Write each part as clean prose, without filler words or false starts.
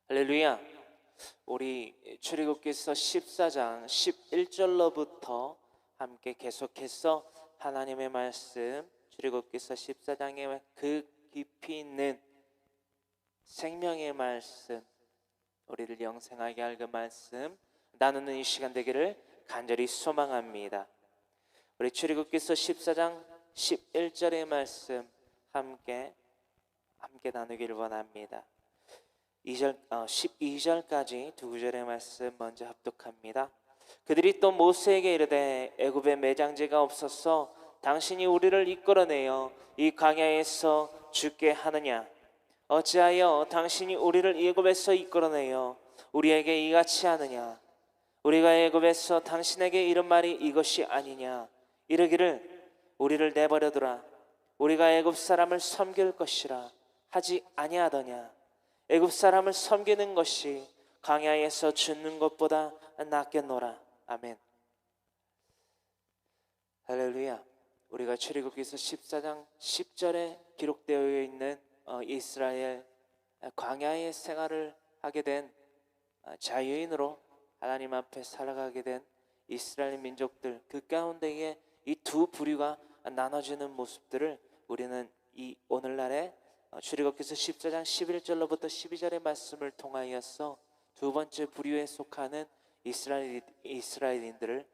할렐루야. 우리 출애굽기서 14장 11절로부터 함께 계속해서 하나님의 말씀, 출애굽기서 14장의 그 깊이 있는 생명의 말씀, 우리를 영생하게 할 그 말씀 나누는 이 시간 되기를 간절히 소망합니다. 우리 출애굽기서 14장 11절의 말씀 함께 나누기를 원합니다. 12절까지 두 구절의 말씀 먼저 합독합니다. 그들이 또 모세에게 이르되 애굽에 매장지가 없어서 당신이 우리를 이끌어내어 이 광야에서 죽게 하느냐? 어찌하여 당신이 우리를 애굽에서 이끌어내어 우리에게 이같이 하느냐? 우리가 애굽에서 당신에게 이런 말이 이것이 아니냐? 이르기를 우리를 내버려두라. 우리가 애굽 사람을 섬길 것이라 하지 아니하더냐? 애굽 사람을 섬기는 것이 광야에서 죽는 것보다 낫겠노라. 아멘. 할렐루야. 우리가 출애굽기서 14장 10절에 기록되어 있는 이스라엘 광야의 생활을 하게 된 자유인으로 하나님 앞에 살아가게 된 이스라엘 민족들, 그 가운데에 이 두 부류가 나눠지는 모습들을 우리는 이 오늘날의 출애굽기서 14장 11절로부터 12절의 말씀을 통하여서 두 번째 부류에 속하는 이스라엘인들을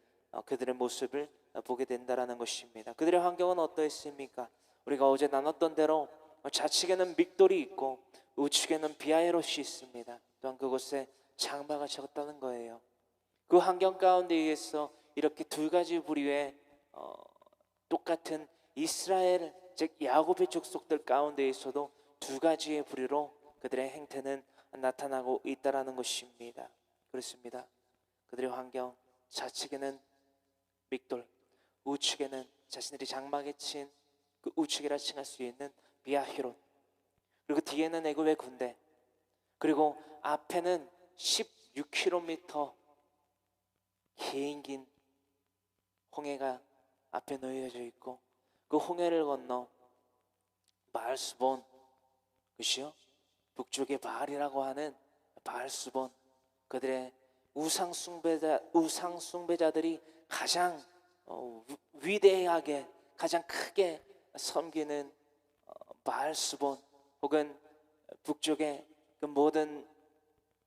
그들의 모습을 보게 된다라는 것입니다. 그들의 환경은 어떠했습니까? 우리가 어제 나눴던 대로 좌측에는 믹돌이 있고 우측에는 비아에롯이 있습니다. 또한 그곳에 장마가 적었다는 거예요. 그 환경 가운데에서 이렇게 두 가지 부류의 똑같은 이스라엘, 즉 야곱의 족속들 가운데에서도 두 가지의 부류로 그들의 행태는 나타나고 있다라는 것입니다. 그렇습니다. 그들의 환경, 좌측에는 믹돌, 우측에는 자신들이 장막에 친 그 우측이라 칭할 수 있는 비아히롯, 그리고 뒤에는 애굽의 군대, 그리고 앞에는 16km 긴 홍해가 앞에 놓여져 있고 그 홍해를 건너 바알스본, 그시요? 북쪽의 바알이라고 하는 바알스본, 그들의 우상 숭배자들이 가장 위대하게 가장 크게 섬기는 바알스본, 혹은 북쪽의 그 모든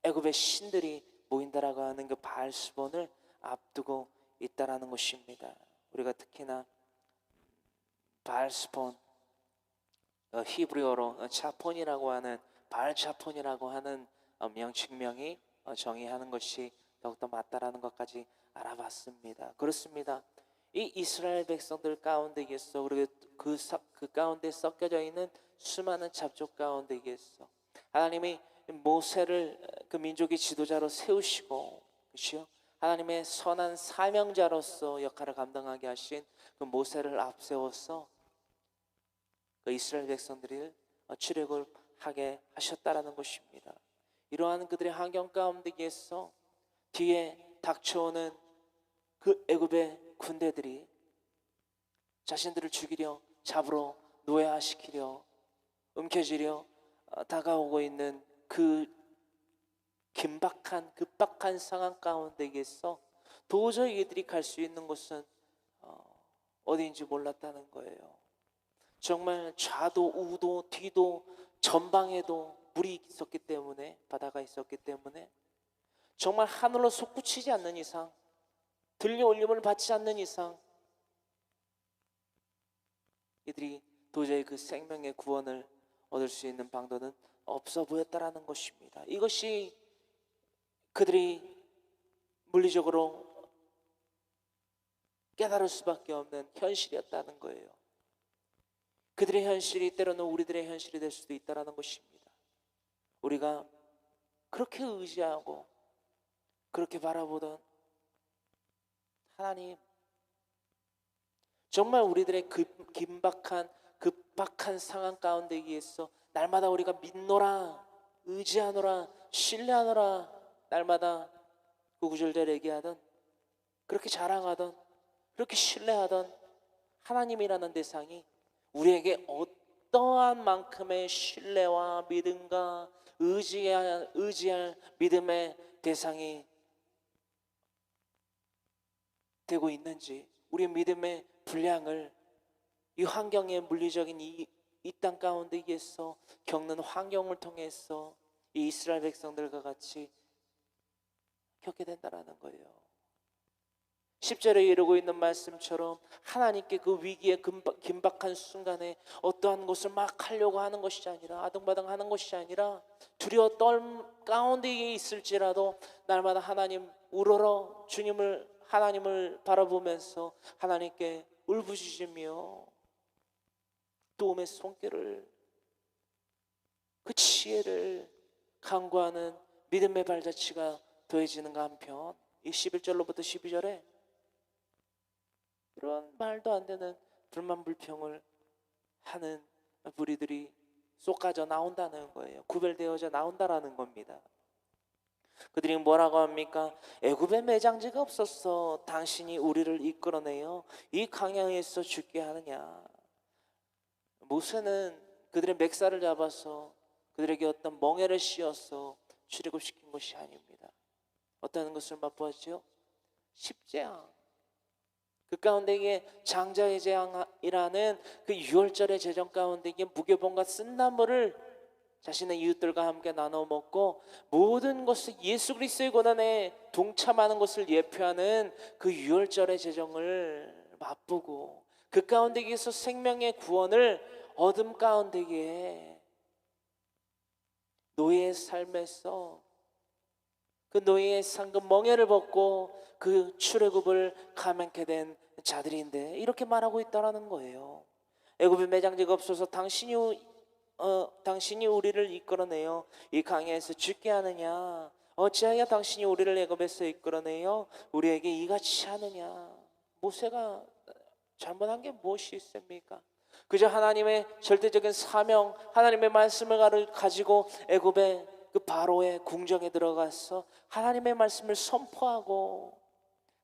애굽의 신들이 모인다라고 하는 그 바알스본을 앞두고 있다라는 것입니다. 우리가 특히나 바알스본, 히브리어로 차폰이라고 하는 바알차폰이라고 하는 명칭명이 정의하는 것이 더욱더 맞다라는 것까지 알아봤습니다. 그렇습니다. 이 이스라엘 백성들 가운데에서 우리 그 가운데 섞여져 있는 수많은 잡족 가운데에서 하나님이 모세를 그 민족의 지도자로 세우시고, 그렇죠? 하나님의 선한 사명자로서 역할을 감당하게 하신 그 모세를 앞세워서 그 이스라엘 백성들을 출애굽하게 하셨다라는 것입니다. 이러한 그들의 환경 가운데에서 뒤에 닥쳐오는 그 애굽의 군대들이 자신들을 죽이려, 잡으러, 노예화시키려, 움켜쥐려 다가오고 있는 그 급박한 상황 가운데에서 도저히 이들이 갈 수 있는 곳은 어디인지 몰랐다는 거예요. 정말 좌도 우도 뒤도 전방에도 물이 있었기 때문에, 바다가 있었기 때문에 정말 하늘로 솟구치지 않는 이상, 들려올림을 받지 않는 이상 이들이 도저히 그 생명의 구원을 얻을 수 있는 방도는 없어 보였다라는 것입니다. 이것이 그들이 물리적으로 깨달을 수밖에 없는 현실이었다는 거예요. 그들의 현실이 때로는 우리들의 현실이 될 수도 있다는 것입니다. 우리가 그렇게 의지하고 그렇게 바라보던 하나님, 정말 우리들의 급박한 상황 가운데에서 날마다 우리가 믿노라, 의지하노라, 신뢰하노라, 날마다 구구절절 얘기하던, 그렇게 자랑하던, 그렇게 신뢰하던 하나님이라는 대상이 우리에게 어떠한 만큼의 신뢰와 믿음과 의지할 믿음의 대상이 되고 있는지, 우리 믿음의 분량을 이 환경의 물리적인 이 땅 가운데에서 겪는 환경을 통해서 이 이스라엘 백성들과 같이 겪게 된다라는 거예요. 10절에 이루고 있는 말씀처럼 하나님께 그 위기의 긴박한 순간에 어떠한 것을 막 하려고 하는 것이 아니라, 아등바등 하는 것이 아니라, 두려워 떨 가운데에 있을지라도 날마다 하나님 우러러 하나님을 바라보면서 하나님께 울부짖으며 도움의 손길을, 그 지혜를 간구하는 믿음의 발자취가 더해지는가 한편, 이 11절로부터 12절에 이런 말도 안 되는 불만 불평을 하는 무리들이 쏟아져 나온다는 거예요. 구별되어져 나온다라는 겁니다. 그들이 뭐라고 합니까? 애굽에 매장지가 없었어. 당신이 우리를 이끌어내어 이 광야에서 죽게 하느냐. 모세는 그들의 맥살을 잡아서 그들에게 어떤 멍에를 씌워서 출애굽시킨 것이 아닙니다. 어떤 것을 맛보았지요? 십재앙. 그 가운데에 장자의 재앙이라는 그 유월절의 제정 가운데에 무교병과 쓴나물을 자신의 이웃들과 함께 나눠 먹고 모든 것을 예수 그리스도의 고난에 동참하는 것을 예표하는 그 유월절의 제정을 맛보고 그 가운데에서 생명의 구원을 어둠 가운데에 노예의 삶에서 그 노예의 상급 멍에를 벗고 그 출애굽을 감행케 된 자들인데 이렇게 말하고 있다라는 거예요. 애굽에 매장지가 없어서 당신이 우리를 이끌어내어 이 광야에서 죽게 하느냐. 어찌하여 당신이 우리를 애굽에서 이끌어내어 우리에게 이같이 하느냐. 모세가 잘못한 게 무엇이 있습니까? 그저 하나님의 절대적인 사명, 하나님의 말씀을 가지고 애굽의 그 바로의 궁정에 들어가서 하나님의 말씀을 선포하고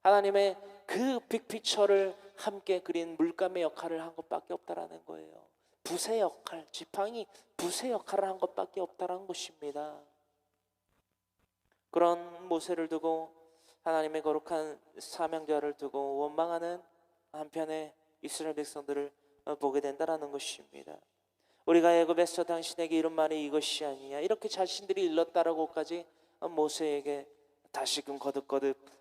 하나님의 그 빅피처를 함께 그린 물감의 역할을 한 것밖에 없다라는 거예요. 붓의 역할, 지팡이 붓의 역할을 한 것밖에 없다라는 것입니다. 그런 모세를 두고 하나님의 거룩한 사명자를 두고 원망하는 한편의 이스라엘 백성들을 보게 된다라는 것입니다. 우리가 애굽에서 당신에게 이런 말이 이것이 아니냐, 이렇게 자신들이 일렀다라고까지 모세에게 다시금 거듭거듭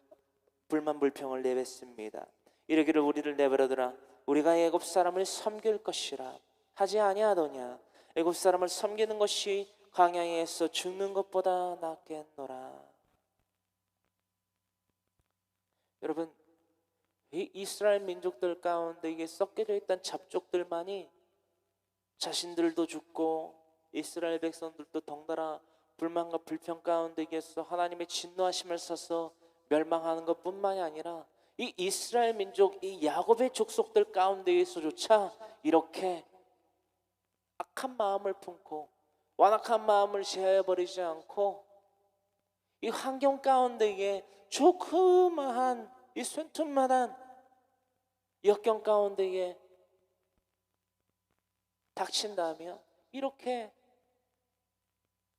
불만 불평을 내뱉습니다. 이르기를 우리를 내버려두라. 우리가 애굽 사람을 섬길 것이라 하지 아니하더냐. 애굽 사람을 섬기는 것이 광야에서 죽는 것보다 낫겠노라. 여러분, 이 이스라엘 민족들 가운데 이게 섞여져 있던 잡족들만이 자신들도 죽고 이스라엘 백성들도 덩달아 불만과 불평 가운데에서 하나님의 진노하심을 써서 멸망하는 것뿐만이 아니라 이 이스라엘 민족, 이 야곱의 족속들 가운데에서조차 이렇게 악한 마음을 품고 완악한 마음을 제어해버리지 않고 이 환경 가운데에 조그마한 이 손톱만한 역경 가운데에 닥친다면 이렇게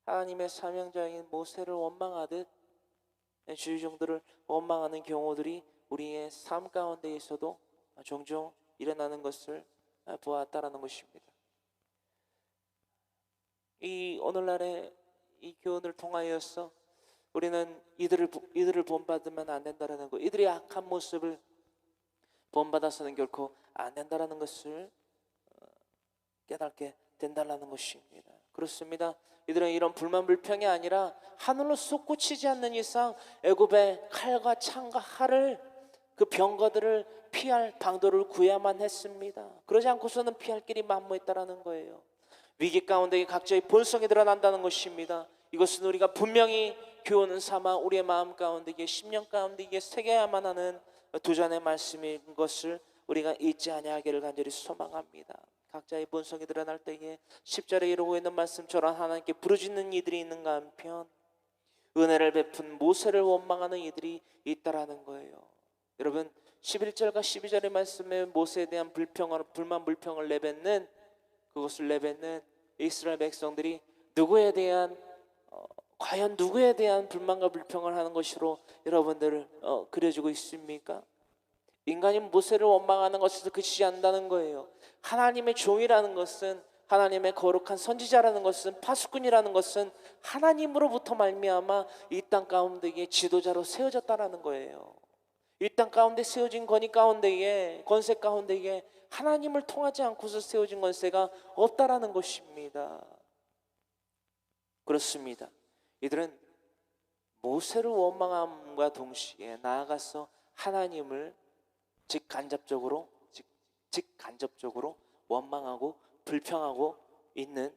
하나님의 사명자인 모세를 원망하듯 주의종들을 원망하는 경우들이 우리의 삶 가운데에서도 종종 일어나는 것을 보았다라는 것입니다. 이 오늘날의 이 교훈을 통하여서 우리는 이들을 본받으면 안 된다라는 것, 이들의 악한 모습을 본받아서는 결코 안 된다라는 것을 깨닫게 된다라는 것입니다. 그렇습니다. 이들은 이런 불만 불평이 아니라 하늘로 솟구치지 않는 이상 애굽의 칼과 창과 활을 그 병거들을 피할 방도를 구해야만 했습니다. 그러지 않고서는 피할 길이 만무했다라는 거예요. 위기 가운데 각자의 본성이 드러난다는 것입니다. 이것은 우리가 분명히 교훈을 삼아 우리의 마음 가운데, 심령 가운데 새겨야만 하는 도전의 말씀인 것을 우리가 잊지 아니하기를 간절히 소망합니다. 각자의 본성이 드러날 때에 10절에 이루고 있는 말씀처럼 하나님께 부르짖는 이들이 있는가 한편 은혜를 베푼 모세를 원망하는 이들이 있다라는 거예요. 여러분, 11절과 12절의 말씀에 모세에 대한 불만 불평을 내뱉는 이스라엘 백성들이 누구에 대한 과연 누구에 대한 불만과 불평을 하는 것으로 여러분들을 그려주고 있습니까? 인간이 모세를 원망하는 것에서 그치지 않는다는 거예요. 하나님의 종이라는 것은, 하나님의 거룩한 선지자라는 것은, 파수꾼이라는 것은 하나님으로부터 말미암아 이 땅 가운데에 지도자로 세워졌다라는 거예요. 이 땅 가운데 세워진 권위 가운데에, 권세 가운데에 하나님을 통하지 않고서 세워진 권세가 없다라는 것입니다. 그렇습니다. 이들은 모세를 원망함과 동시에 나아가서 하나님을 직간접적으로 원망하고 불평하고 있는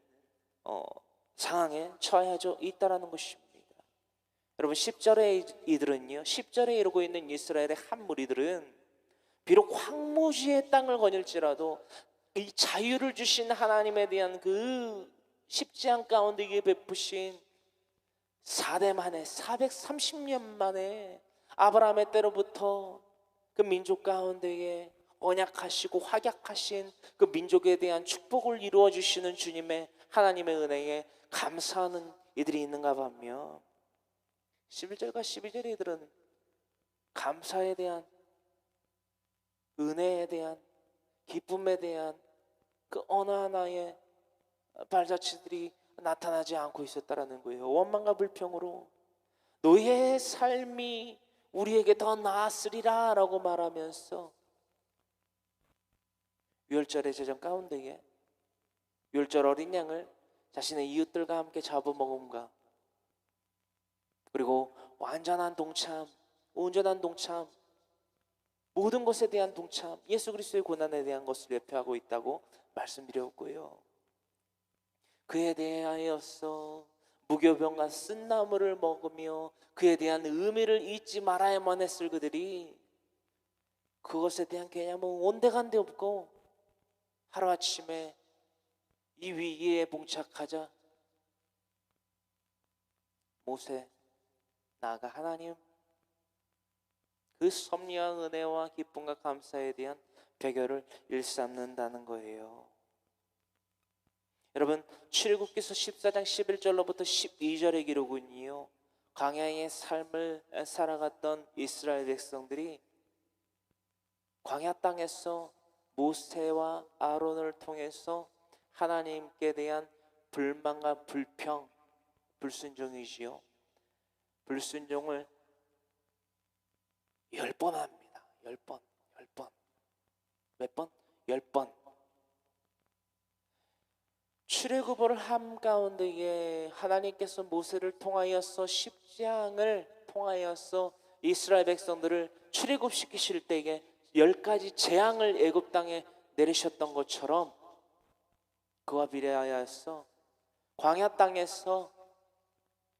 상황에 처해져 있다라는 것입니다. 여러분, 10절의 이들은요, 10절에 이르고 있는 이스라엘의 한 무리들은 비록 황무지의 땅을 거닐지라도 이 자유를 주신 하나님에 대한 그 십지향 가운데 베푸신 4대 만에 430년 만에 아브라함의 때로부터 그 민족 가운데에 언약하시고 확약하신 그 민족에 대한 축복을 이루어 주시는 주님의 하나님의 은혜에 감사하는 이들이 있는가 하며 11절과 12절의 이들은 감사에 대한, 은혜에 대한, 기쁨에 대한 그 어느 하나의 발자취들이 나타나지 않고 있었다라는 거예요. 원망과 불평으로 너희의 삶이 우리에게 더 나았으리라 라고 말하면서 유월절의 제정 가운데에 유월절 어린 양을 자신의 이웃들과 함께 잡아먹음과 그리고 완전한 동참, 온전한 동참, 모든 것에 대한 동참, 예수 그리스도의 고난에 대한 것을 예표하고 있다고 말씀드렸고요. 그에 대하여서 무교병과 쓴나물을 먹으며 그에 대한 의미를 잊지 말아야만 했을 그들이 그것에 대한 개념은 온데간데 없고 하루아침에 이 위기에 봉착하자 모세, 나아가 하나님, 그 섭리와 은혜와 기쁨과 감사에 대한 배결을 일삼는다는 거예요. 여러분, 출애굽기서 14장 11절로부터 12절의 기록은요, 광야의 삶을 살아갔던 이스라엘 백성들이 광야 땅에서 모세와 아론을 통해서 하나님께 대한 불만과 불평, 불순종이지요. 불순종을 10번 합니다. 10번. 몇 번? 10번. 출애굽을 함 가운데에 하나님께서 모세를 통하여서 십지향을 통하여서 이스라엘 백성들을 출애굽시키실 때에 10가지 재앙을 애굽 땅에 내리셨던 것처럼 그와 비례하여서 광야 땅에서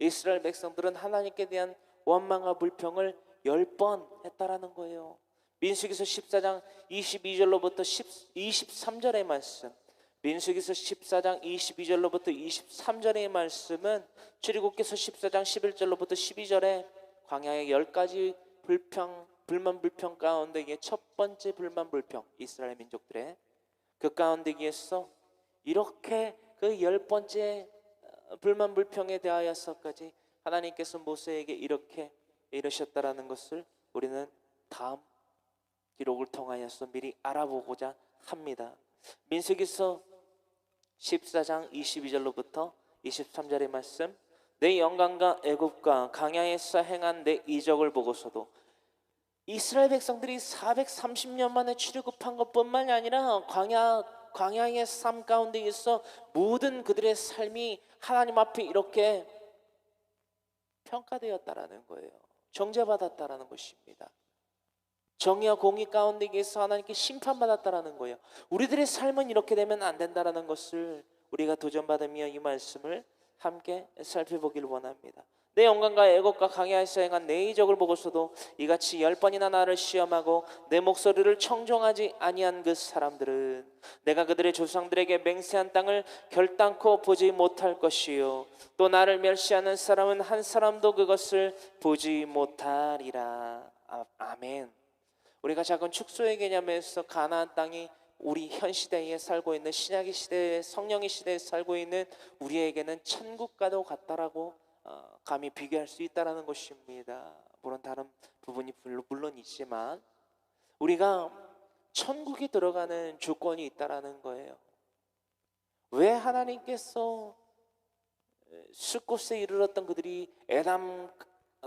이스라엘 백성들은 하나님께 대한 원망과 불평을 10번 했다라는 거예요. 민수기서 14장 22절로부터 23절의 말씀, 민수기서 14장 22절로부터 23절의 말씀은 출애굽기서 14장 11절로부터 12절에 광야의 10가지 불만 불평 가운데에 첫 번째 불만 불평, 이스라엘 민족들의 그 가운데에서 이렇게 그 10번째 불만 불평에 대하여서까지 하나님께서 모세에게 이렇게 이르셨다라는 것을 우리는 다음 기록을 통하여서 미리 알아보고자 합니다. 민수기서 14장 22절로부터 23절의 말씀, 내 영광과 애굽과 광야에서 행한 내 이적을 보고서도 이스라엘 백성들이 430년 만에 출애굽한 것뿐만이 아니라 광야의 삶 가운데 있어 모든 그들의 삶이 하나님 앞에 이렇게 평가되었다라는 거예요. 정죄받았다라는 것입니다. 정의와 공의 가운데 있어 하나님께 심판받았다라는 거예요. 우리들의 삶은 이렇게 되면 안 된다라는 것을 우리가 도전받으며 이 말씀을 함께 살펴보기를 원합니다. 내 영광과 애곡과 광야에서 행한 내 이적을 보고서도 이같이 10번이나 나를 시험하고 내 목소리를 청종하지 아니한 그 사람들은 내가 그들의 조상들에게 맹세한 땅을 결단코 보지 못할 것이요 또 나를 멸시하는 사람은 한 사람도 그것을 보지 못하리라. 아멘. 우리가 작은 축소의 개념에서 가나안 땅이 우리 현 시대에 살고 있는 신약의 시대에 성령의 시대에 살고 있는 우리에게는 천국과도 같다라고 감히 비교할 수 있다라는 것입니다. 물론 다른 부분이 물론 있지만 우리가 천국에 들어가는 조건이 있다라는 거예요. 왜 하나님께서 숫곳에 이르렀던 그들이 에담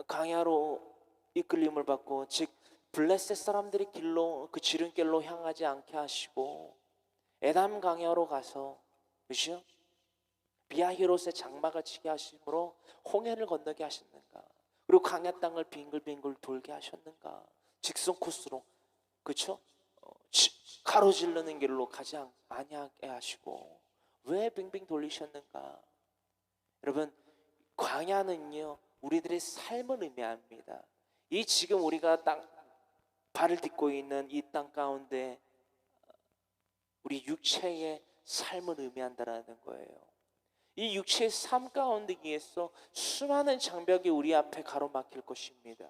강야로 이끌림을 받고, 즉 블레셋 사람들의 길로, 그 지름길로 향하지 않게 하시고 에담 강야로 가서, 그죠? 비아히롯의 장막을 치게 하심으로 홍해를 건너게 하셨는가? 그리고 강야 땅을 빙글빙글 돌게 하셨는가? 직선 코스로, 그렇죠? 가로질르는 길로 가지 아니하게 하시고 왜 빙빙 돌리셨는가? 여러분, 광야는요 우리들의 삶을 의미합니다. 이 지금 우리가 발을 딛고 있는 이 땅 가운데 우리 육체의 삶을 의미한다라는 거예요. 이 육체의 삶 가운데에서 수많은 장벽이 우리 앞에 가로막힐 것입니다.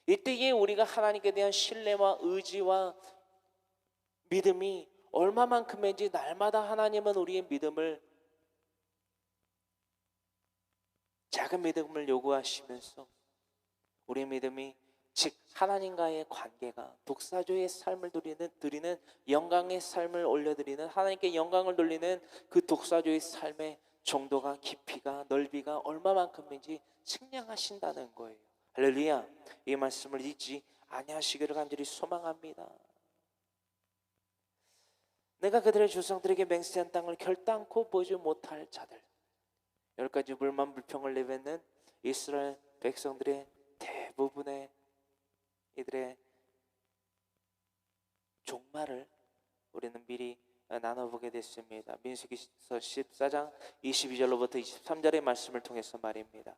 이때에 우리가 하나님께 대한 신뢰와 의지와 믿음이 얼마만큼인지, 날마다 하나님은 우리의 믿음을, 작은 믿음을 요구하시면서 우리의 믿음이, 즉 하나님과의 관계가, 독사조의 삶을 드리는 영광의 삶을 올려드리는, 하나님께 영광을 돌리는 그 독사조의 삶의 정도가, 깊이가, 넓이가 얼마만큼인지 측량하신다는 거예요. 할렐루야. 이 말씀을 잊지 아니하시기를 간절히 소망합니다. 내가 그들의 조상들에게 맹세한 땅을 결단코 보지 못할 자들, 10가지 불만 불평을 내뱉는 이스라엘 백성들의 대부분의 이들의 종말을 우리는 미리 나눠보게 됐습니다. 민수기서 14장 22절로부터 23절의 말씀을 통해서 말입니다.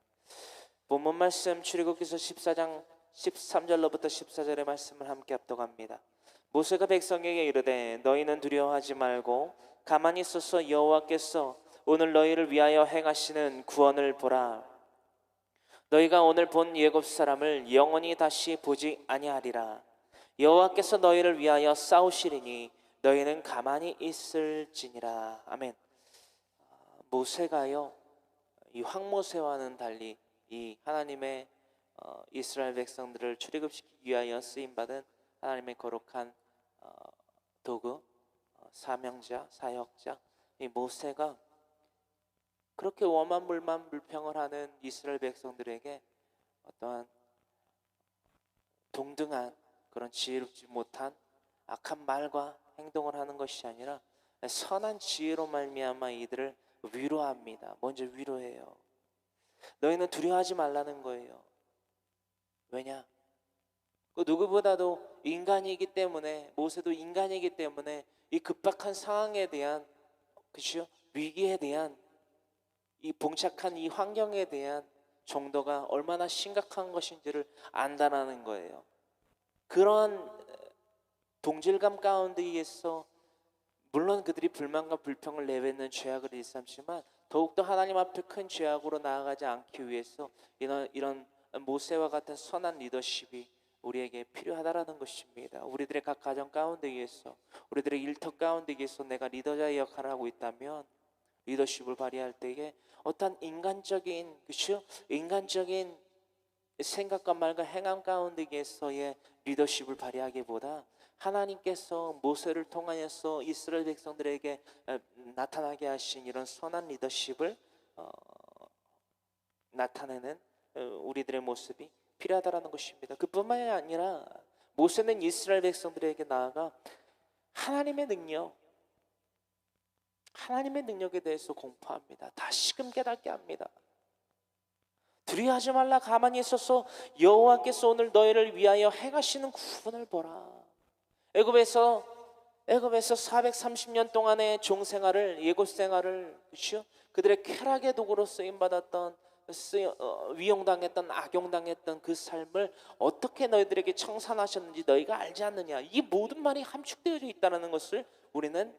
본문 말씀 출애굽기서 14장 13절로부터 14절의 말씀을 함께 합독합니다. 모세가 백성에게 이르되 너희는 두려워하지 말고 가만히 있어서 여호와께서 오늘 너희를 위하여 행하시는 구원을 보라. 너희가 오늘 본 예굽 사람을 영원히 다시 보지 아니하리라. 여호와께서 너희를 위하여 싸우시리니 너희는 가만히 있을지니라. 아멘. 모세가요 이 황모세와는 달리 이 하나님의 이스라엘 백성들을 출애굽시키기 위하여 쓰임받은 하나님의 거룩한 도구, 사명자, 사역자, 이 모세가 그렇게 원만불만 불평을 하는 이스라엘 백성들에게 어떠한 동등한 그런 지혜롭지 못한 악한 말과 행동을 하는 것이 아니라 선한 지혜로 말미암아 이들을 위로합니다. 먼저 위로해요. 너희는 두려워하지 말라는 거예요. 왜냐? 그 누구보다도 인간이기 때문에, 모세도 인간이기 때문에 이 급박한 상황에 대한, 그렇죠? 위기에 대한, 이 봉착한 이 환경에 대한 정도가 얼마나 심각한 것인지를 안다라는 거예요. 그런 동질감 가운데에서 물론 그들이 불만과 불평을 내뱉는 죄악을 일삼지만 더욱더 하나님 앞에 큰 죄악으로 나아가지 않기 위해서 이런 모세와 같은 선한 리더십이 우리에게 필요하다라는 것입니다. 우리들의 각 가정 가운데에서, 우리들의 일터 가운데에서 내가 리더자의 역할을 하고 있다면 리더십을 발휘할 때에 어떤 인간적인, 그렇죠? 인간적인 생각과 말과 행함 가운데에서의 리더십을 발휘하기보다 하나님께서 모세를 통하여서 이스라엘 백성들에게 나타나게 하신 이런 선한 리더십을 나타내는 우리들의 모습이 필요하다라는 것입니다. 그뿐만이 아니라 모세는 이스라엘 백성들에게 나아가 하나님의 능력에 대해서 공포합니다. 다시금 깨닫게 합니다. 두려워하지 말라. 가만히 있어서 여호와께서 오늘 너희를 위하여 행하시는 구원을 보라. 애굽에서 430년 동안의 종생활을, 예고 생활을, 그렇죠? 그들의 쾌락의 도구로 쓰임받았던, 위용당했던, 악용당했던 그 삶을 어떻게 너희들에게 청산하셨는지 너희가 알지 않느냐. 이 모든 말이 함축되어져 있다는 것을 우리는,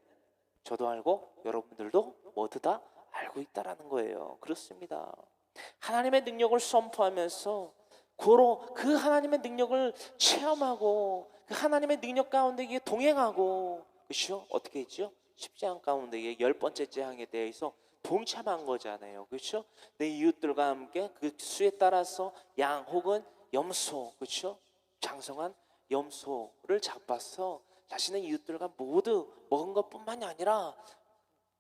저도 알고 여러분들도 모두 다 알고 있다라는 거예요. 그렇습니다. 하나님의 능력을 선포하면서 고로 그 하나님의 능력을 체험하고 그 하나님의 능력 가운데 동행하고, 그렇죠? 어떻게 했죠? 10재앙 가운데 10번째 재앙에 대해서 동참한 거잖아요. 그렇죠? 내 이웃들과 함께 그 수에 따라서 양 혹은 염소, 그렇죠? 장성한 염소를 잡아서 자신의 이웃들과 모두 먹은 것뿐만이 아니라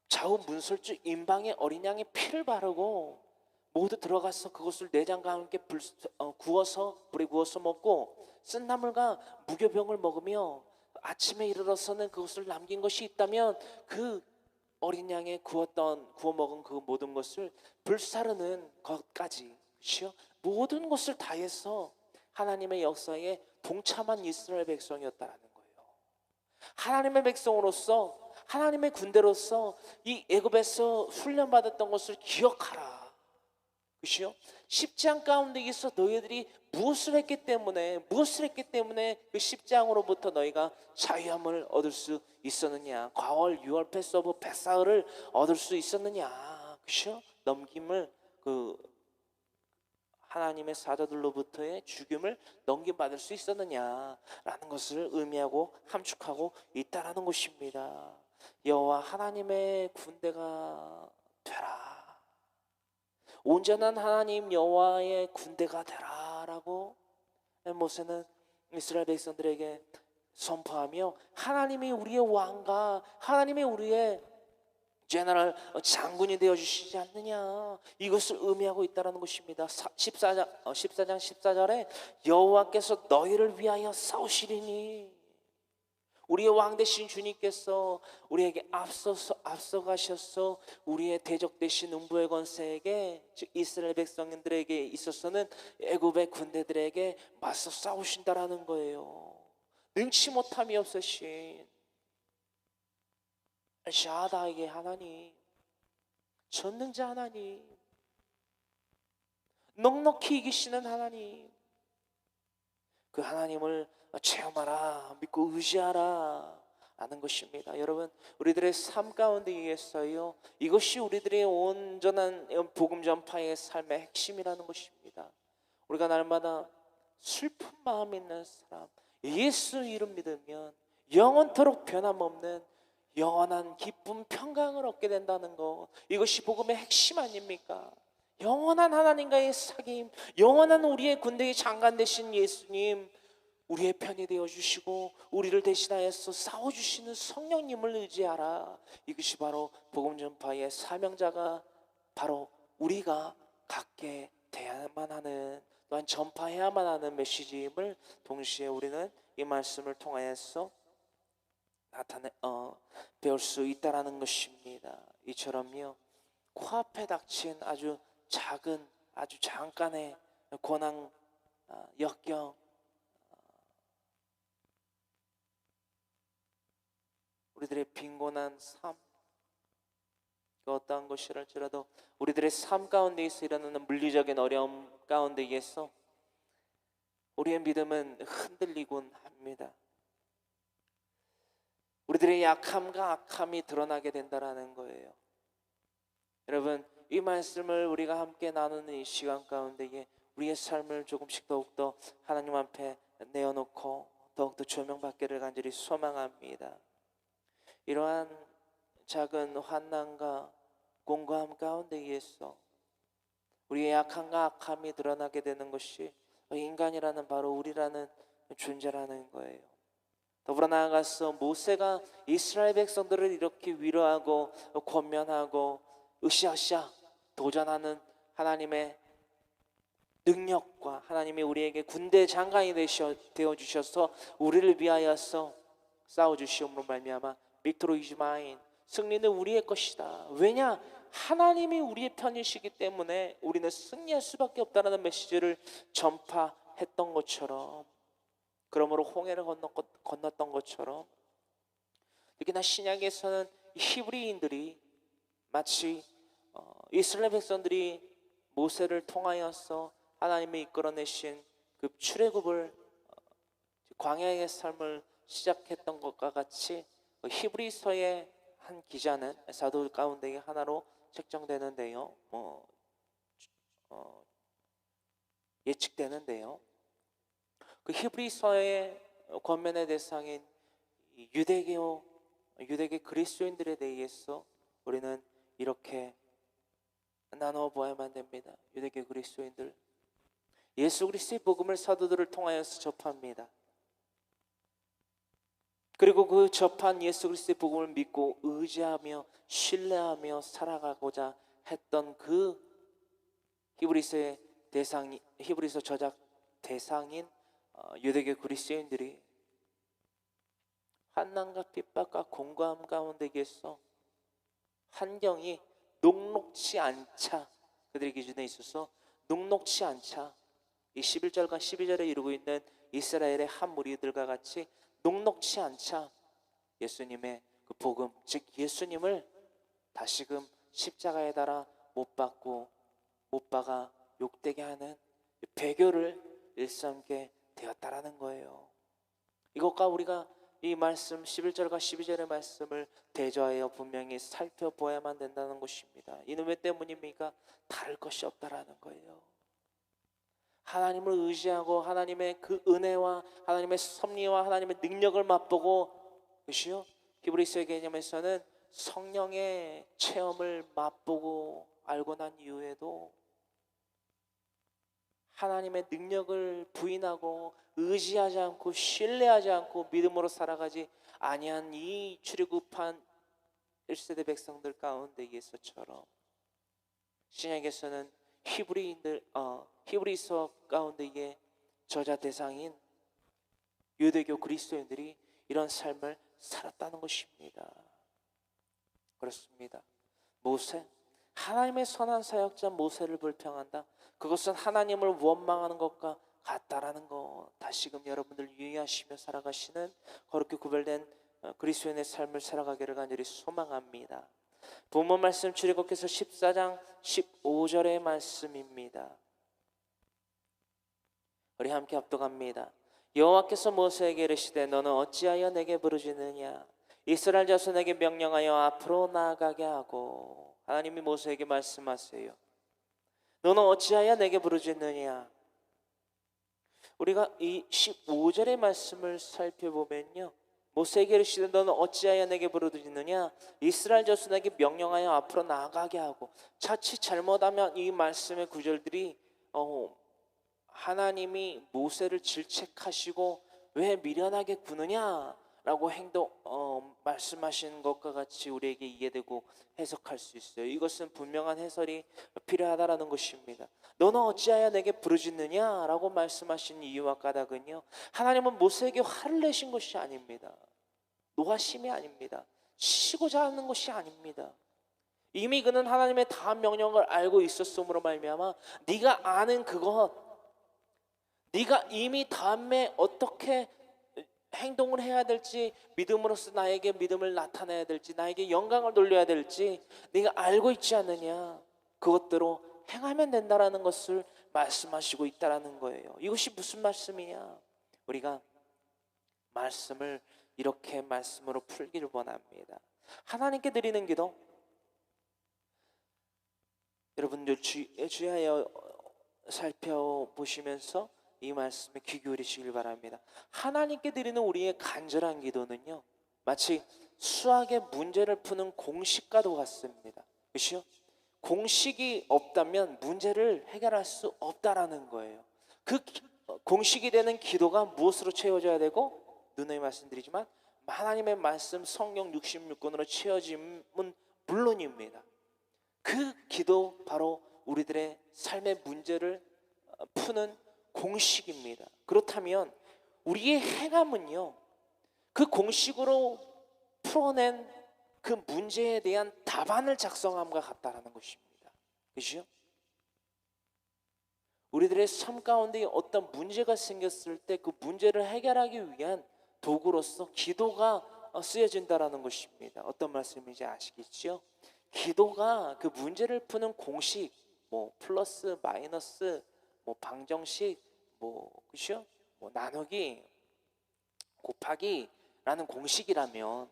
좌우 문설주 임방의 어린 양의 피를 바르고 모두 들어가서 그것을 내장과 함께 불에 구워서 먹고 쓴나물과 무교병을 먹으며 아침에 이르러서는 그것을 남긴 것이 있다면 그 어린 양의 구워 먹은 그 모든 것을 불사르는 것까지, 그렇죠? 모든 것을 다해서 하나님의 역사에 동참한 이스라엘 백성이었다라는 거예요. 하나님의 백성으로서, 하나님의 군대로서 이 애굽에서 훈련받았던 것을 기억하라. 그렇죠? 십장 가운데 있어 너희들이 무엇을 했기 때문에 그 십장으로부터 너희가 자유함을 얻을 수 있었느냐? 과월, 유월, 패스오브, 패사흘을 얻을 수 있었느냐? 그렇죠? 넘김을 하나님의 사자들로부터의 죽임을 넘김받을 수 있었느냐라는 것을 의미하고 함축하고 있다라는 것입니다. 여호와 하나님의 군대가 되라. 온전한 하나님 여호와의 군대가 되라라고 모세는 이스라엘 백성들에게 선포하며 하나님이 우리의 왕과 하나님이 우리의 제너럴 장군이 되어주시지 않느냐, 이것을 의미하고 있다는 것입니다. 14장 14절에 여호와께서 너희를 위하여 싸우시리니, 우리의 왕 되신 주님께서 우리에게 앞서가셔서 우리의 대적 되신 음부의 권세에게, 즉 이스라엘 백성들에게 있어서는 애굽의 군대들에게 맞서 싸우신다라는 거예요. 능치 못함이 없으신 샤다이의 하나님, 전능자 하나님, 넉넉히 이기시는 하나님, 그 하나님을 체험하라, 믿고 의지하라 라는 것입니다. 여러분, 우리들의 삶 가운데 있어요, 이것이 우리들의 온전한 복음 전파의 삶의 핵심이라는 것입니다. 우리가 날마다 슬픈 마음 있는 사람, 예수 이름 믿으면 영원토록 변함없는 영원한 기쁨, 평강을 얻게 된다는 것, 이것이 복음의 핵심 아닙니까? 영원한 하나님과의 사귐, 영원한 우리의 군대의 장관 되신 예수님, 우리의 편이 되어주시고 우리를 대신하여서 싸워주시는 성령님을 의지하라. 이것이 바로 복음 전파의 사명자가 바로 우리가 갖게 돼야만 하는, 또한 전파해야만 하는 메시지임을 동시에 우리는 이 말씀을 통하여서 배울 수 있다라는 것입니다. 이처럼요, 코앞에 닥친 아주 작은, 아주 잠깐의 고난, 역경, 우리들의 빈곤한 삶, 그 어떠한 것이랄지라도 우리들의 삶 가운데에서 일어나는 물리적인 어려움 가운데에서 우리의 믿음은 흔들리곤 합니다. 우리들의 약함과 악함이 드러나게 된다라는 거예요. 여러분, 이 말씀을 우리가 함께 나누는 이 시간 가운데에 우리의 삶을 조금씩 더욱더 하나님 앞에 내어놓고 더욱더 조명받기를 간절히 소망합니다. 이러한 작은 환난과 공고함 가운데에서 우리의 약함과 악함이 드러나게 되는 것이 인간이라는, 바로 우리라는 존재라는 거예요. 더불어 나아가서 모세가 이스라엘 백성들을 이렇게 위로하고 권면하고 으쌰으쌰 도전하는 하나님의 능력과 하나님이 우리에게 군대 장관이 되어주셔서 우리를 위하여서 싸워주시옵으로 말미암아 victory is mine, 승리는 우리의 것이다. 왜냐? 하나님이 우리의 편이시기 때문에 우리는 승리할 수밖에 없다는 메시지를 전파했던 것처럼, 그러므로 홍해를 건넜던 것처럼, 특히나 신약에서는 히브리인들이 마치 이스라엘 백성들이 모세를 통하여서 하나님이 이끌어내신 그 출애굽을, 광야의 삶을 시작했던 것과 같이 히브리서의 한 기자는 사도 가운데의 하나로 책정되는데요, 예측되는데요, 그 히브리서의 권면의 대상인 유대계 그리스도인들에 대해서 우리는 이렇게 나누어 보아야만 됩니다. 유대교 그리스도인들, 예수 그리스도의 복음을 사도들을 통하여서 접합니다. 그리고 그 접한 예수 그리스도의 복음을 믿고 의지하며 신뢰하며 살아가고자 했던 그 히브리서 저작 대상인 유대교 그리스도인들이 환난과 핍박과 공고함 가운데 계서 환경이 녹록치 않자, 그들의 기준에 있어서 녹록치 않자 이 11절과 12절에 이루고 있는 이스라엘의 한 무리들과 같이 녹록치 않자 예수님의 그 복음, 즉 예수님을 다시금 십자가에 달아 못 박아 욕되게 하는 배교를 일삼게 되었다라는 거예요. 이것과 우리가 이 말씀 11절과 12절의 말씀을 대조하여 분명히 살펴보아야만 된다는 것입니다. 이는 왜 때문입니까? 다를 것이 없다라는 거예요. 하나님을 의지하고 하나님의 그 은혜와 하나님의 섭리와 하나님의 능력을 맛보고, 그것이요 히브리서의 개념에서는 성령의 체험을 맛보고 알고 난 이후에도 하나님의 능력을 부인하고 의지하지 않고 신뢰하지 않고 믿음으로 살아가지 아니한 이 출애굽한 1세대 백성들 가운데에서처럼 신약에서는 히브리서 가운데에 저자 대상인 유대교 그리스도인들이 이런 삶을 살았다는 것입니다. 그렇습니다. 모세, 하나님의 선한 사역자 모세를 불평한다. 그것은 하나님을 원망하는 것과 같다라는 거 다시금 여러분들 유의하시며 살아가시는 거룩히 구별된 그리스도인의 삶을 살아가기를 간절히 소망합니다. 본문 말씀 출애굽기서 14장 15절의 말씀입니다. 우리 함께 합독합니다. 여호와께서 모세에게 이르시되 너는 어찌하여 내게 부르짖느냐? 이스라엘 자손에게 명령하여 앞으로 나아가게 하고. 하나님이 모세에게 말씀하세요. 너는 어찌하여 내게 부르짖느냐? 우리가 이 15절의 말씀을 살펴보면요, 모세에게 이르시되 너는 어찌하여 내게 부르짖느냐? 이스라엘 자손에게 명령하여 앞으로 나아가게 하고. 자칫 잘못하면 이 말씀의 구절들이 하나님이 모세를 질책하시고 왜 미련하게 구느냐라고 말씀하시는 것과 같이 우리에게 이해되고 해석할 수 있어요. 이것은 분명한 해설이 필요하다라는 것입니다. 너는 어찌하여 내게 부르짖느냐라고 말씀하신 이유와 까닭은요, 하나님은 모세에게 화를 내신 것이 아닙니다. 노하심이 아닙니다. 치고자 하는 것이 아닙니다. 이미 그는 하나님의 다한 명령을 알고 있었으므로 말미암아 네가 아는 그것, 네가 이미 다음에 어떻게 행동을 해야 될지, 믿음으로써 나에게 믿음을 나타내야 될지, 나에게 영광을 돌려야 될지 네가 알고 있지 않느냐? 그것대로 행하면 된다라는 것을 말씀하시고 있다라는 거예요. 이것이 무슨 말씀이냐? 우리가 말씀을 이렇게 말씀으로 풀기를 원합니다. 하나님께 드리는 기도, 여러분들 주의하여 살펴보시면서 이 말씀에 귀 기울이시길 바랍니다. 하나님께 드리는 우리의 간절한 기도는요, 마치 수학의 문제를 푸는 공식과도 같습니다. 그렇죠? 공식이 없다면 문제를 해결할 수 없다라는 거예요. 그 공식이 되는 기도가 무엇으로 채워져야 되고, 누누이 말씀드리지만 하나님의 말씀 성경 66권으로 채워짐은 물론입니다. 그 기도 바로 우리들의 삶의 문제를 푸는 공식입니다. 그렇다면 우리의 행함은요, 그 공식으로 풀어낸 그 문제에 대한 답안을 작성함과 같다라는 것입니다. 그렇죠? 우리들의 삶 가운데 어떤 문제가 생겼을 때 그 문제를 해결하기 위한 도구로서 기도가 쓰여진다라는 것입니다. 어떤 말씀인지 아시겠죠? 기도가 그 문제를 푸는 공식, 플러스 마이너스, 방정식, 그렇죠? 나누기, 곱하기라는 공식이라면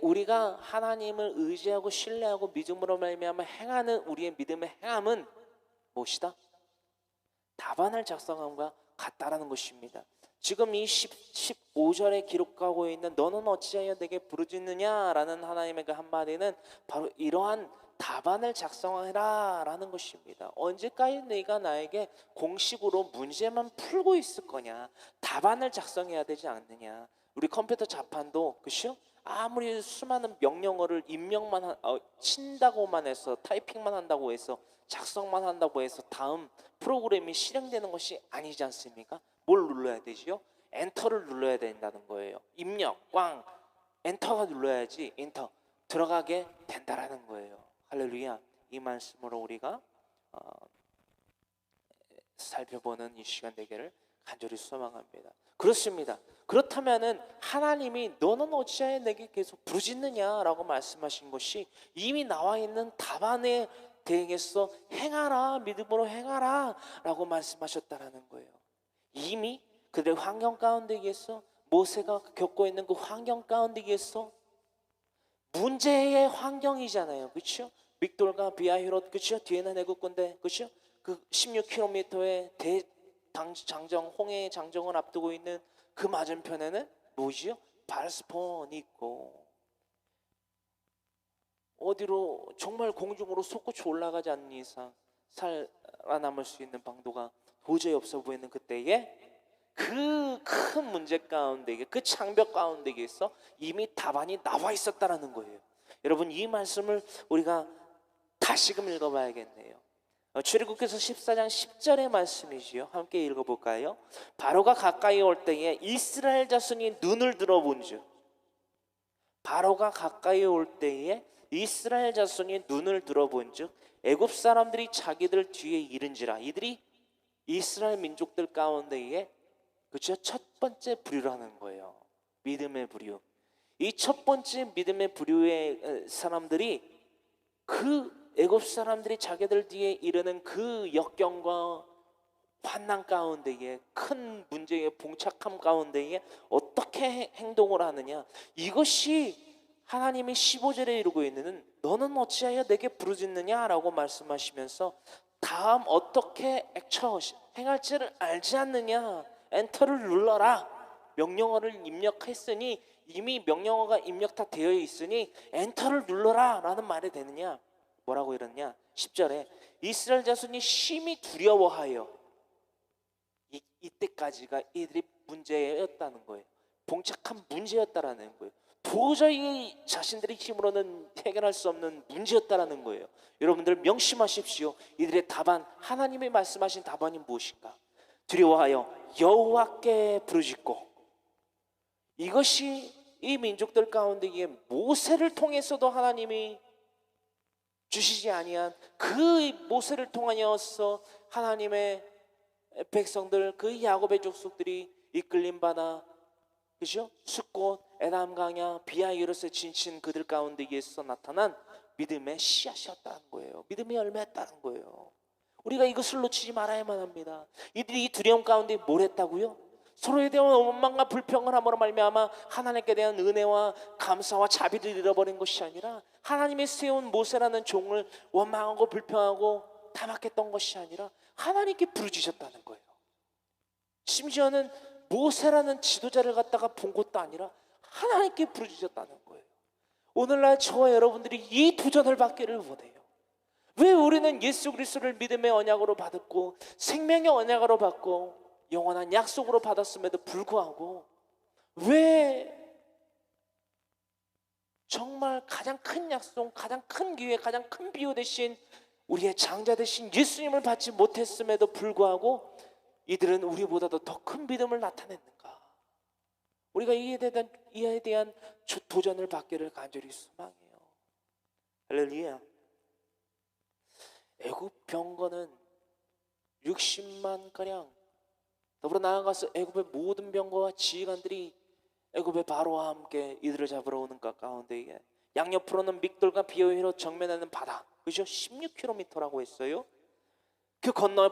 우리가 하나님을 의지하고 신뢰하고 믿음으로 말미암아 행하는 우리의 믿음의 행함은 무엇이다? 답안을 작성함과 같다라는 것입니다. 지금 이 15절에 기록하고 있는 너는 어찌하여 내게 부르짖느냐라는 하나님의 그 한마디는 바로 이러한 답안을 작성해라 라는 것입니다. 언제까지 네가 나에게 공식으로 문제만 풀고 있을 거냐? 답안을 작성해야 되지 않느냐? 우리 컴퓨터 자판도 그렇죠? 아무리 수많은 명령어를 친다고만 해서, 타이핑만 한다고 해서, 작성만 한다고 해서 다음 프로그램이 실행되는 것이 아니지 않습니까? 뭘 눌러야 되지요? 엔터를 눌러야 된다는 거예요. 입력 꽝 엔터가 눌러야지 엔터 들어가게 된다라는 거예요. 할렐루야. 이 말씀으로 우리가 살펴보는 이 시간 되기를 간절히 소망합니다. 그렇습니다. 그렇다면은 하나님이 너는 어찌하여 내게 계속 부르짖느냐라고 말씀하신 것이 이미 나와 있는 답안에 대해서 행하라, 믿음으로 행하라 라고 말씀하셨다라는 거예요. 이미 그들의 환경 가운데에서, 모세가 겪고 있는 그 환경 가운데에서, 문제의 환경이잖아요. 그렇죠? 믹돌과 비아히롯, 그렇죠? 뒤에는 애국군대, 그렇죠? 그 16km의 대장정, 홍해의 장정을 앞두고 있는 그 맞은편에는 뭐지요? 바알스폰이 있고, 어디로 정말 공중으로 솟구쳐 올라가지 않는 이상 살아남을 수 있는 방도가 도저히 없어 보이는 그때에 그 큰 문제 가운데, 그 장벽 가운데에서 이미 답안이 나와 있었다라는 거예요. 여러분, 이 말씀을 우리가 다시금 읽어봐야겠네요. 출애굽기서 14장 10절의 말씀이지요. 함께 읽어볼까요? 바로가 가까이 올 때에 이스라엘 자손이 눈을 들어본즉, 바로가 가까이 올 때에 이스라엘 자손이 눈을 들어본즉 애굽 사람들이 자기들 뒤에 이른지라. 이들이 이스라엘 민족들 가운데에 그렇죠? 첫 번째 부류라는 거예요. 믿음의 부류. 이 첫 번째 믿음의 부류의 사람들이, 그 애굽 사람들이 자기들 뒤에 이르는 그 역경과 환난 가운데에, 큰 문제의 봉착함 가운데에 어떻게 행동을 하느냐, 이것이 하나님이 15절에 이루고 있는 너는 어찌하여 내게 부르짖느냐 라고 말씀하시면서 다음 어떻게 행할지를 알지 않느냐, 엔터를 눌러라, 명령어를 입력했으니, 이미 명령어가 입력 다 되어 있으니 엔터를 눌러라 라는 말이 되느냐. 뭐라고 이러냐, 10절에 이스라엘 자손이 심히 두려워하여, 이때까지가 이들이 문제였다는 거예요. 봉착한 문제였다라는 거예요. 도저히 자신들의 힘으로는 해결할 수 없는 문제였다라는 거예요. 여러분들 명심하십시오. 이들의 답안, 하나님이 말씀하신 답안이 무엇인가? 두려워하여 여호와께 부르짖고, 이것이 이 민족들 가운데에 모세를 통해서도 하나님이 주시지 아니한 그 모세를 통하여서 하나님의 백성들, 그 야곱의 족속들이 이끌림 받아, 그죠? 숫꽃, 에담 강야, 비아히롯에 진친 그들 가운데에서 나타난 믿음의 씨앗이었다는 거예요. 믿음의 열매였다는 거예요. 우리가 이것을 놓치지 말아야만 합니다. 이들이 이 두려움 가운데 뭘 했다고요? 서로에 대한 원망과 불평을 함으로 말미암아 하나님께 대한 은혜와 감사와 자비를 잃어버린 것이 아니라, 하나님이 세운 모세라는 종을 원망하고 불평하고 타박했던 것이 아니라 하나님께 부르짖었다는 거예요. 심지어는 모세라는 지도자를 갖다가 본 것도 아니라 하나님께 부르짖었다는 거예요. 오늘날 저와 여러분들이 이 도전을 받기를 원해요. 왜 우리는 예수 그리스도를 믿음의 언약으로 받았고 생명의 언약으로 받고 영원한 약속으로 받았음에도 불구하고, 왜 정말 가장 큰 약속, 가장 큰 기회, 가장 큰 비유 대신 우리의 장자 대신 예수님을 받지 못했음에도 불구하고 이들은 우리보다도 더 큰 믿음을 나타냈는가? 우리가 이에 대한 도전을 받기를 간절히 소망해요. 할렐루야. 애굽 병거는 60만 가량, 더불어 나아가서 애굽의 모든 병거와 지휘관들이 애굽의 바로와 함께 이들을 잡으러 오는 가운데에 양옆으로는 믹돌과 비아히롯, 정면에는 바다, 그죠? 16km라고 했어요. 그 건너에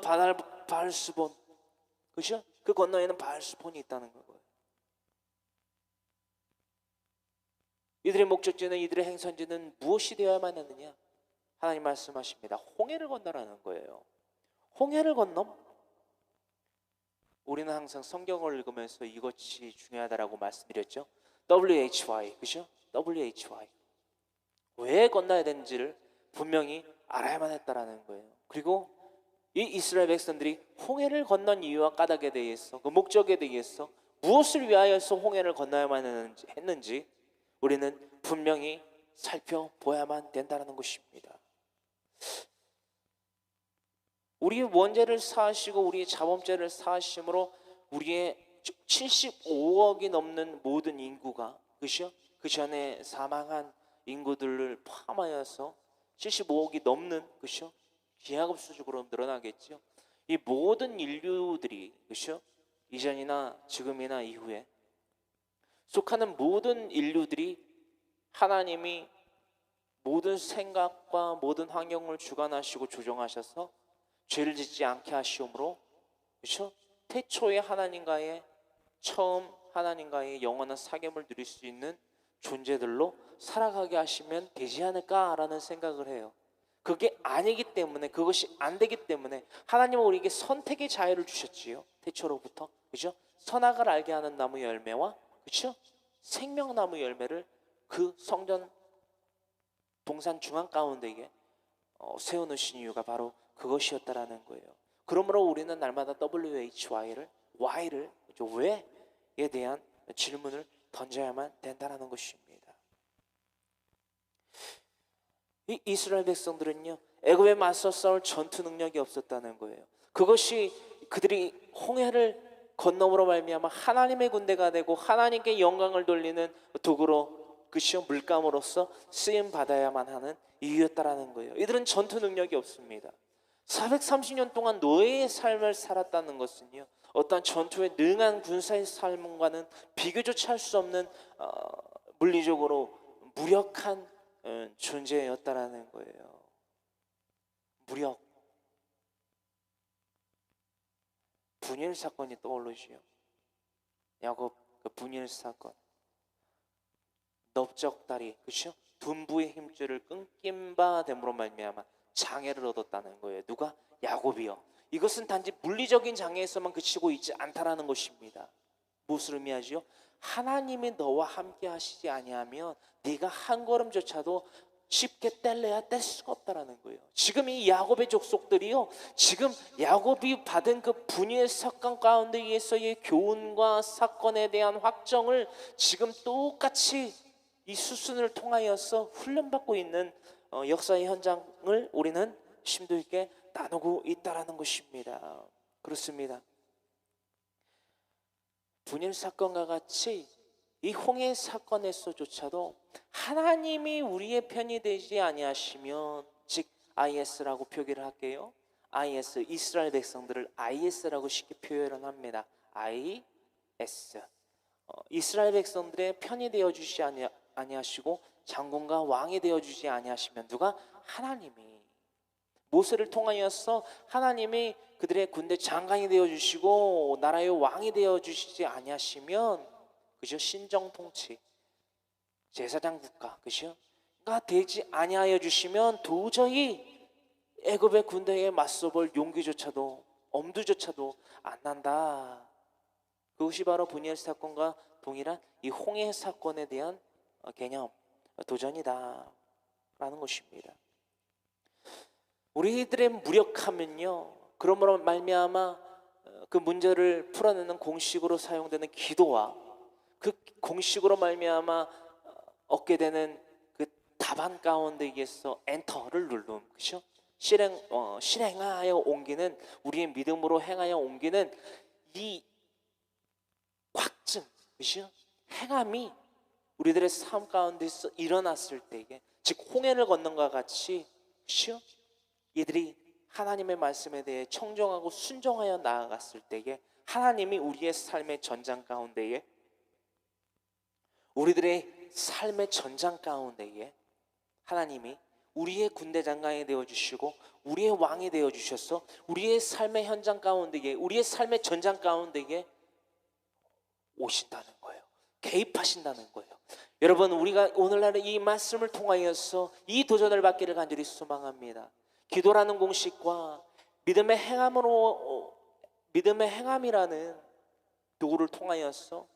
바알스본, 그죠? 그 건너에는 바알스본이 있다는 거예요. 이들의 목적지는, 이들의 행선지는 무엇이 되어야만 하느냐? 하나님 말씀하십니다. 홍해를 건너라는 거예요. 홍해를 건너? 우리는 항상 성경을 읽으면서 이것이 중요하다라고 말씀드렸죠. WHY, 그죠? WHY. 왜 건너야 되는지를 분명히 알아야만 했다라는 거예요. 그리고 이 이스라엘 백성들이 홍해를 건넌 이유와 까닭에 대해서, 그 목적에 대해서, 무엇을 위하여서 홍해를 건너야만 했는지 우리는 분명히 살펴보아야만 된다는 것입니다. 우리의 원죄를 사하시고 우리의 자범죄를 사하심으로 우리의 75억이 넘는 모든 인구가, 그죠? 그 전에 사망한 인구들을 포함하여서 75억이 넘는, 그죠? 기하급수적으로 늘어나겠죠. 이 모든 인류들이, 그죠? 이전이나 지금이나 이후에 속하는 모든 인류들이 하나님이 모든 생각과 모든 환경을 주관하시고 조정하셔서 죄를 짓지 않게 하시오므로, 그렇죠? 태초에 하나님과의, 처음 하나님과의 영원한 사귐을 누릴 수 있는 존재들로 살아가게 하시면 되지 않을까라는 생각을 해요. 그게 아니기 때문에, 그것이 안 되기 때문에 하나님은 우리에게 선택의 자유를 주셨지요. 태초로부터, 그죠? 선악을 알게 하는 나무 열매와, 그죠? 생명나무 열매를 그 성전 동산 중앙 가운데에 세워놓으신 이유가 바로 그것이었다라는 거예요. 그러므로 우리는 날마다 WHY를, Y를, 왜에 대한 질문을 던져야만 된다는 것입니다. 이 이스라엘 백성들은요, 애굽에 맞서 싸울 전투 능력이 없었다는 거예요. 그것이 그들이 홍해를 건너므로 말미암아 하나님의 군대가 되고 하나님께 영광을 돌리는 도구로, 그시오, 물감으로서 쓰임 받아야만 하는 이유였다라는 거예요. 이들은 전투 능력이 없습니다. 430년 동안 노예의 삶을 살았다는 것은요, 어떠한 전투에 능한 군사의 삶과는 비교조차 할 수 없는 물리적으로 무력한 존재였다라는 거예요. 무력. 분일 사건이 떠오르지요. 야곱 그 분일 사건. 넓적다리, 그렇죠? 둔부의 힘줄을 끊긴 바 됨으로 말미암아 장애를 얻었다는 거예요. 누가? 야곱이요. 이것은 단지 물리적인 장애에서만 그치고 있지 않다라는 것입니다. 무엇을 의미하지요? 하나님이 너와 함께 하시지 아니하면 네가 한 걸음조차도 쉽게 뗄래야 뗄 수가 없다라는 거예요. 지금 이 야곱의 족속들이요, 지금 야곱이 받은 그 분이의 사건 가운데에서의 교훈과 사건에 대한 확정을 지금 똑같이 이 수순을 통하여서 훈련받고 있는 역사의 현장을 우리는 심도 있게 나누고 있다라는 것입니다. 그렇습니다. 분일 사건과 같이 이 홍해 사건에서조차도 하나님이 우리의 편이 되지 아니하시면, 즉 IS라고 표기를 할게요. IS, 이스라엘 백성들을 IS라고 쉽게 표현을 합니다. IS. 이스라엘 백성들의 편이 되어주지 아니하시고 장군과 왕이 되어주지 아니하시면, 누가? 하나님이. 모세를 통하여서 하나님이 그들의 군대 장관이 되어주시고 나라의 왕이 되어주시지 아니하시면, 그죠? 신정통치, 제사장 국가, 그죠? 가 되지 아니하여 주시면 도저히 애굽의 군대에 맞서볼 용기조차도, 엄두조차도 안 난다. 그것이 바로 분이엘 사건과 동일한 이 홍해 사건에 대한 개념, 도전이다 라는 것입니다. 우리들의 무력하면요, 그러므로 말미암아 그 문제를 풀어내는 공식으로 사용되는 기도와 그 공식으로 말미암아 얻게 되는 그 답안 가운데에서 엔터를 누름, 그렇죠? 실행하여 옮기는, 우리의 믿음으로 행하여 옮기는 이 확증, 그렇죠? 행함이 우리들의 삶 가운데서 일어났을 때에, 즉 홍해를 건넌 것과 같이, 그렇죠? 이들이 하나님의 말씀에 대해 청정하고 순종하여 나아갔을 때에 하나님이 우리의 삶의 전장 가운데에, 우리들의 삶의 전장 가운데에 하나님이 우리의 군대 장관이 되어주시고 우리의 왕이 되어주셔서 우리의 삶의 현장 가운데에, 우리의 삶의 전장 가운데에 오신다는 거예요. 개입하신다는 거예요. 여러분, 우리가 오늘날 이 말씀을 통하여서 이 도전을 받기를 간절히 소망합니다. 기도라는 공식과 믿음의 행함이라는 도구를 통하여서,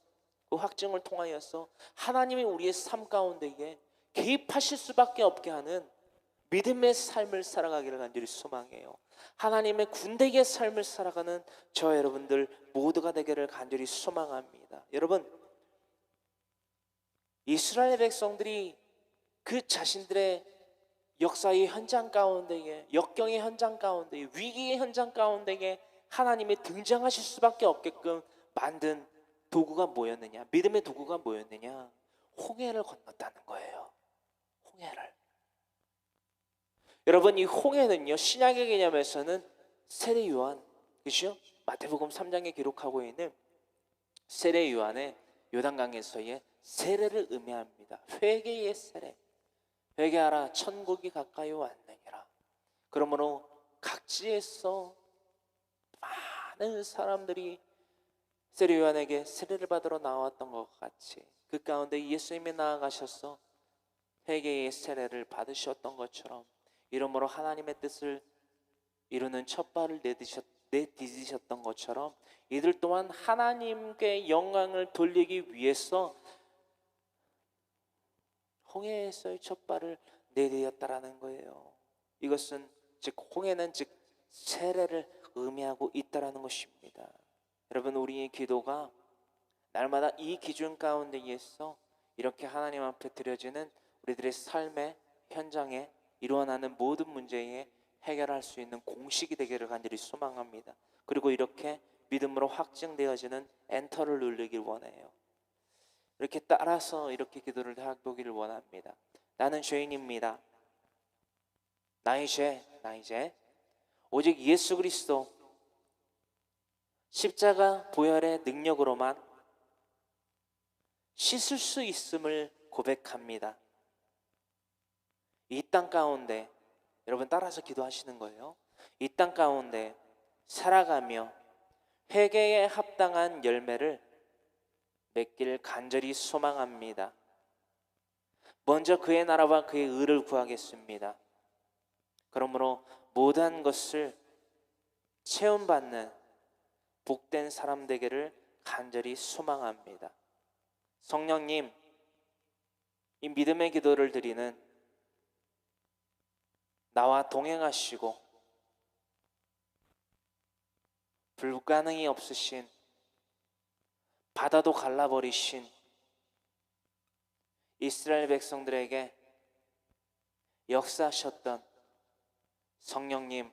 그 확증을 통하여서 하나님이 우리의 삶 가운데에 개입하실 수밖에 없게 하는 믿음의 삶을 살아가기를 간절히 소망해요. 하나님의 군대의 삶을 살아가는 저 여러분들 모두가 되기를 간절히 소망합니다. 여러분, 이스라엘 백성들이 그 자신들의 역사의 현장 가운데에, 역경의 현장 가운데에, 위기의 현장 가운데에 하나님이 등장하실 수밖에 없게끔 만든 도구가 뭐였느냐? 믿음의 도구가 뭐였느냐? 홍해를 건넜다는 거예요. 홍해를. 여러분, 이 홍해는요, 신약의 개념에서는 세례 요한, 그죠? 마태복음 3장에 기록하고 있는 세례 요한의 요단강에서의 세례를 의미합니다. 회개의 세례. 회개하라, 천국이 가까이 왔느니라. 그러므로 각지에서 많은 사람들이 세례 요한에게 세례를 받으러 나왔던 것 같이 그 가운데 예수님이 나아가셔서 회개의 세례를 받으셨던 것처럼 이러므로 하나님의 뜻을 이루는 첫 발을 내디디셨던 것처럼 이들 또한 하나님께 영광을 돌리기 위해서 홍해에서의 첫 발을 내디뎠다라는 거예요. 이것은 즉 홍해는 즉 세례를 의미하고 있다라는 것입니다. 여러분, 우리의 기도가 날마다 이 기준 가운데에서 이렇게 하나님 앞에 드려지는 우리들의 삶의 현장에 일어나는 모든 문제에 해결할 수 있는 공식이 되기를 간절히 소망합니다. 그리고 이렇게 믿음으로 확증되어지는 엔터를 누르길 원해요. 이렇게 따라서 이렇게 기도를 해보기를 원합니다. 나는 죄인입니다. 나의 죄 오직 예수 그리스도 십자가 보혈의 능력으로만 씻을 수 있음을 고백합니다. 이 땅 가운데 여러분 따라서 기도하시는 거예요. 이 땅 가운데 살아가며 회개에 합당한 열매를 맺기를 간절히 소망합니다. 먼저 그의 나라와 그의 의를 구하겠습니다. 그러므로 모든 것을 체험받는 복된 사람 되기를 간절히 소망합니다. 성령님, 이 믿음의 기도를 드리는 나와 동행하시고 불가능이 없으신 바다도 갈라버리신 이스라엘 백성들에게 역사하셨던 성령님,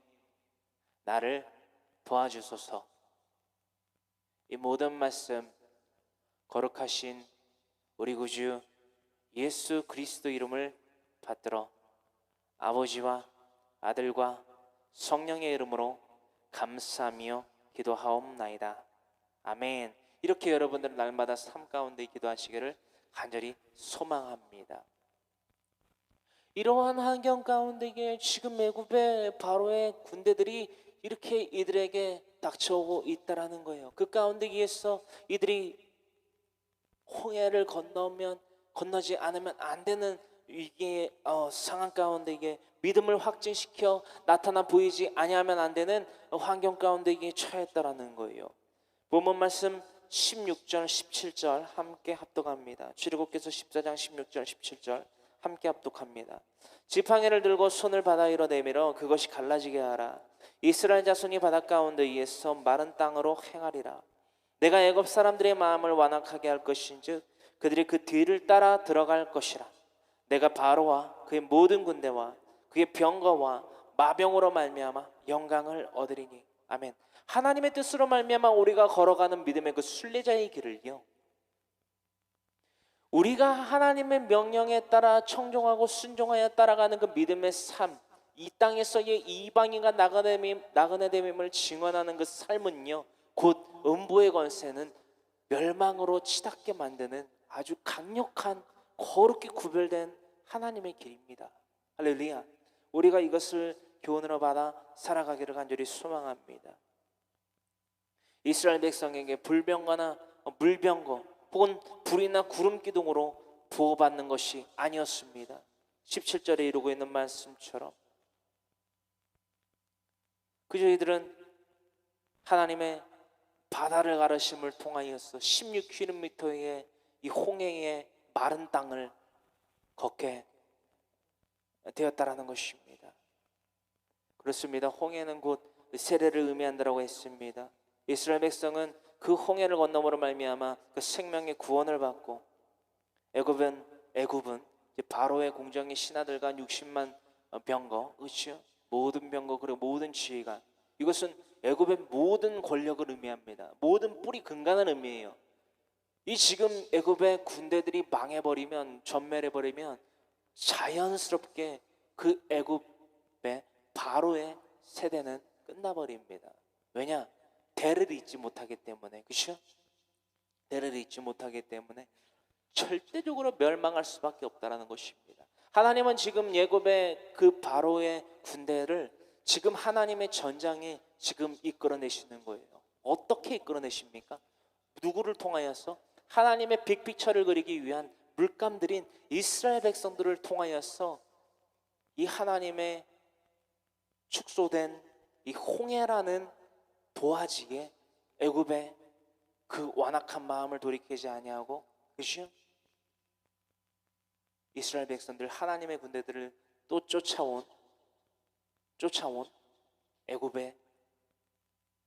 나를 도와주소서. 이 모든 말씀 거룩하신 우리 구주 예수 그리스도 이름을 받들어 아버지와 아들과 성령의 이름으로 감사하며 기도하옵나이다. 아멘. 이렇게 여러분들 날마다 삶 가운데 기도하시기를 간절히 소망합니다. 이러한 환경 가운데에 지금 애굽의 바로의 군대들이 이렇게 이들에게 닥쳐오고 있다라는 거예요. 그 가운데에서 이들이 홍해를 건너지 않으면 안 되는 이게 상황 가운데에 믿음을 확증시켜 나타나 보이지 아니하면 안 되는 환경 가운데에 처했다라는 거예요. 본문 말씀 16절 17절 함께 합독합니다. 출애굽기서 14장 16절 17절 함께 합독합니다. 지팡이를 들고 손을 바다 위로 내밀어 그것이 갈라지게 하라. 이스라엘 자손이 바다 가운데에서 마른 땅으로 행하리라. 내가 애굽 사람들의 마음을 완악하게 할 것인즉 그들이 그 뒤를 따라 들어갈 것이라. 내가 바로와 그의 모든 군대와 그의 병거와 마병으로 말미암아 영광을 얻으리니. 아멘. 하나님의 뜻으로 말미암아 우리가 걸어가는 믿음의 그 순례자의 길을요, 우리가 하나님의 명령에 따라 청종하고 순종하여 따라가는 그 믿음의 삶, 이 땅에서의 이방인과 나그네 됨임을 증언하는 그 삶은요, 곧 음부의 권세는 멸망으로 치닫게 만드는 아주 강력한 거룩히 구별된 하나님의 길입니다. 할렐루야. 우리가 이것을 교훈으로 받아 살아가기를 간절히 소망합니다. 이스라엘 백성에게 불병거나 물병거 혹은 불이나 구름 기둥으로 보호받는 것이 아니었습니다. 17절에 이루고 있는 말씀처럼 그저 이들은 하나님의 바다를 가르심을 통하여서 16km의 이 홍해의 마른 땅을 걷게 되었다라는 것입니다. 그렇습니다. 홍해는 곧 세례를 의미한다라고 했습니다. 이스라엘 백성은 그 홍해를 건너므로 말미암아 그 생명의 구원을 받고 애굽은 이제 바로의 공정의 신하들과 60만 병거, 그렇죠? 모든 병거 그리고 모든 지휘관, 이것은 애굽의 모든 권력을 의미합니다. 모든 뿌리 근간을 의미해요. 이 지금 애굽의 군대들이 망해버리면, 전멸해버리면 자연스럽게 그 애굽의 바로의 세대는 끝나버립니다. 왜냐? 대를 잇지 못하기 때문에. 그렇죠? 대를 잇지 못하기 때문에 절대적으로 멸망할 수밖에 없다는 것입니다. 하나님은 지금 애굽의 그 바로의 군대를 지금 하나님의 전장에 지금 이끌어내시는 거예요. 어떻게 이끌어내십니까? 누구를 통하여서? 하나님의 빅피처를 그리기 위한 물감들인 이스라엘 백성들을 통하여서 이 하나님의 축소된 이 홍해라는 도화지에 애굽의 그 완악한 마음을 돌이키지 아니하고, 그죠? 이스라엘 백성들, 하나님의 군대들을 또 쫓아온 애굽에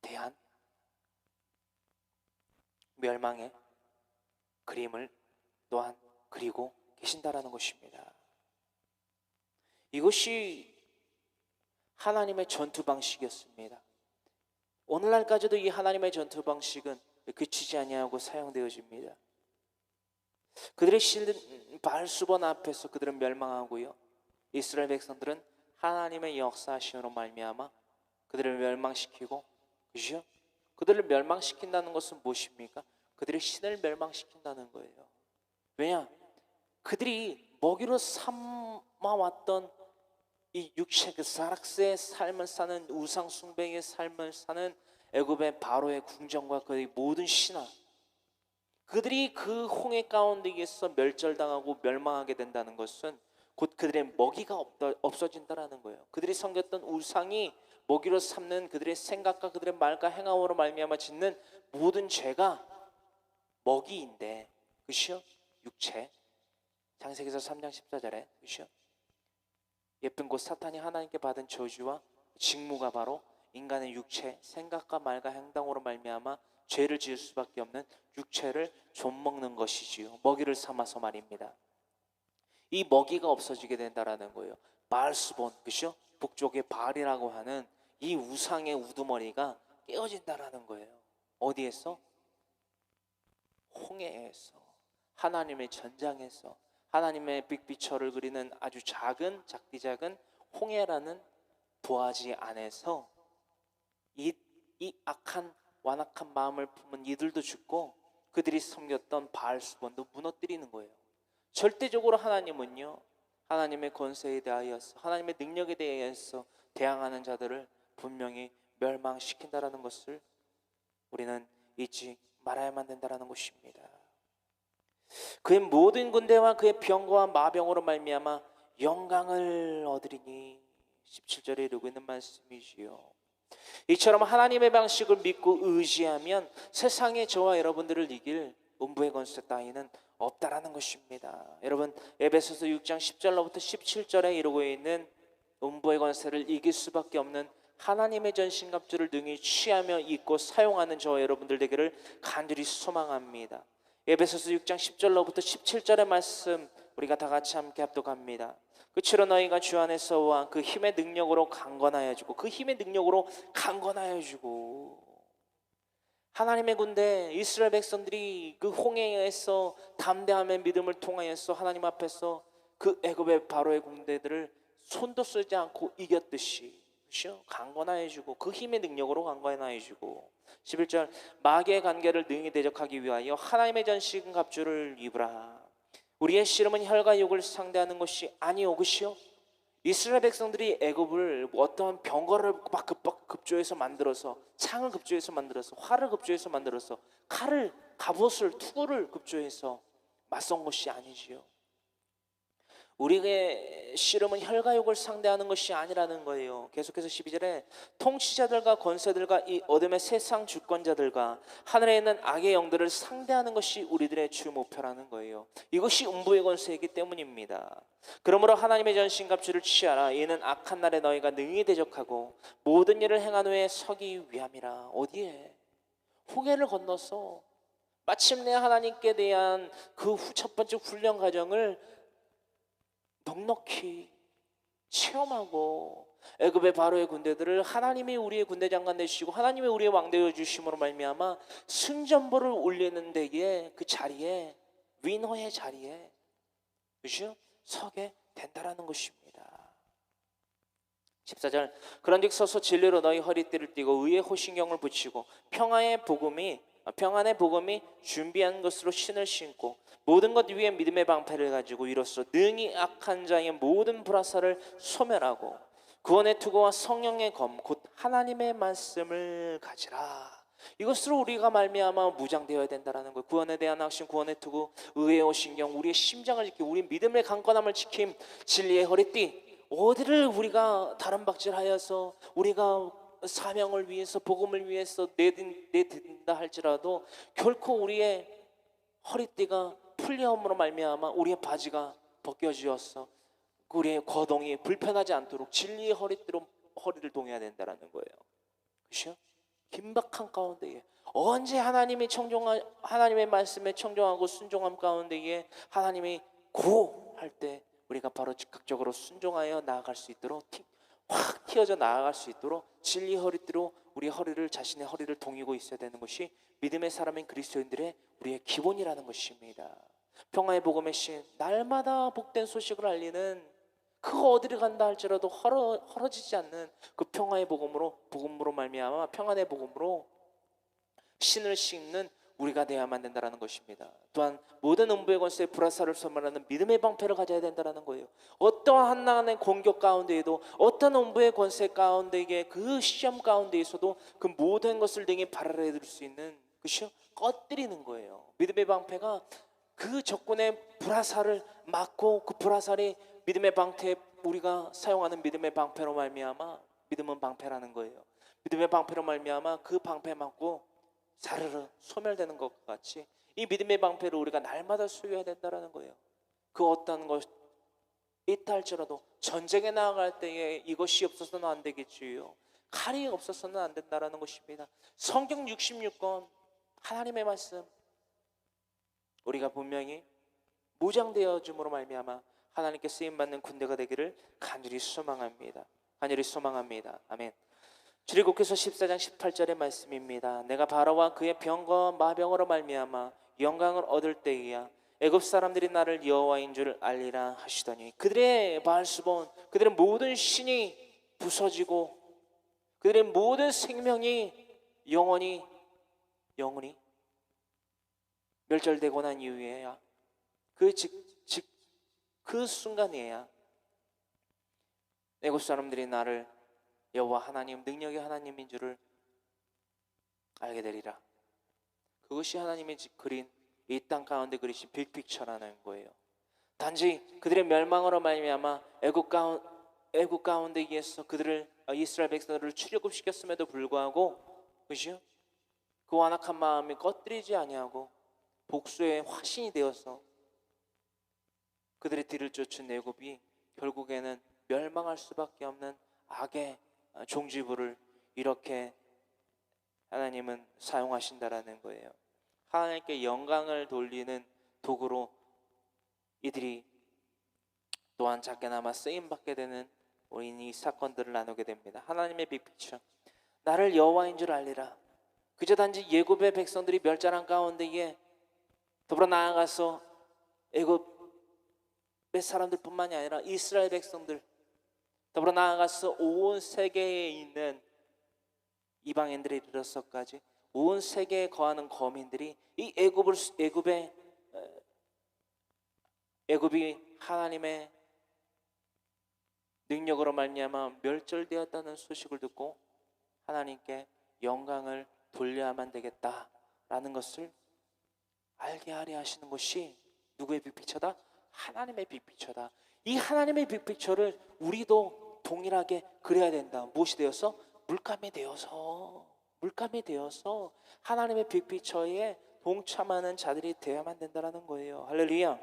대한 멸망의 그림을 또한 그리고 계신다라는 것입니다. 이것이 하나님의 전투 방식이었습니다. 오늘날까지도 이 하나님의 전투 방식은 그치지 아니하고 사용되어집니다. 그들의 신 바알수본 앞에서 그들은 멸망하고요, 이스라엘 백성들은 하나님의 역사하심으로 말미암아 그들을 멸망시키고, 그죠? 그들을 멸망시킨다는 것은 무엇입니까? 그들의 신을 멸망시킨다는 거예요. 왜냐? 그들이 먹이로 삼아왔던 이 육체, 그 사락스의 삶을 사는, 우상 숭배의 삶을 사는 애굽의 바로의 궁정과 그의 모든 신하, 그들이 그 홍해 가운데에서 멸절당하고 멸망하게 된다는 것은 곧 그들의 먹이가 없어진다라는 거예요. 그들이 섬겼던 우상이 먹이로 삼는 그들의 생각과 그들의 말과 행함으로 말미암아 짓는 모든 죄가 먹이인데, 그렇죠? 육체. 창세기서 3장 14절에, 그렇죠? 예쁜 곧 사탄이 하나님께 받은 저주와 직무가 바로 인간의 육체, 생각과 말과 행동으로 말미암아 죄를 지을 수밖에 없는 육체를 좀먹는 것이지요. 먹이를 삼아서 말입니다. 이 먹이가 없어지게 된다라는 거예요. 바알수본, 그죠? 북쪽의 바알이라고 하는 이 우상의 우두머리가 깨어진다라는 거예요. 어디에서? 홍해에서, 하나님의 전장에서, 하나님의 빅피처를 그리는 아주 작디 작은 홍해라는 도화지 안에서 이 악한 완악한 마음을 품은 이들도 죽고 그들이 섬겼던 바알수본도 무너뜨리는 거예요. 절대적으로 하나님은요, 하나님의 권세에 대하여서, 하나님의 능력에 대하여서 대항하는 자들을 분명히 멸망시킨다라는 것을 우리는 잊지 말아야만 된다라는 것입니다. 그의 모든 군대와 그의 병거와 마병으로 말미암아 영광을 얻으리니, 17절에 이르고 있는 말씀이지요. 이처럼 하나님의 방식을 믿고 의지하면 세상에 저와 여러분들을 이길 음부의 권세 따위는 없다라는 것입니다. 여러분, 에베소서 6장 10절로부터 17절에 이루고 있는 음부의 권세를 이길 수밖에 없는 하나님의 전신갑주를 능히 취하며 입고 사용하는 저와 여러분들 되기를 간절히 소망합니다. 에베소서 6장 10절로부터 17절의 말씀 우리가 다 같이 함께 합독합니다. 그치로 너희가 주 안에서와 그 힘의 능력으로 강건하여 주고, 그 힘의 능력으로 강건하여 주고, 하나님의 군대 이스라엘 백성들이 그 홍해에서 담대함의 믿음을 통하여서 하나님 앞에서 그 애굽의 바로의 군대들을 손도 쓰지 않고 이겼듯이, 그렇죠? 강건하여 주고, 그 힘의 능력으로 강건하여 주고, 11절 마귀의 관계를 능히 대적하기 위하여 하나님의 전신 갑주를 입으라. 우리의 씨름은 혈과 육을 상대하는 것이 아니오, 그시요? 이스라엘 백성들이 애굽을 어떠한 병거를 막 급조해서 만들어서, 창을 급조해서 만들어서, 활을 급조해서 만들어서, 칼을, 갑옷을, 투구를 급조해서 맞선 것이 아니지요. 우리의 씨름은 혈과 육을 상대하는 것이 아니라는 거예요. 계속해서 12절에 통치자들과 권세들과 이 어둠의 세상 주권자들과 하늘에 있는 악의 영들을 상대하는 것이 우리들의 주 목표라는 거예요. 이것이 음부의 권세이기 때문입니다. 그러므로 하나님의 전신갑주를 취하라. 이는 악한 날에 너희가 능히 대적하고 모든 일을 행한 후에 서기 위함이라. 어디에? 홍해를 건너서 마침내 하나님께 대한 그 첫 번째 훈련 과정을 넉넉히 체험하고 애굽의 바로의 군대들을 하나님이 우리의 군대 장관 되시고 하나님이 우리의 왕 되어 주심으로 말미암아 승전보를 올리는 데에 그 자리에 위너의 자리에 그죠? 서게 된다라는 것입니다. 14절 그런즉 서서 진리로 너희 허리띠를 띠고 의의 호신경을 붙이고 평안의 복음이 준비한 것으로 신을 신고 모든 것 위에 믿음의 방패를 가지고 이로써 능히 악한 자의 모든 불화살을 소멸하고 구원의 투구와 성령의 검 곧 하나님의 말씀을 가지라. 이것으로 우리가 말미암아 무장되어야 된다라는 거예요. 구원에 대한 확신, 구원의 투구, 의의 호신경, 우리의 심장을 지키고 우리 믿음의 강건함을 지킴, 진리의 허리띠. 어디를 우리가 다른 박질하여서 우리가 사명을 위해서 복음을 위해서 내든다 할지라도 결코 우리의 허리띠가 풀려함으로 말미암아 우리의 바지가 벗겨지어서 우리의 거동이 불편하지 않도록 진리의 허리띠로 허리를 동여야 된다는 거예요. 그렇죠? 긴박한 가운데에 언제 하나님의 말씀에 청종하고 순종함 가운데에 하나님이 고 할 때 우리가 바로 즉각적으로 순종하여 나아갈 수 있도록 확 튀어져 나아갈 수 있도록 진리 허리띠로 우리 허리를 자신의 허리를 동이고 있어야 되는 것이 믿음의 사람인 그리스도인들의 우리의 기본이라는 것입니다. 평화의 복음의 신 날마다 복된 소식을 알리는 그거 어디를 간다 할지라도 헐어지지 않는 그 평화의 복음으로 말미암아 평안의 복음으로 신을 싣는 우리가 되어야만 된다는 것입니다. 또한 모든 음부의 권세의 불화살을 소멸하는 믿음의 방패를 가져야 된다는 거예요. 어떠한 하나님의 공격 가운데에도 어떤 음부의 권세 가운데에 그 시험 가운데에서도 그 모든 것을 등에 발랄해 줄 수 있는 그것이 꺼뜨리는 거예요. 믿음의 방패가 그 적군의 불화살을 막고 그 불화살이 믿음의 방패 우리가 사용하는 믿음의 방패로 말미암아 믿음은 방패라는 거예요. 믿음의 방패로 말미암아 그 방패 맞고 사르르 소멸되는 것과 같이 이 믿음의 방패를 우리가 날마다 소유해야 된다는 거예요. 그 어떤 것 있다 할지라도 전쟁에 나아갈 때에 이것이 없어서는 안 되겠지요. 칼이 없어서는 안 된다는 것입니다. 성경 66권 하나님의 말씀 우리가 분명히 무장되어 줌으로 말미암아 하나님께 쓰임받는 군대가 되기를 간절히 소망합니다. 아멘. 출애굽기서 14장 18절의 말씀입니다. 내가 바로와 그의 병과 마병으로 말미암아 영광을 얻을 때이야 애굽 사람들이 나를 여호와인 줄 알리라 하시더니 그들의 바알수본 그들의 모든 신이 부서지고 그들의 모든 생명이 영원히 멸절되고 난 이후에야 그 순간이에야 애굽 사람들이 나를 여호와 하나님 능력의 하나님인 줄을 알게 되리라. 그것이 하나님이 그린 이 땅 가운데 그리신 빅픽처라는 거예요. 단지 그들의 멸망으로 말미암아 애굽 가운데에서 그들을 이스라엘 백성들을 출애굽시켰음에도 불구하고 그죠? 그 완악한 마음이 꺼뜨리지 아니하고 복수의 화신이 되어서 그들의 뒤를 쫓은 애굽이 결국에는 멸망할 수밖에 없는 악의 종지부를 이렇게 하나님은 사용하신다라는 거예요. 하나님께 영광을 돌리는 도구로 이들이 또한 작게나마 쓰임받게 되는 우리는 이 사건들을 나누게 됩니다. 하나님의 빅피처 나를 여호와인 줄 알리라. 그저 단지 예굽의 백성들이 멸절한 가운데에 더불어 나아가서 애굽의 사람들뿐만이 아니라 이스라엘 백성들 더불어 나아가서 온 세계에 있는 이방인들에 이르러서까지 온 세계에 거하는 거민들이 이 애굽이 하나님의 능력으로 말미암아 멸절되었다는 소식을 듣고 하나님께 영광을 돌려야만 되겠다라는 것을 알게 하려 하시는 것이 누구의 빅피처다? 하나님의 빅피처다. 이 하나님의 빅픽처를 우리도 동일하게 그려야 된다. 무엇이 되어서? 물감이 되어서 하나님의 빅픽처에 동참하는 자들이 되어야만 된다는 거예요. 할렐루야.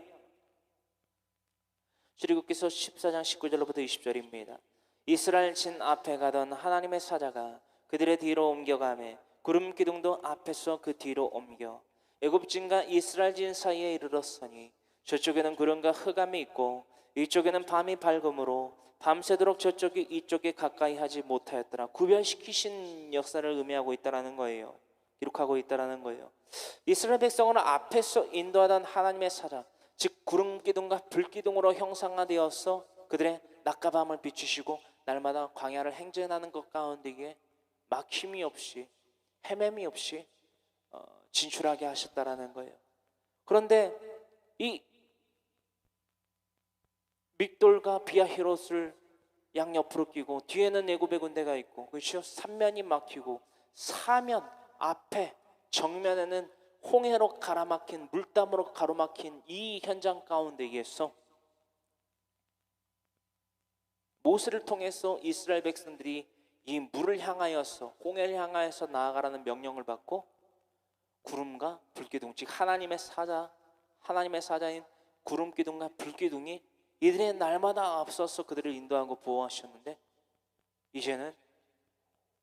출애굽기서 14장 19절로부터 20절입니다. 이스라엘 진 앞에 가던 하나님의 사자가 그들의 뒤로 옮겨가매 구름 기둥도 앞에서 그 뒤로 옮겨 애굽진과 이스라엘 진 사이에 이르렀으니 저쪽에는 구름과 흑암이 있고 이쪽에는 밤이 밝음으로 밤새도록 저쪽이 이쪽에 가까이 하지 못하였더라. 구별시키신 역사를 의미하고 있다는 거예요. 기록하고 있다는 거예요. 이스라엘 백성을 앞에서 인도하던 하나님의 사자, 즉 구름 기둥과 불 기둥으로 형상화되어서 그들의 낮과 밤을 비추시고 날마다 광야를 행진하는 것 가운데에 막힘이 없이 헤매미 없이 진출하게 하셨다라는 거예요. 그런데 이 믹돌과 비아히롯을 양옆으로 끼고 뒤에는 애굽의 군대가 있고, 그렇죠? 삼면이 막히고 사면 앞에 정면에는 홍해로 가로막힌, 물담으로 가로막힌 이 현장 가운데에서 모세를 통해서 이스라엘 백성들이 이 물을 향하여서, 홍해를 향하여서 나아가라는 명령을 받고 구름과 불기둥, 즉 하나님의 사자인 구름기둥과 불기둥이 이들의 날마다 앞서서 그들을 인도하고 보호하셨는데, 이제는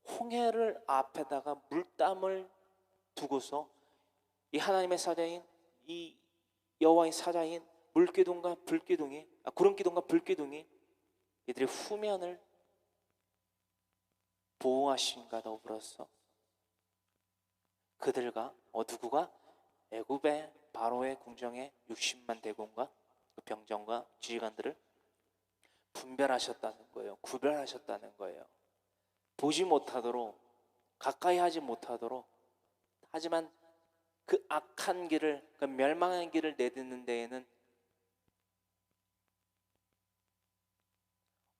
홍해를 앞에다가 물담을 두고서 이 하나님의 사자인, 이 여호와의 사자인 물기둥과 불기둥이, 구름기둥과 불기둥이 이들의 후면을 보호하신가 더불어서 그들과 누구가 애굽의 바로의 궁정의 60만 대군과 그 병정과 지휘관들을 분별하셨다는 거예요. 구별하셨다는 거예요. 보지 못하도록, 가까이 하지 못하도록. 하지만 그 악한 길을, 그 멸망한 길을 내딛는 데에는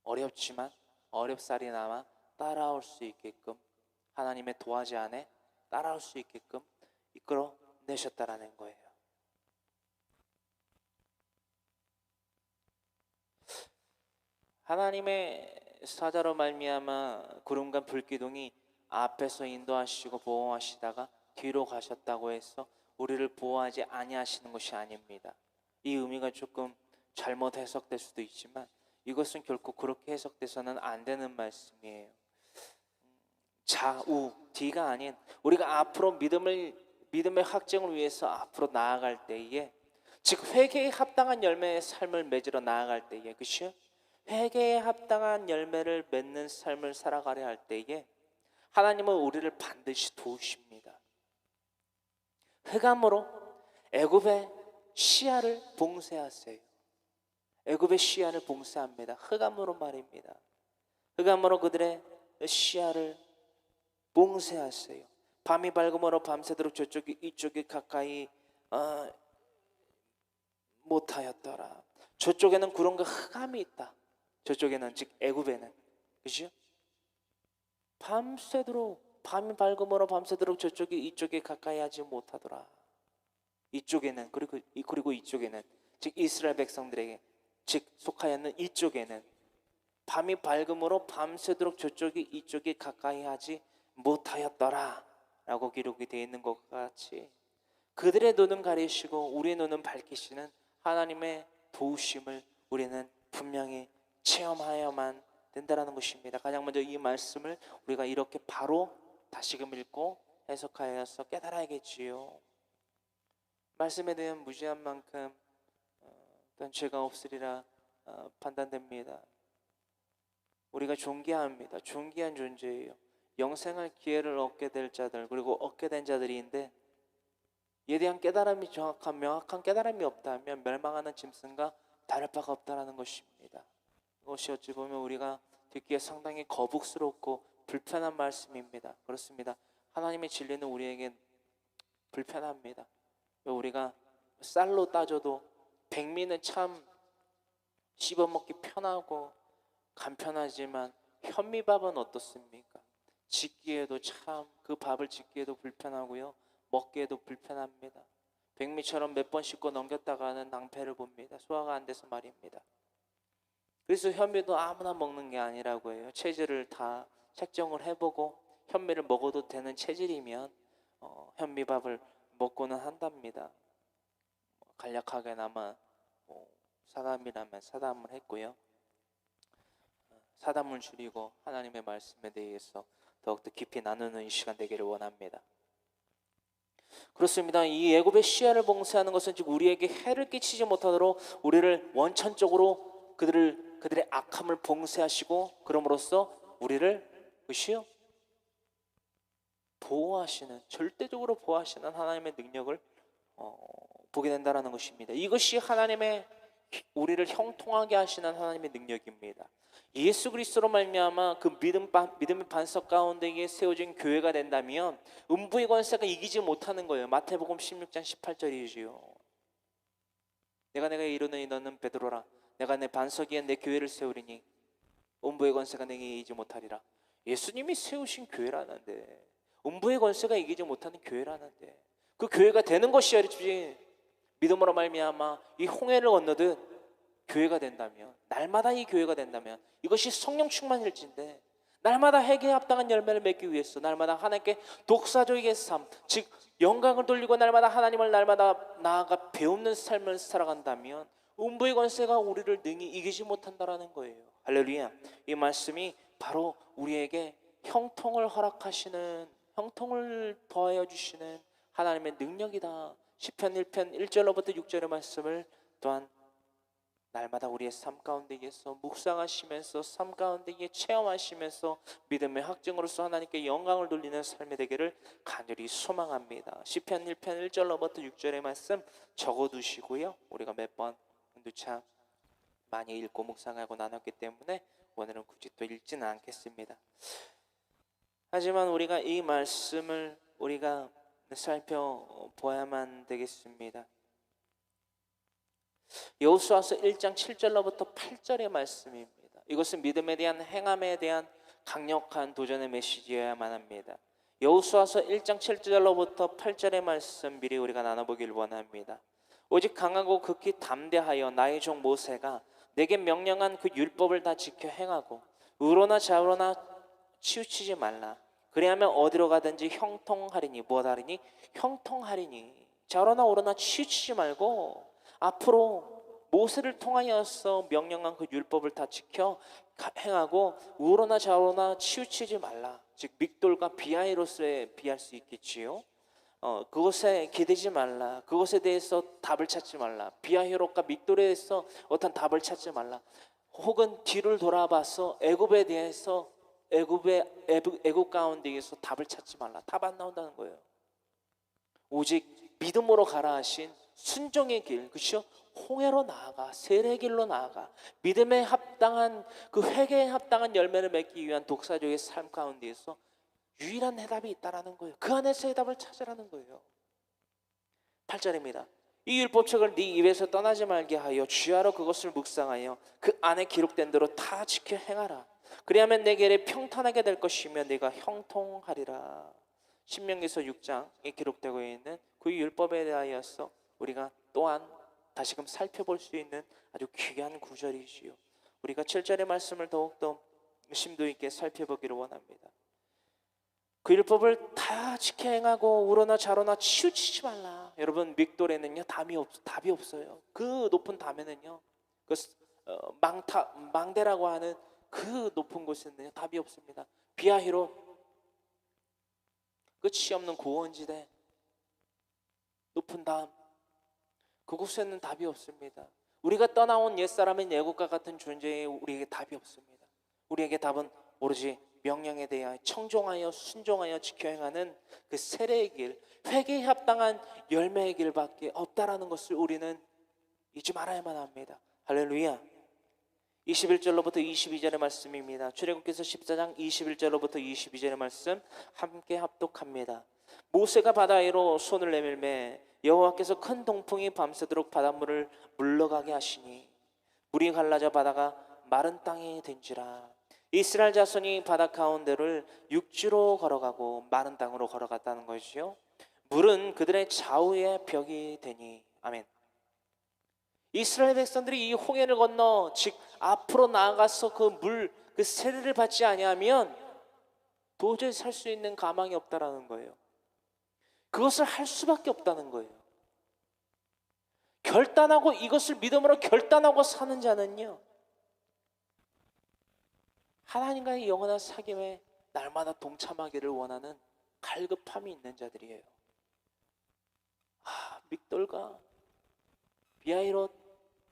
어렵지만 어렵사리나마 따라올 수 있게끔, 하나님의 도화지 안에 따라올 수 있게끔 이끌어 내셨다라는 거예요. 하나님의 사자로 말미암아 구름과 불기둥이 앞에서 인도하시고 보호하시다가 뒤로 가셨다고 해서 우리를 보호하지 아니하시는 것이 아닙니다. 이 의미가 조금 잘못 해석될 수도 있지만 이것은 결코 그렇게 해석돼서는 안 되는 말씀이에요. 좌우 뒤가 아닌, 우리가 앞으로 믿음의 확증을 위해서 앞으로 나아갈 때에, 즉 회개에 합당한 열매의 삶을 맺으러 나아갈 때에, 그렇죠? 회개에 합당한 열매를 맺는 삶을 살아가려 할 때에 하나님은 우리를 반드시 도우십니다. 흑암으로 애굽의 시야를 봉쇄하세요. 애굽의 시야를 봉쇄합니다. 흑암으로 말입니다. 흑암으로 그들의 시야를 봉쇄하세요. 밤이 밝음으로 밤새도록 저쪽이 이쪽이 가까이 못하였더라. 저쪽에는 구름과 흑암이 있다. 저쪽에는, 즉 애굽에는, 그죠? 밤새도록, 밤이 밝음으로 밤새도록 저쪽이 이쪽에 가까이 하지 못하더라. 이쪽에는, 그리고 이쪽에는, 즉 이스라엘 백성들에게, 즉 속하였는 이쪽에는 밤이 밝음으로 밤새도록 저쪽이 이쪽에 가까이 하지 못하였더라 라고 기록이 되어 있는 것 같이, 그들의 눈은 가리시고 우리의 눈은 밝히시는 하나님의 도우심을 우리는 분명히 체험하여야만 된다는 것입니다. 가장 먼저 이 말씀을 우리가 이렇게 바로 다시금 읽고 해석하여서 깨달아야겠지요. 말씀에 대한 무지한 만큼 어떤 죄가 없으리라 판단됩니다. 우리가 존귀합니다. 존귀한 존재예요. 영생할 기회를 얻게 될 자들, 그리고 얻게 된 자들인데 이에 대한 깨달음이 명확한 깨달음이 없다면 멸망하는 짐승과 다를 바가 없다는 것입니다. 이것이 어찌 보면 우리가 듣기에 상당히 거북스럽고 불편한 말씀입니다. 그렇습니다. 하나님의 진리는 우리에게 불편합니다. 우리가 쌀로 따져도 백미는 참 씹어먹기 편하고 간편하지만 현미밥은 어떻습니까? 짓기에도 참 그 밥을 짓기에도 불편하고요, 먹기에도 불편합니다. 백미처럼 몇 번 씹고 넘겼다가는 낭패를 봅니다. 소화가 안 돼서 말입니다. 그래서 현미도 아무나 먹는 게 아니라고 해요. 체질을 다 책정을 해보고 현미를 먹어도 되는 체질이면 현미밥을 먹고는 한답니다. 간략하게나마 사담이라면 사담을 했고요. 사담을 줄이고 하나님의 말씀에 대해서 더욱더 깊이 나누는 이 시간 되기를 원합니다. 그렇습니다. 이 애굽의 시야를 봉쇄하는 것은 즉 우리에게 해를 끼치지 못하도록 우리를 원천적으로 그들의 악함을 봉쇄하시고 그럼으로써 우리를 의시요 보호하시는, 절대적으로 보호하시는 하나님의 능력을 보게 된다는 것입니다. 이것이 하나님의 우리를 형통하게 하시는 하나님의 능력입니다. 예수 그리스도로 말미암아 그 믿음의 반석 가운데에 세워진 교회가 된다면 음부의 권세가 이기지 못하는 거예요. 마태복음 16장 18절이지요. 내가 이르노니 너는 베드로라. 내가 내 반석 위에 내 교회를 세우리니 음부의 권세가 내게 이기지 못하리라. 예수님이 세우신 교회라는데, 음부의 권세가 이기지 못하는 교회라는데, 그 교회가 되는 것이야지. 믿음으로 말미암아 이 홍해를 건너듯 교회가 된다면, 날마다 이 교회가 된다면, 이것이 성령 충만일진데 날마다 회개에 합당한 열매를 맺기 위해서 날마다 하나님께 독사적인 삶, 즉 영광을 돌리고 날마다 하나님을 날마다 나아가 배우는 삶을 살아간다면 음부의 권세가 우리를 능히 이기지 못한다라는 거예요. 할렐루야. 이 말씀이 바로 우리에게 형통을 허락하시는, 형통을 더하여 주시는 하나님의 능력이다. 시편 1편 1절로부터 6절의 말씀을 또한 날마다 우리의 삶 가운데에서 묵상하시면서 삶 가운데에 체험하시면서 믿음의 확증으로서 하나님께 영광을 돌리는 삶이 되기를 간절히 소망합니다. 시편 1편 1절로부터 6절의 말씀 적어두시고요. 우리가 몇 번 누차 많이 읽고 묵상하고 나눴기 때문에 오늘은 굳이 또 읽지는 않겠습니다. 하지만 우리가 이 말씀을 우리가 살펴보아야만 되겠습니다. 여호수아서 1장 7절로부터 8절의 말씀입니다. 이것은 믿음에 대한 행함에 대한 강력한 도전의 메시지여야만 합니다. 여호수아서 1장 7절로부터 8절의 말씀 미리 우리가 나눠보길 원합니다. 오직 강하고 극히 담대하여 나의 종 모세가 내게 명령한 그 율법을 다 지켜 행하고 의로나 좌우로나 치우치지 말라. 그리하면 어디로 가든지 형통하리니. 무엇하리니? 형통하리니. 좌우로나 우로나 치우치지 말고 앞으로 모세를 통하여서 명령한 그 율법을 다 지켜 행하고 우로나 좌우로나 치우치지 말라. 즉 믹돌과 비하이로스에 비할 수 있겠지요. 그것에 기대지 말라. 그것에 대해서 답을 찾지 말라. 비하히롯과 믹돌에 대해서 어떤 답을 찾지 말라. 혹은 뒤를 돌아봐서 애굽에 대해서 애굽 가운데에서 답을 찾지 말라. 답 안 나온다는 거예요. 오직 믿음으로 가라 하신 순종의 길, 그렇죠? 홍해로 나아가, 세례의 길로 나아가 믿음에 합당한 그 회개에 합당한 열매를 맺기 위한 독사적의 삶 가운데에서 유일한 해답이 있다라는 거예요. 그 안에서 해답을 찾으라는 거예요. 8절입니다. 이 율법책을 네 입에서 떠나지 말게 하여 주야로 그것을 묵상하여 그 안에 기록된 대로 다 지켜 행하라. 그리하면 내게 평탄하게 될 것이며 네가 형통하리라. 신명기서 6장에 기록되고 있는 그 율법에 대하여서 우리가 또한 다시금 살펴볼 수 있는 아주 귀한 구절이지요. 우리가 7절의 말씀을 더욱더 심도 있게 살펴보기를 원합니다. 그 율법을 다 지켜 행하고 우로나 좌로나 치우치지 말라. 여러분 믹돌에는요 답이 없어요. 그 높은 담에는요 그 망대라고 하는 그 높은 곳에는요 답이 없습니다. 비하히로 끝이 없는 고원지대 높은 담, 그곳에는 답이 없습니다. 우리가 떠나온 옛사람인 애국과 같은 존재에 우리에게 답이 없습니다. 우리에게 답은 오로지 명령에 대하여 청종하여 순종하여 지켜 행하는 그 세례의 길, 회개에 합당한 열매의 길밖에 없다라는 것을 우리는 잊지 말아야만 합니다. 할렐루야. 21절로부터 22절의 말씀입니다. 출애굽기서 14장 21절로부터 22절의 말씀 함께 합독합니다. 모세가 바다 위로 손을 내밀매 여호와께서 큰 동풍이 밤새도록 바닷물을 물러가게 하시니 물이 갈라져 바다가 마른 땅이 된지라. 이스라엘 자손이 바다 가운데를 육지로 걸어가고 마른 땅으로 걸어갔다는 것이요. 물은 그들의 좌우의 벽이 되니. 아멘. 이스라엘 백성들이 이 홍해를 건너 즉 앞으로 나아가서 그 세례를 받지 아니하면 도저히 살 수 있는 가망이 없다라는 거예요. 그것을 할 수밖에 없다는 거예요. 결단하고 이것을 믿음으로 결단하고 사는 자는요, 하나님과의 영원한 사귐에 날마다 동참하기를 원하는 갈급함이 있는 자들이에요. 믹돌과 비아이롯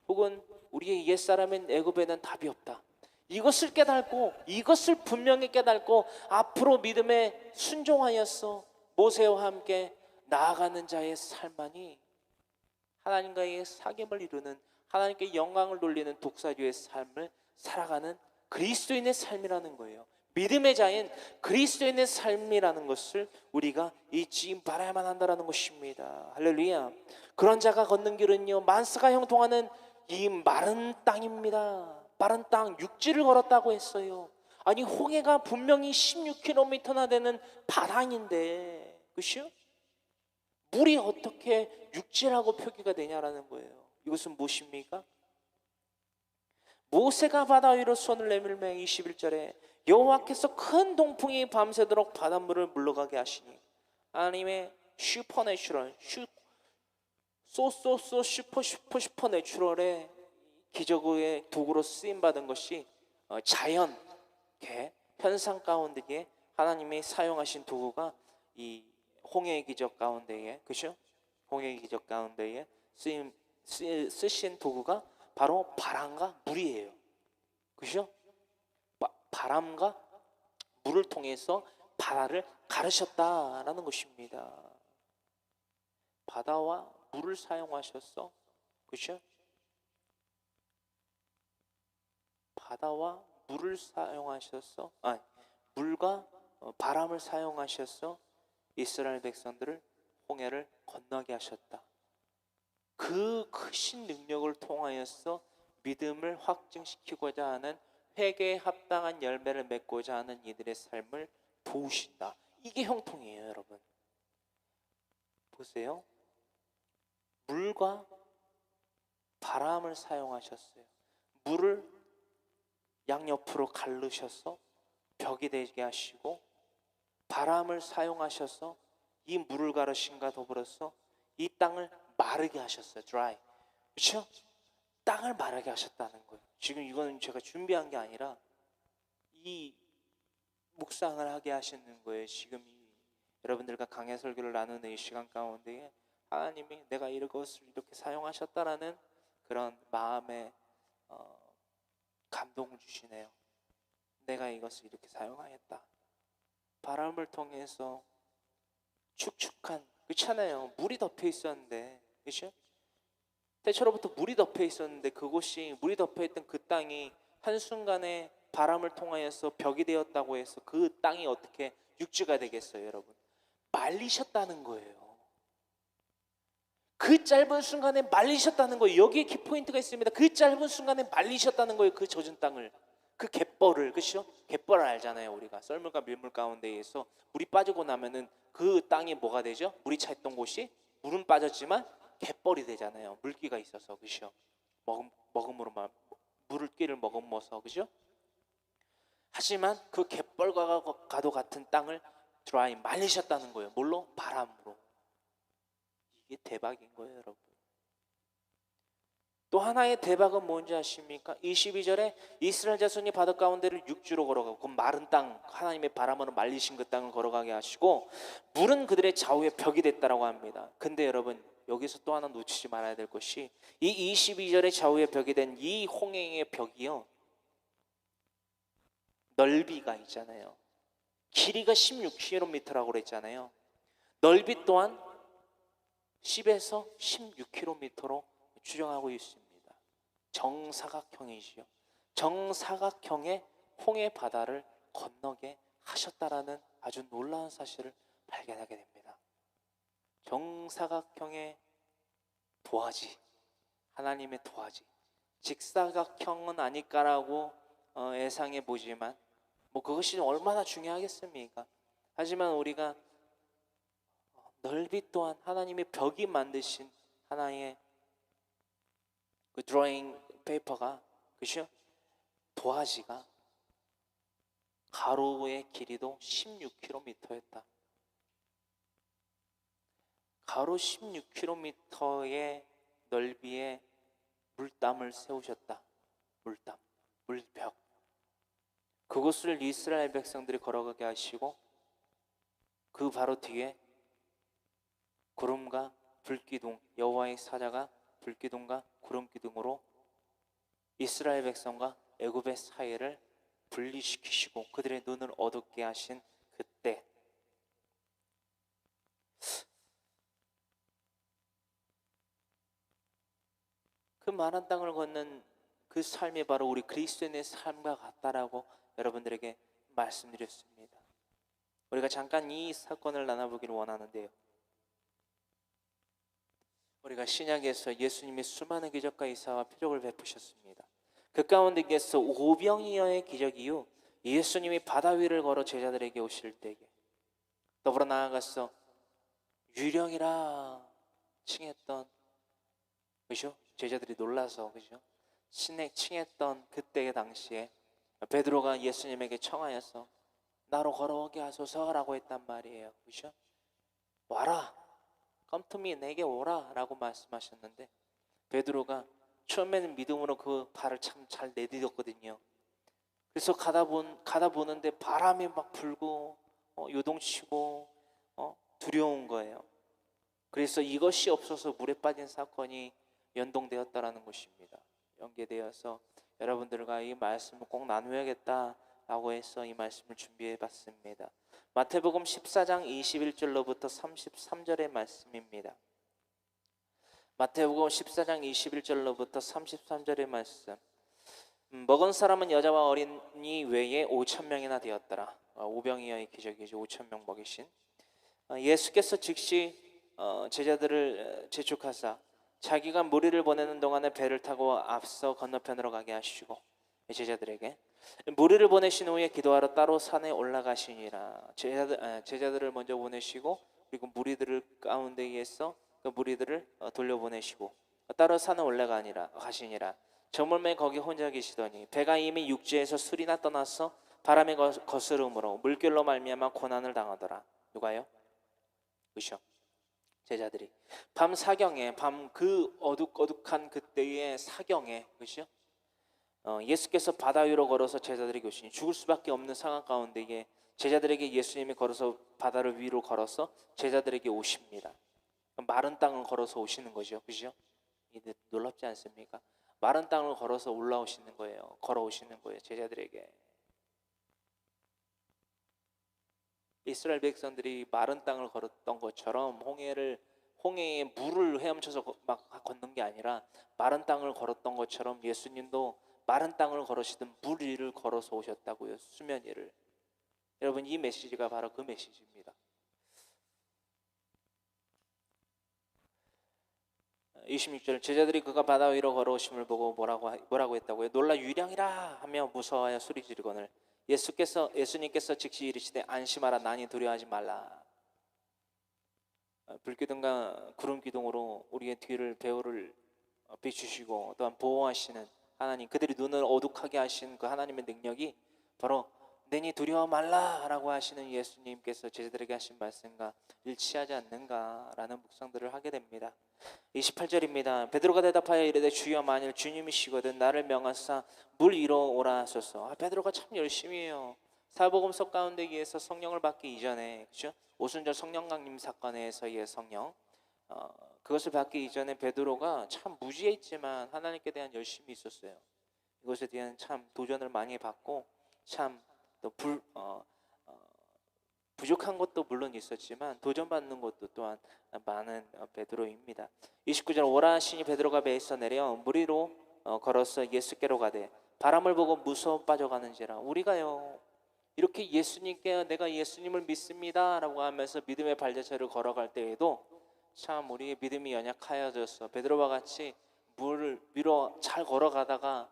혹은 우리의 옛사람인 애굽에는 답이 없다. 이것을 깨닫고 이것을 분명히 깨닫고 앞으로 믿음에 순종하여서 모세와 함께 나아가는 자의 삶만이 하나님과의 사귐을 이루는, 하나님께 영광을 돌리는 독사류의 삶을 살아가는 그리스도인의 삶이라는 거예요. 믿음의 자인 그리스도인의 삶이라는 것을 우리가 잊지 말아야만 한다는 것입니다. 할렐루야. 그런 자가 걷는 길은요, 만사가 형통하는 이 마른 땅입니다. 마른 땅, 육지를 걸었다고 했어요. 아니, 홍해가 분명히 16km나 되는 바다인데, 그렇죠? 물이 어떻게 육지라고 표기가 되냐라는 거예요. 이것은 무엇입니까? 모세가 바다 위로 손을 내밀며 21절에 여호와께서 큰 동풍이 밤새도록 바닷물을 물러가게 하시니, 하나님의 슈퍼내추럴, 슈퍼내추럴의 기적의 도구로 쓰임받은 것이 자연, 현상 가운데에 하나님이 사용하신 도구가 이 홍해의 기적 가운데에, 그죠? 홍해의 기적 가운데에 쓰신 도구가 바로 바람과 물이에요. 그죠? 바람과 물을 통해서 바다를 가르셨다라는 것입니다. 바다와 물을 사용하셨어. 그죠? 바다와 물을 사용하셨어. 물과 바람을 사용하셔서 이스라엘 백성들을 홍해를 건너게 하셨다. 그 크신 능력을 통하여서 믿음을 확증시키고자 하는, 회개에 합당한 열매를 맺고자 하는 이들의 삶을 도우신다. 이게 형통이에요, 여러분. 보세요. 물과 바람을 사용하셨어요. 물을 양옆으로 가르셔서 벽이 되게 하시고, 바람을 사용하셔서 이 물을 가르신과 더불어서 이 땅을 마르게 하셨어요. dry. 그렇죠? 땅을 마르게 하셨다는 거예요. 지금 이거는 제가 준비한 게 아니라 이 묵상을 하게 하시는 거예요. 지금 여러분들과 강해 설교를 나누는 이 시간 가운데에 하나님이 내가 이것을 이렇게 사용하셨다라는 그런 마음에 감동을 주시네요. 내가 이것을 이렇게 사용하였다. 바람을 통해서 축축한, 그렇잖아요. 물이 덮여 있었는데, 그렇죠? 태초로부터 물이 덮여 있었는데 그곳이, 물이 덮여 있던 그 땅이 한순간에 바람을 통하여서 벽이 되었다고 해서 그 땅이 어떻게 육지가 되겠어요, 여러분? 말리셨다는 거예요. 그 짧은 순간에 말리셨다는 거예요. 여기에 키포인트가 있습니다. 그 짧은 순간에 말리셨다는 거예요. 그 젖은 땅을, 그 갯벌을, 그렇죠? 갯벌을 알잖아요. 우리가 썰물과 밀물 가운데에서 물이 빠지고 나면은 그 땅이 뭐가 되죠? 물이 차 있던 곳이 물은 빠졌지만 갯벌이 되잖아요. 물기가 있어서, 그렇죠? 먹음으로만 물기를 머금어서, 그렇죠? 하지만 그 갯벌과도 같은 땅을 드라이, 말리셨다는 거예요. 뭘로? 바람으로. 이게 대박인 거예요, 여러분. 또 하나의 대박은 뭔지 아십니까? 22절에 이스라엘 자손이 바다 가운데를 육지로 걸어가고, 그 마른 땅, 하나님의 바람으로 말리신 그 땅을 걸어가게 하시고, 물은 그들의 좌우에 벽이 됐다라고 합니다. 근데 여러분, 여기서 또 하나 놓치지 말아야 될 것이, 이 22절에 좌우에 벽이 된 이 홍해의 벽이요, 넓이가 있잖아요. 길이가 16km라고 그랬잖아요. 넓이 또한 10에서 16km로 추정하고 있습니다. 정사각형이지요. 정사각형의 홍해 바다를 건너게 하셨다라는 아주 놀라운 사실을 발견하게 됩니다. 정사각형의 도화지, 하나님의 도화지. 직사각형은 아닐까라고 예상해 보지만 그것이 얼마나 중요하겠습니까? 하지만 우리가 넓이 또한 하나님의 벽이 만드신 하나의 그 드로잉 페이퍼가 그죠? 도화지가 가로의 길이도 16km였다. 가로 16km의 넓이의 물담을 세우셨다. 물담, 물벽. 그곳을 이스라엘 백성들이 걸어가게 하시고 그 바로 뒤에 구름과 불기둥, 여호와의 사자가 불기둥과 구름기둥으로 이스라엘 백성과 애굽의 사이를 분리시키시고 그들의 눈을 어둡게 하신 그때, 그 많은 땅을 걷는 그 삶이 바로 우리 그리스도인의 삶과 같다라고 여러분들에게 말씀드렸습니다. 우리가 잠깐 이 사건을 나눠보기를 원하는데요, 우리가 신약에서 예수님이 수많은 기적과 이사와 표적을 베푸셨습니다. 그 가운데에서 오병이어의 기적 이후 예수님이 바다 위를 걸어 제자들에게 오실 때에 더불어 나아가서 유령이라 칭했던, 그죠? 제자들이 놀라서, 그죠? 칭했던 그때의 당시에 베드로가 예수님에게 청하여서 나로 걸어오게 하소서라고 했단 말이에요. 그죠? 와라, come to me, 내게 오라 라고 말씀하셨는데 베드로가 처음에는 믿음으로 그 발을 참 잘 내디뎠거든요. 그래서 가다 보는데 바람이 막 불고 요동치고 두려운 거예요. 그래서 이것이 없어서 물에 빠진 사건이 연동되었다라는 것입니다. 연계되어서 여러분들과 이 말씀을 꼭 나누어야겠다라고 해서 이 말씀을 준비해 봤습니다. 마태복음 14장 21절로부터 33절의 말씀입니다. 마태복음 14장 21절로부터 33절의 말씀. 먹은 사람은 여자와 어린이 외에 5,000명이나 되었더라. 오병이어의 기적이죠. 5,000명 먹이신 예수께서 즉시 제자들을 재촉하사 자기가 무리를 보내는 동안에 배를 타고 앞서 건너편으로 가게 하시고 제자들에게 무리를 보내신 후에 기도하러 따로 산에 올라가시니라. 제자들을 먼저 보내시고 그리고 무리들을 가운데에서 그 무리들을 돌려보내시고 따로 산에 가시니라. 저물매 거기 혼자 계시더니 배가 이미 육지에서 술이나 떠나서 바람에 거스름으로 물결로 말미암아 고난을 당하더라. 누가요? 그죠? 제자들이 밤 사경에, 밤 그 어둑어둑한 그때의 사경에, 그죠? 예수께서 바다 위로 걸어서 제자들에게 오시니 죽을 수밖에 없는 상황 가운데에 제자들에게 예수님이 걸어서 바다를 위로 걸어서 제자들에게 오십니다. 마른 땅을 걸어서 오시는 거죠, 그죠? 놀랍지 않습니까? 마른 땅을 걸어서 올라오시는 거예요. 걸어오시는 거예요, 제자들에게. 이스라엘 백성들이 마른 땅을 걸었던 것처럼 홍해에 물을 헤엄쳐서 막 걷는 게 아니라 마른 땅을 걸었던 것처럼 예수님도 마른 땅을 걸으시던 물 위를 걸어서 오셨다고요. 수면 위를. 여러분, 이 메시지가 바로 그 메시지입니다. 26절 제자들이 그가 바다 위로 걸어오심을 보고 뭐라고 했다고요? 놀라 유령이라 하며 무서워하여 소리 지르거늘 예수님께서 즉시 이르시되 안심하라, 나니 두려워하지 말라. 불기둥과 구름기둥으로 우리의 뒤를 배후를 비추시고 또한 보호하시는 하나님, 그들이 눈을 어둑하게 하신 그 하나님의 능력이 바로 내니 두려워 말라라고 하시는 예수님께서 제자들에게 하신 말씀과 일치하지 않는가라는 묵상들을 하게 됩니다. 28절입니다. 베드로가 대답하여 이르되 주여, 만일 주님이시거든 나를 명하사 물 위로 오라 하소서. 베드로가 참 열심히 해요. 사복음서 가운데에서 성령을 받기 이전에, 그렇죠? 오순절 성령 강림 사건에서의 성령, 그것을 받기 이전에 베드로가 참 무지했지만 하나님께 대한 열심이 있었어요. 이것에 대한 참 도전을 많이 받고 참 또 부족한 것도 물론 있었지만 도전받는 것도 또한 많은 베드로입니다. 29절 오라 하시니 베드로가 배에서 내려 물 위로 걸어서 예수께로 가되 바람을 보고 무서워 빠져가는지라. 우리가요 이렇게 예수님께 내가 예수님을 믿습니다라고 하면서 믿음의 발자취를 걸어갈 때에도 참 우리의 믿음이 연약하여져서 베드로와 같이 물 위로 잘 걸어가다가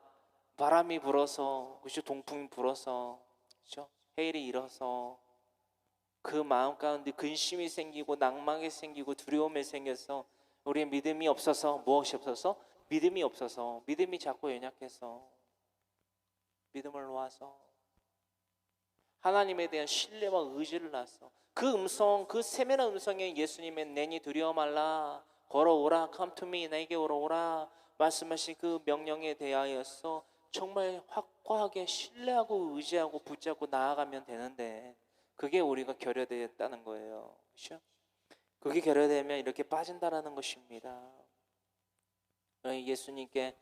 바람이 불어서, 그렇죠? 동풍이 불어서, 그렇죠? 해일이 일어서 그 마음 가운데 근심이 생기고 낭망이 생기고 두려움이 생겨서 우리의 믿음이 없어서 무엇이 없어서 믿음이 없어서, 믿음이 자꾸 연약해서 믿음을 놓아서 하나님에 대한 신뢰와 의지를 놨어. 그 음성, 그 세밀한 음성에 예수님의 내니 두려워 말라, 걸어오라, come to me, 나에게 오라 말씀하신 그 명령에 대하여서 정말 확고하게 신뢰하고 의지하고 붙잡고 나아가면 되는데, 그게 우리가 결여되었다는 거예요. 그렇죠? 그게 결여되면 이렇게 빠진다라는 것입니다. 예수님께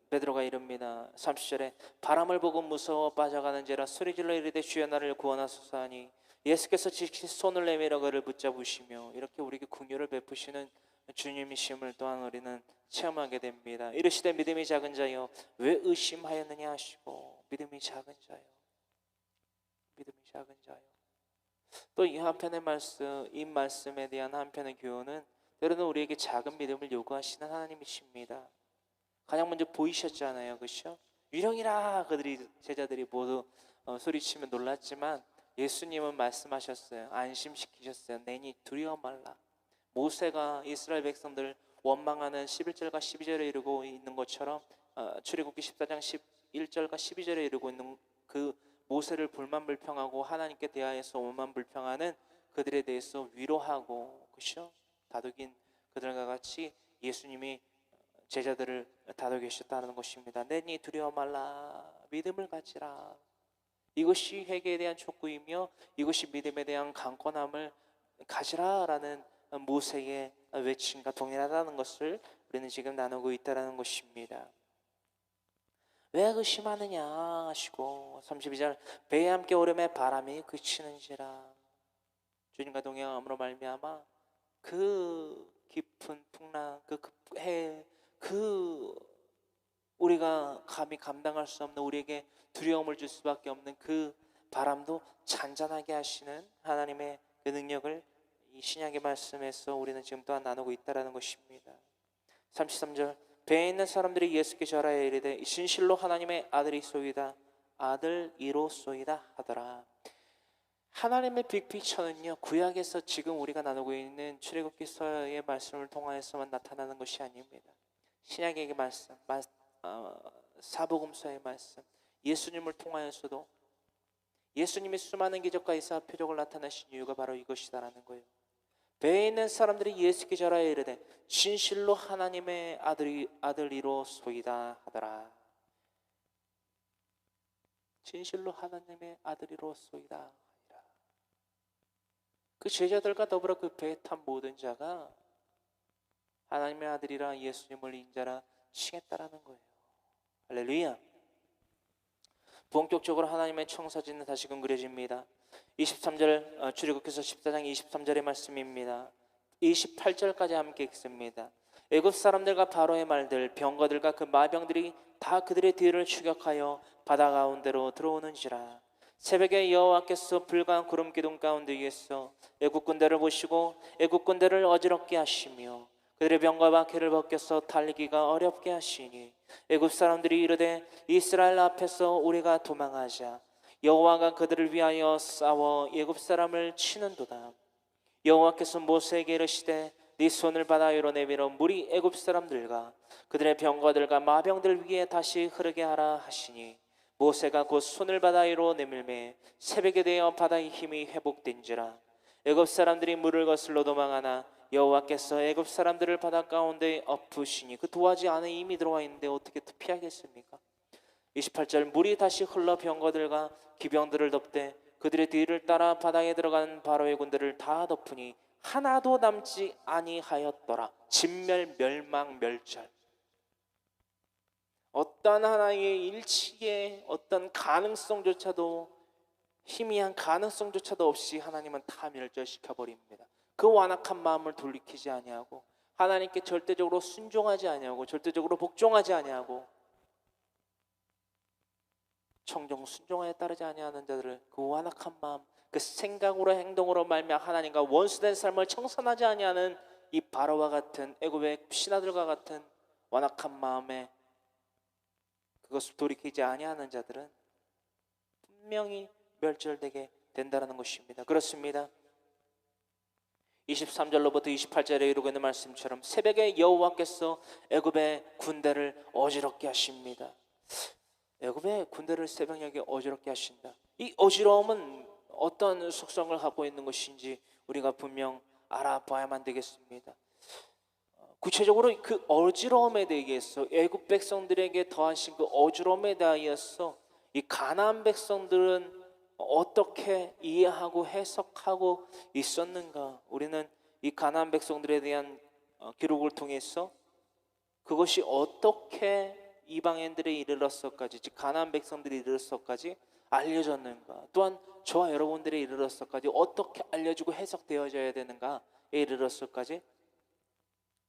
베드로가 이릅니다. 30절에 바람을 보고 무서워 빠져가는지라 소리질러 이르되 주여 나를 구원하소서 하니 예수께서 지키 손을 내밀어 그를 붙잡으시며, 이렇게 우리에게 긍휼을 베푸시는 주님이심을 또한 우리는 체험하게 됩니다. 이르시되 믿음이 작은 자여 왜 의심하였느냐 하시고, 믿음이 작은 자여, 믿음이 작은 자여. 또 이 한편의 말씀, 이 말씀에 대한 한편의 교훈은 때로는 우리에게 작은 믿음을 요구하시는 하나님이십니다. 가장 먼저 보이셨잖아요, 그렇죠? 유령이라 그들이, 제자들이 모두 소리치며 놀랐지만 예수님은 말씀하셨어요. 안심시키셨어요. 내니 두려워 말라. 모세가 이스라엘 백성들 원망하는 11절과 12절에 이르고 있는 것처럼 출애굽기 14장 11절과 12절에 이르고 있는 그 모세를 불만불평하고 하나님께 대하여서 원만불평하는 그들에 대해서 위로하고, 그렇죠? 다독인 그들과 같이 예수님이 제자들을 다독이셨다는 것입니다. 내니 두려워 말라, 믿음을 가지라. 이것이 회개에 대한 촉구이며 이것이 믿음에 대한 강건함을 가지라라는 모세의 외침과 동일하다는 것을 우리는 지금 나누고 있다는 것입니다. 왜 의심하느냐 하시고 32절 배에 함께 오름에 바람이 그치는지라. 주님과 동행함으로 말미암아 그 깊은 풍랑, 그 우리가 감히 감당할 수 없는, 우리에게 두려움을 줄 수밖에 없는 그 바람도 잔잔하게 하시는 하나님의 그 능력을 이 신약의 말씀에서 우리는 지금 또한 나누고 있다는 것입니다. 33절 배에 있는 사람들이 예수께 절하여 이르되 진실로 하나님의 아들이소이다, 아들이로소이다 하더라. 하나님의 빅피처는요, 구약에서 지금 우리가 나누고 있는 출애굽기서의 말씀을 통하여서만 나타나는 것이 아닙니다. 신약의 말씀, 사복음서의 말씀, 예수님을 통하여서도 예수님이 수많은 기적과 이사 표적을 나타내신 이유가 바로 이것이다라는 거예요. 배에 있는 사람들이 예수께 절하여 이르되 진실로 하나님의 아들이로소이다 하더라. 진실로 하나님의 아들이로소이다. 그 제자들과 더불어 그 배에 탄 모든 자가 하나님의 아들이라 예수님을 인자라 칭했다라는 거예요. 할렐루야. 본격적으로 하나님의 청사진은 다시금 그려집니다. 23절 출애굽기서 14장 23절의 말씀입니다. 28절까지 함께 읽습니다. 애굽 사람들과 바로의 말들, 병거들과 그 마병들이 다 그들의 뒤를 추격하여 바다 가운데로 들어오는지라. 새벽에 여호와께서 불과 구름 기둥 가운데에서 애굽 군대를 보시고 애굽 군대를 어지럽게 하시며 그들의 병과 박해를 벗겨서 달리기가 어렵게 하시니 애굽 사람들이 이르되 이스라엘 앞에서 우리가 도망하자. 여호와가 그들을 위하여 싸워 애굽 사람을 치는도다. 여호와께서 모세에게 이르시되 네 손을 바다 위로 내밀어 물이 애굽 사람들과 그들의 병거들과 마병들 위에 다시 흐르게 하라 하시니 모세가 곧 손을 바다 위로 내밀매 새벽에 되어 바다의 힘이 회복된지라. 애굽 사람들이 물을 거슬러 도망하나 여호와께서 애굽 사람들을 바다 가운데 엎으시니 그 도화지 안에 이미 들어와 있는데 어떻게 피하겠습니까? 28절 물이 다시 흘러 병거들과 기병들을 덮되 그들의 뒤를 따라 바다에 들어간 바로의 군대를 다 덮으니 하나도 남지 아니하였더라. 진멸, 멸망, 멸절. 어떤 하나의 일치의 어떤 가능성조차도, 희미한 가능성조차도 없이 하나님은 다 멸절시켜 버립니다. 그 완악한 마음을 돌이키지 아니하고 하나님께 절대적으로 순종하지 아니하고 절대적으로 복종하지 아니하고 청정 순종하에 따르지 아니하는 자들을 그 완악한 마음, 그 생각으로 행동으로 말미암아 하나님과 원수된 삶을 청산하지 아니하는 이 바로와 같은 애굽의 신하들과 같은 완악한 마음에 그것을 돌이키지 아니하는 자들은 분명히 멸절되게 된다는 것입니다. 그렇습니다. 23절로부터 28절에 이루고 있는 말씀처럼 새벽에 여호와께서 애굽의 군대를 어지럽게 하십니다. 애굽의 군대를 새벽녘에 어지럽게 하신다. 이 어지러움은 어떤 속성을 갖고 있는 것인지 우리가 분명 알아봐야만 되겠습니다. 구체적으로 그 어지러움에 대해서 애굽 백성들에게 더하신 그 어지러움에 대하여서 이 가나안 백성들은 어떻게 이해하고 해석하고 있었는가? 우리는 이 가나안 백성들에 대한 기록을 통해서 그것이 어떻게 이방인들에 이르러서까지, 즉 가나안 백성들이 이르러서까지 알려졌는가? 또한 저와 여러분들이 이르러서까지 어떻게 알려지고 해석되어져야 되는가에 이르러서까지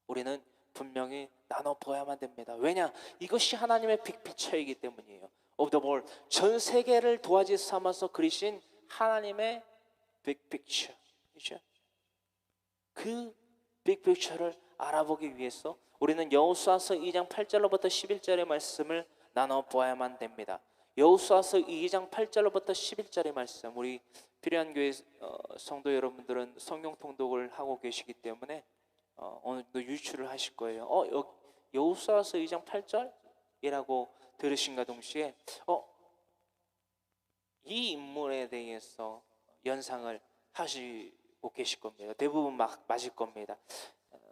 우리는 분명히 나눠보아야만 됩니다. 왜냐? 이것이 하나님의 빅피처이기 때문이에요. Of the world, 전 세계를 도화지 삼아서 그리신 하나님의 빅피처이죠. 그 빅피처를 알아보기 위해서 우리는 여호수아서 2장 8절로부터 11절의 말씀을 나눠보아야만 됩니다. 여호수아서 2장 8절로부터 11절의 말씀, 우리 필요한 교회 성도 여러분들은 성경 통독을 하고 계시기 때문에 오늘도 유출을 하실 거예요. 여호수아서 2장 8절이라고 들으신가 동시에 이 인물에 대해서 연상을 하시고 계실 겁니다. 대부분 맞을 겁니다.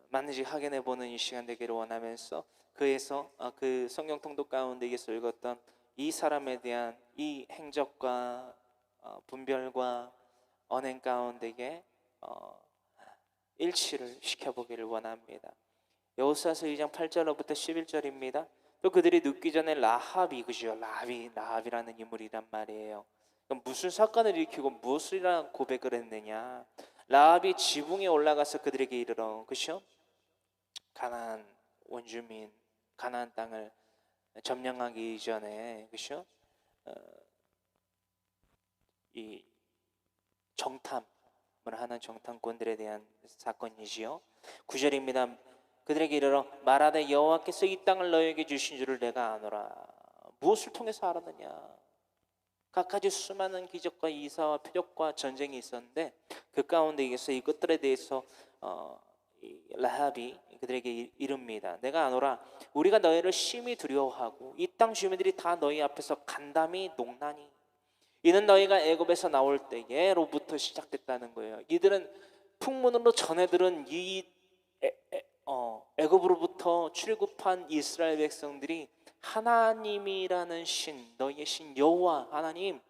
맞는지 확인해 보는 이 시간 되기를 원하면서 그에서 그 성경 통독 가운데에서 읽었던 이 사람에 대한 이 행적과 분별과 언행 가운데에 일치를 시켜보기를 원합니다. 여호수아서 2장 8절로부터 11절입니다. 또 그들이 눕기 전에 라합이, 그죠? 라합이라는 인물이란 말이에요. 그럼 무슨 사건을 일으키고 무엇이라 고백을 했느냐? 라합이 지붕에 올라가서 그들에게 이르러, 그죠? 가나안 원주민, 가나안 땅을 점령하기 이전에, 그죠? 이 정탐을 하는 정탐꾼들에 대한 사건이지요. 9절입니다. 그들에게 이르러 말하되 여호와께서 이 땅을 너에게 주신 줄을 내가 아노라. 무엇을 통해서 알았느냐? 각가지 수많은 기적과 이사와 표적과 전쟁이 있었는데 그 가운데에서 이것들에 대해서 라합이 그들에게 이릅니다. 내가 아노라. 우리가 너희를 심히 두려워하고 이 땅 주민들이 다 너희 앞에서 간담이 농나니 이는 너희가 애굽에서 나올 때에로부터 시작됐다는 거예요. 이들은 풍문으로 전해 들은 이 애굽으로부터 출애굽한 이스라엘 백성들이 하나님이라는 신, 너희의 신 여호와 하나님,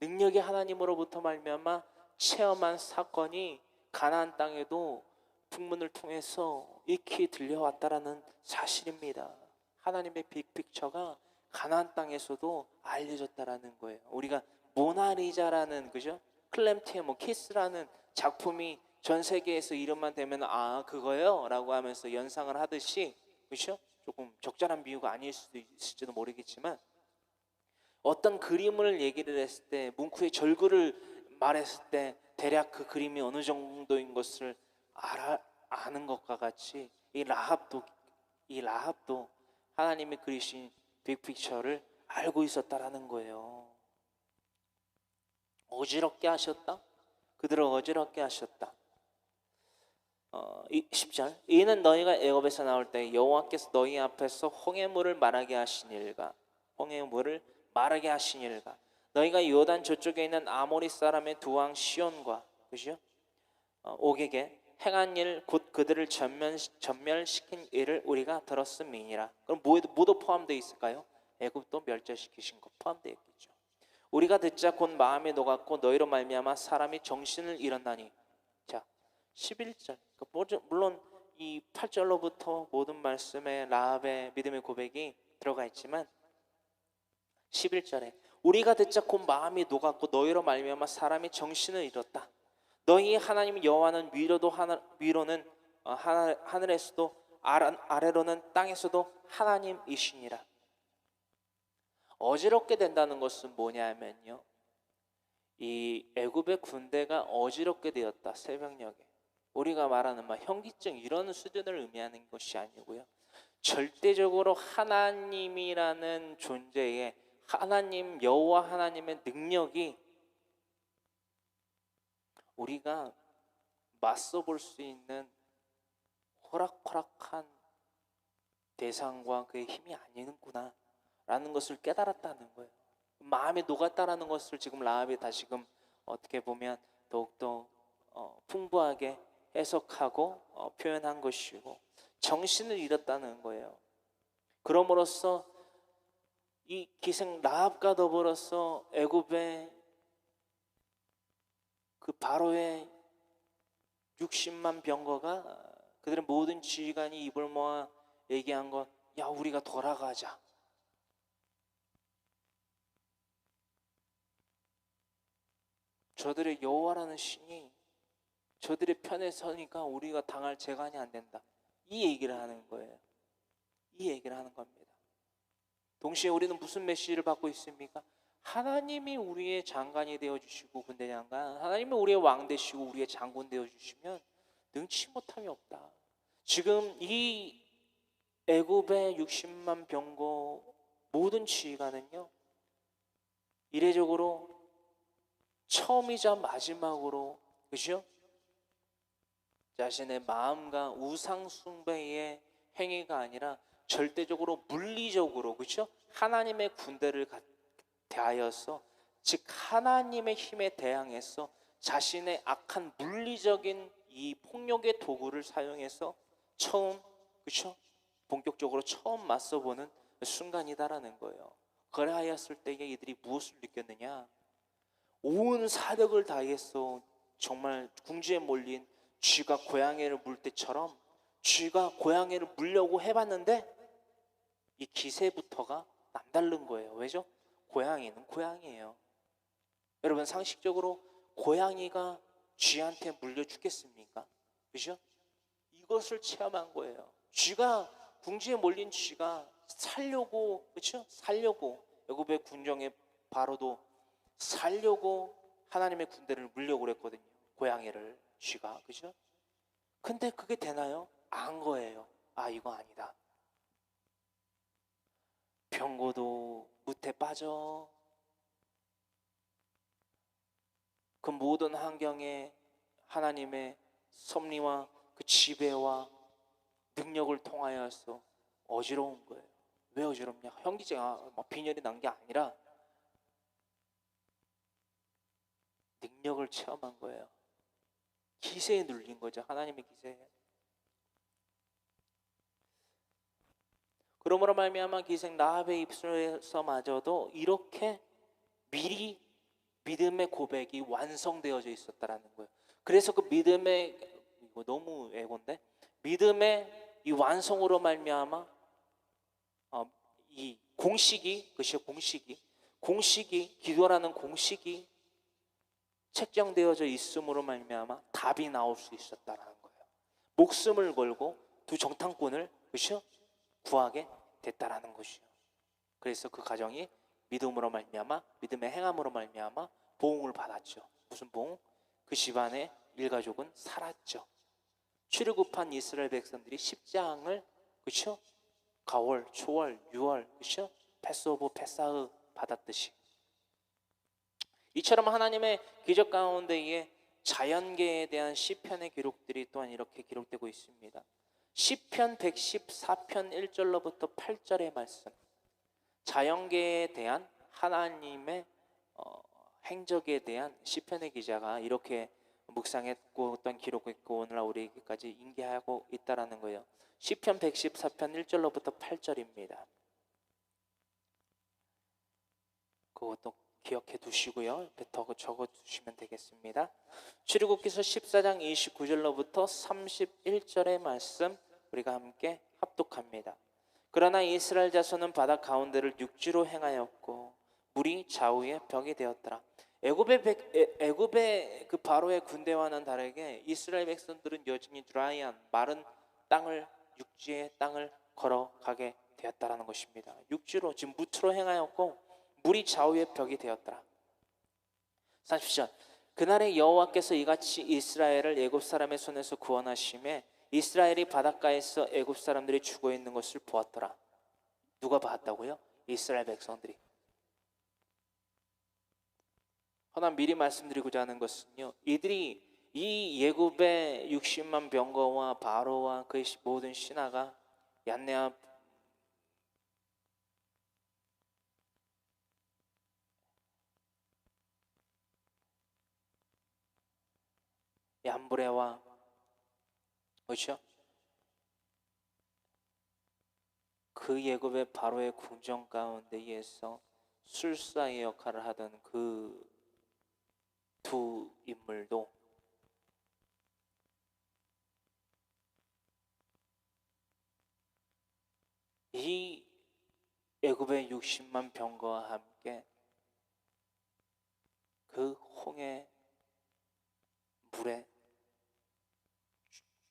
능력의 하나님으로부터 말미암아 체험한 사건이 가나안 땅에도 풍문을 통해서 익히 들려왔다라는 사실입니다. 하나님의 빅픽처가 가나안 땅에서도 알려졌다라는 거예요. 우리가 모나리자라는, 그죠? 클렘티에 키스라는 작품이 전 세계에서 이름만 되면 그거예요 라고 하면서 연상을 하듯이, 그렇죠? 조금 적절한 비유가 아닐 수도 있을지도 모르겠지만 어떤 그림을 얘기를 했을 때, 문구의 절구를 말했을 때 대략 그 그림이 어느 정도인 것을 아는 것과 같이 이 라합도 하나님이 그리신 빅픽처를 알고 있었다라는 거예요. 어지럽게 하셨다? 그들을 어지럽게 하셨다. 10절, 이는 너희가 애굽에서 나올 때 여호와께서 너희 앞에서 홍해물을 마르게 하시니라. 홍해물을 마르게 하시니라. 너희가 요단 저쪽에 있는 아모리 사람의 두 왕 시온과, 그죠? 옥에게 행한 일 곧 그들을 전멸시킨 일을 우리가 들었음이니라. 그럼 모두 포함되어 있을까요? 애굽도 멸절시키신 것 포함되어 있겠죠. 우리가 듣자 곧 마음에 녹았고 너희로 말미암아 사람이 정신을 잃었나니. 자, 11절. 물론 이 8절로부터 모든 말씀에 라합의 믿음의 고백이 들어가 있지만 11절에 우리가 듣자 곧 마음이 녹았고 너희로 말미암아 사람이 정신을 잃었다. 너희 하나님 여호와는 위로는 하늘에서도 아래로는 땅에서도 하나님이시니라. 어지럽게 된다는 것은 뭐냐면요, 이 애굽의 군대가 어지럽게 되었다. 새벽녘에 우리가 말하는 현기증 이런 수준을 의미하는 것이 아니고요, 절대적으로 하나님이라는 존재의 하나님 여호와 하나님의 능력이 우리가 맞서 볼 수 있는 호락호락한 대상과 그의 힘이 아니는구나 라는 것을 깨달았다는 거예요. 마음에 녹았다라는 것을 지금 라합이 다시금 어떻게 보면 더욱더 풍부하게 해석하고 표현한 것이고, 정신을 잃었다는 거예요. 그럼으로써 이 기생 라합과 더불어서 애굽의 그 바로의 60만 병거가 그들의 모든 지휘관이 입을 모아 얘기한 것, 야 우리가 돌아가자. 저들의 여호와라는 신이 저들의 편에 서니까 우리가 당할 재간이 안 된다. 이 얘기를 하는 거예요. 이 얘기를 하는 겁니다. 동시에 우리는 무슨 메시지를 받고 있습니까? 하나님이 우리의 장관이 되어주시고, 군대 장관, 하나님이 우리의 왕 되시고 우리의 장군 되어주시면 능치 못함이 없다. 지금 이 애굽의 60만 병거 모든 지휘관은요, 이례적으로 처음이자 마지막으로, 그죠? 자신의 마음과 우상 숭배의 행위가 아니라 절대적으로 물리적으로, 그죠? 하나님의 군대를 대하여서, 즉 하나님의 힘에 대항해서 자신의 악한 물리적인 이 폭력의 도구를 사용해서 처음, 그죠? 본격적으로 처음 맞서보는 순간이다라는 거예요. 그래하였을 때에 이들이 무엇을 느꼈느냐? 온 사력을 다해서 정말 궁지에 몰린 쥐가 고양이를 물 때처럼 쥐가 고양이를 물려고 해봤는데 이 기세부터가 남다른 거예요. 왜죠? 고양이는 고양이에요. 여러분, 상식적으로 고양이가 쥐한테 물려 죽겠습니까? 그죠? 이것을 체험한 거예요. 쥐가, 궁지에 몰린 쥐가 살려고, 그렇죠? 살려고, 애굽의 군정의 바로도 살려고 하나님의 군대를 물려고 그랬거든요. 고양이를, 쥐가, 그죠? 근데 그게 되나요? 안 거예요. 아, 이거 아니다. 병고도 무태 빠져. 그 모든 환경에 하나님의 섭리와 그 지배와 능력을 통하여서 어지러운 거예요. 왜 어지럽냐? 현기증, 빈혈이 난 게 아니라 능력을 체험한 거예요. 기세에 눌린 거죠. 하나님의 기세에. 그러므로 말미암아 기생 라합의 입술에서마저도 이렇게 미리 믿음의 고백이 완성되어져 있었다라는 거예요. 그래서 그 믿음의, 이거 너무 애고인데, 믿음의 이 완성으로 말미암아 이 공식이, 그것이 공식이 기도라는 공식이 책정되어져 있음으로 말미암아 답이 나올 수 있었다라는 거예요. 목숨을 걸고 두 정탐꾼을, 그렇죠? 구하게 됐다라는 것이요. 그래서 그 가정이 믿음으로 말미암아, 믿음의 행함으로 말미암아 보응을 받았죠. 무슨 보응? 그 집안의 일가족은 살았죠. 출애굽한 이스라엘 백성들이 십장을, 그렇죠? 가월, 초월, 유월, 그렇죠? 패스오브, 패사흐 받았듯이, 이처럼 하나님의 기적 가운데에 자연계에 대한 시편의 기록들이 또한 이렇게 기록되고 있습니다. 시편 114편 1절로부터 8절의 말씀, 자연계에 대한 하나님의 행적에 대한 시편의 기자가 이렇게 묵상했고 또한 기록했고 오늘날 우리에게까지 인계하고 있다라는 거예요. 시편 114편 1절로부터 8절입니다. 그것도 기억해 두시고요. 옆에 더 적어 두시면 되겠습니다. 출애굽기서 14장 29절로부터 31절의 말씀 우리가 함께 합독합니다. 그러나 이스라엘 자손은 바다 가운데를 육지로 행하였고 물이 좌우에 벽이 되었더라. 애굽의 그 바로의 군대와는 다르게 이스라엘 백성들은 여전히 드라이한 마른 땅을, 육지의 땅을 걸어가게 되었다라는 것입니다. 육지로, 지금 무트로 행하였고 물이 좌우의 벽이 되었더라. 30절, 그날에 여호와께서 이같이 이스라엘을 애굽 사람의 손에서 구원하심에 이스라엘이 바닷가에서 애굽 사람들이 죽어 있는 것을 보았더라. 누가 봤다고요? 이스라엘 백성들이. 하나 미리 말씀드리고자 하는 것은요, 이들이 이 예굽의 60만 병거와 바로와 그의 모든 신하가 얀네아 얀브레와 그렇죠? 그 예굽의 바로의 궁정 가운데에서 술사의 역할을 하던 그 두 인물도 이 애굽의 60만 병거와 함께 그 홍해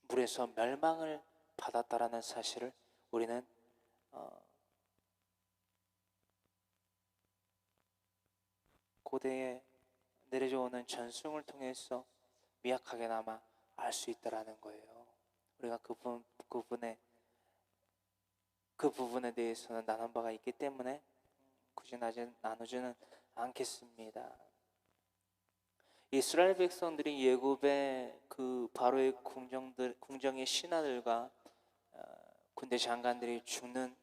물에서 멸망을 받았다라는 사실을 우리는 고대에 내려져 오는 전승을 통해서 미약하게나마 알 수 있다라는 거예요. 우리가 그 부분에 대해서는 나눈 바가 있기 때문에 굳이 나누지는 않겠습니다. 이스라엘 백성들이 예굽의 그 바로의 궁정의 신하들과 군대 장관들이 죽는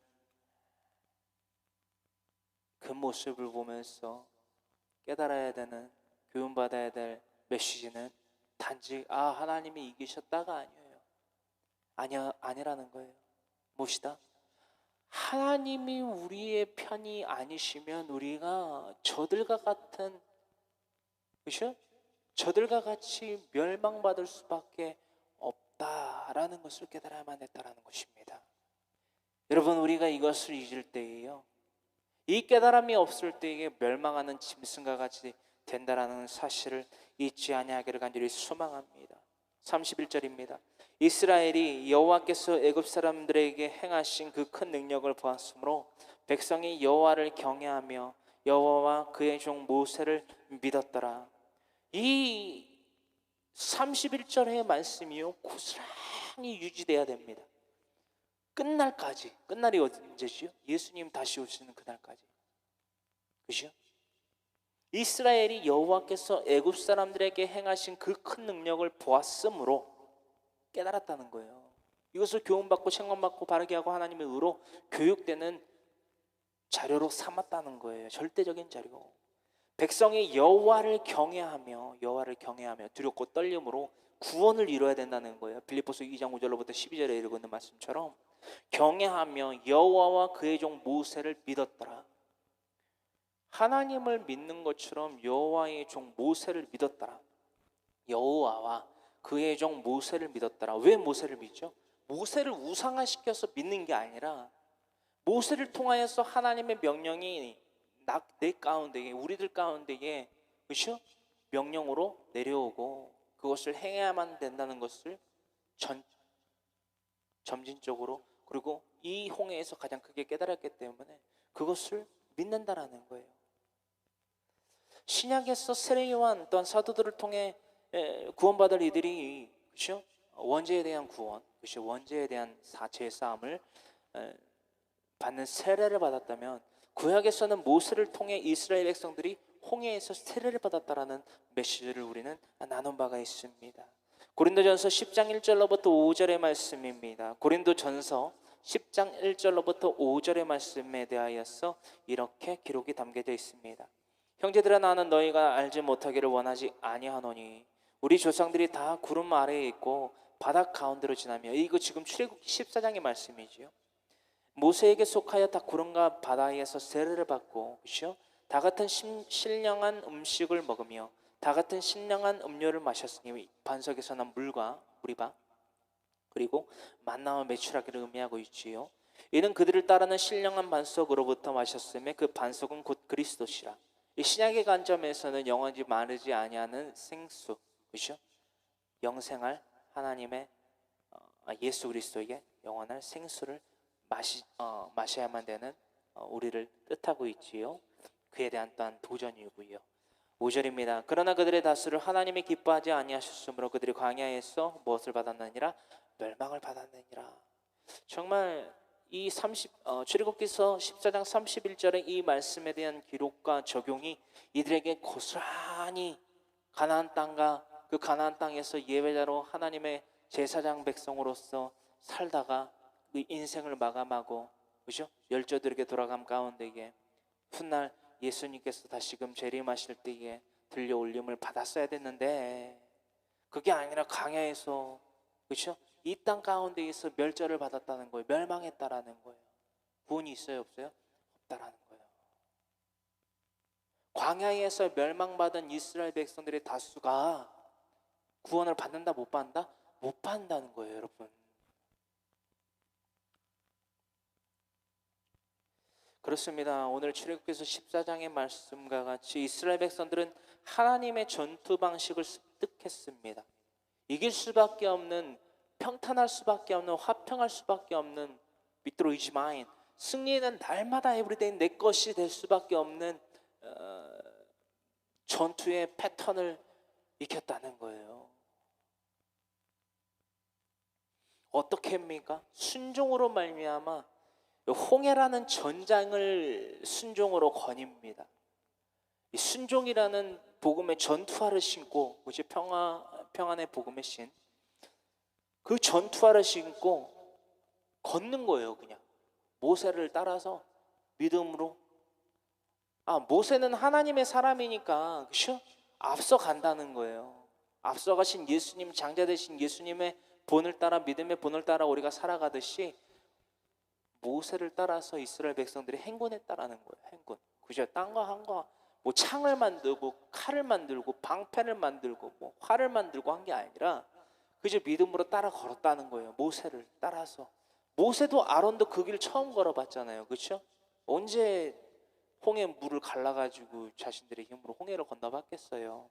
그 모습을 보면서 깨달아야 되는, 교훈받아야 될 메시지는 단지 하나님이 이기셨다가 아니라는 거예요. 무엇이다? 하나님이 우리의 편이 아니시면 우리가 저들과 같은, 그렇죠? 저들과 같이 멸망받을 수밖에 없다라는 것을 깨달아야만 했다라는 것입니다. 여러분, 우리가 이것을 잊을 때에요, 이 깨달음이 없을 때에 멸망하는 짐승과 같이 된다라는 사실을 잊지 아니하기를 간절히 소망합니다. 31절입니다. 이스라엘이 여호와께서 애굽 사람들에게 행하신 그 큰 능력을 보았으므로 백성이 여호와를 경외하며 여호와와 그의 종 모세를 믿었더라. 이 31절의 말씀이요, 고스란히 유지돼야 됩니다. 끝날이 언제지요? 예수님 다시 오시는 그날까지. 그죠? 이스라엘이 여호와께서 애굽 사람들에게 행하신 그 큰 능력을 보았으므로 깨달았다는 거예요. 이것을 교훈받고 책망받고 바르게 하고 하나님의 의로 교육되는 자료로 삼았다는 거예요. 절대적인 자료. 백성이 여호와를 경외하며 두렵고 떨림으로 구원을 이뤄야 된다는 거예요. 빌립보서 2장 5절로부터 12절에 이르고 있는 말씀처럼 경외하며 여호와와 그의 종 모세를 믿었더라. 하나님을 믿는 것처럼 여호와의 종 모세를 믿었더라. 여호와와 그의 종 모세를 믿었더라. 왜 모세를 믿죠? 모세를 우상화시켜서 믿는 게 아니라 모세를 통하여서 하나님의 명령이 내 가운데에, 우리들 가운데에, 그렇죠? 명령으로 내려오고 그것을 행해야만 된다는 것을 점진적으로, 그리고 이 홍해에서 가장 크게 깨달았기 때문에 그것을 믿는다라는 거예요. 신약에서 세례요한 또한 사도들을 통해 구원받을 이들이, 그렇죠? 원죄에 대한 구원, 그렇죠? 원죄에 대한 사죄의 싸움을 받는 세례를 받았다면, 구약에서는 모세를 통해 이스라엘 백성들이 홍해에서 세례를 받았다라는 메시지를 우리는 나눈 바가 있습니다. 고린도전서 10장 1절로부터 5절의 말씀입니다. 고린도전서 10장 1절로부터 5절의 말씀에 대하여서 이렇게 기록이 담겨져 있습니다. 형제들아, 나는 너희가 알지 못하기를 원하지 아니하노니 우리 조상들이 다 구름 아래에 있고 바다 가운데로 지나며, 이거 지금 출애굽기 14장의 말씀이지요. 모세에게 속하여 다 구름과 바다에서 세례를 받고, 그렇죠? 다 같은 신령한 음식을 먹으며 다 같은 신령한 음료를 마셨으니 반석에서 난 물과 무리바 그리고 만나와 메추라기를 의미하고 있지요. 이는 그들을 따르는 신령한 반석으로부터 마셨음에 그 반석은 곧 그리스도시라. 이 신약의 관점에서는 영원히 마르지 아니하는 생수, 그렇죠? 영생할 하나님의 예수 그리스도에게 영원할 생수를 마셔야만 되는 우리를 뜻하고 있지요. 그에 대한 또한 도전이고요. 5절입니다. 그러나 그들의 다수를 하나님이 기뻐하지 아니하셨으므로 그들이 광야에서 무엇을 받았느니라? 멸망을 받았느니라. 정말 이 출애굽기서 14장 31절의 이 말씀에 대한 기록과 적용이 이들에게 고스란히 가나안 땅과 그 가나안 땅에서 예배자로 하나님의 제사장 백성으로서 살다가 그 인생을 마감하고, 그죠? 열조들에게 돌아감 가운데에 훗날 예수님께서 다시금 재림하실 때에 들려 올림을 받았어야 됐는데, 그게 아니라 광야에서, 그죠? 이 땅 가운데에서 멸절을 받았다는 거예요. 멸망했다라는 거예요. 구원이 있어요, 없어요? 없다라는 거예요. 광야에서 멸망받은 이스라엘 백성들의 다수가 구원을 받는다, 못 받는다? 못 받는다는 거예요, 여러분. 그렇습니다. 오늘 출애굽기서 14장의 말씀과 같이 이스라엘 백성들은 하나님의 전투 방식을 습득했습니다. 이길 수밖에 없는, 평탄할 수밖에 없는, 화평할 수밖에 없는, victory is mine, 승리는 날마다 에브리데이 내 것이 될 수밖에 없는 전투의 패턴을 익혔다는 거예요. 어떻게 합니까? 순종으로 말미암아 홍해라는 전장을 순종으로 거닙니다. 이 순종이라는 복음의 전투화를 신고, 그죠? 평안의 복음의 신, 그 전투화를 신고 걷는 거예요. 그냥 모세를 따라서 믿음으로. 모세는 하나님의 사람이니까, 그죠? 앞서 간다는 거예요. 앞서가신 예수님, 장자 되신 예수님의 본을 따라, 믿음의 본을 따라 우리가 살아가듯이 모세를 따라서 이스라엘 백성들이 행군했다라는 거예요. 행군. 그죠? 땅과 한과 뭐 창을 만들고 칼을 만들고 방패를 만들고 뭐 활을 만들고 한 게 아니라 그저 믿음으로 따라 걸었다는 거예요. 모세를 따라서. 모세도 아론도 그 길 처음 걸어봤잖아요. 그렇죠? 언제 홍해 물을 갈라가지고 자신들의 힘으로 홍해를 건너봤겠어요.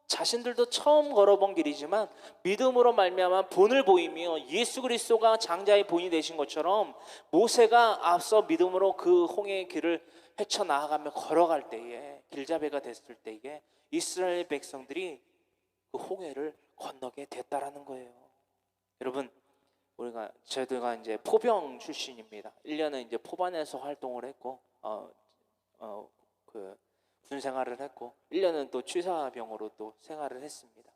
자신들도 처음 걸어본 길이지만 믿음으로 말미암아 본을 보이며 예수 그리스도가 장자의 본이 되신 것처럼 모세가 앞서 믿음으로 그 홍해의 길을 헤쳐나가며 걸어갈 때에, 길잡이가 됐을 때에 이스라엘 백성들이 그 홍해를 건너게 됐다라는 거예요. 여러분, 저희가 이제 포병 출신입니다. 1년은 이제 포반에서 활동을 했고 군 생활을 했고 1년은 또 취사병으로 또 생활을 했습니다.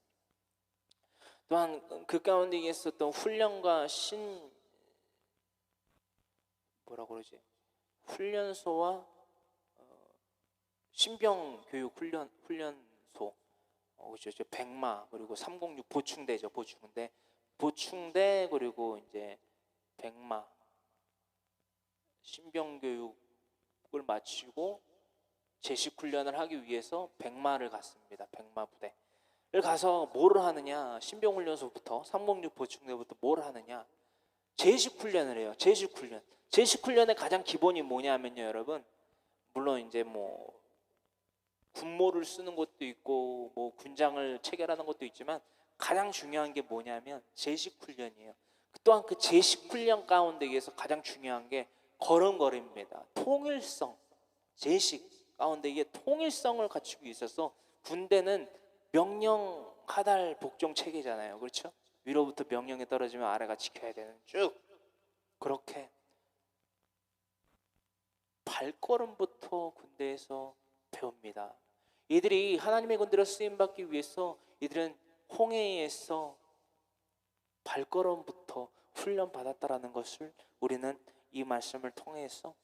또한 그 가운데 있었던 훈련과 훈련소와 신병 교육 훈련소, 그렇죠. 백마, 그리고 306 보충대죠. 보충대 그리고 이제 백마, 신병 교육을 마치고 제식 훈련을 하기 위해서 백마를 갔습니다. 백마 부대를 가서 뭐를 하느냐? 신병 훈련소부터 306 보충대부터 뭘 하느냐? 제식 훈련을 해요. 제식 훈련의 가장 기본이 뭐냐면요, 여러분. 물론 이제 뭐 군모를 쓰는 것도 있고 뭐 군장을 체결하는 것도 있지만 가장 중요한 게 뭐냐면 제식 훈련이에요. 또한 그 제식 훈련 가운데에서 가장 중요한 게 걸음걸이입니다. 통일성. 제식 가운데 이게 통일성을 갖추고 있어서 군대는 명령 하달 복종 체계잖아요. 그렇죠? 위로부터 명령이 떨어지면 아래가 지켜야 되는, 쭉 그렇게 발걸음부터 군대에서 배웁니다. 이들이 하나님의 군대로 쓰임받기 위해서 이들은 홍해에서 발걸음부터 훈련받았다라는 것을 우리는 이 말씀을 통해서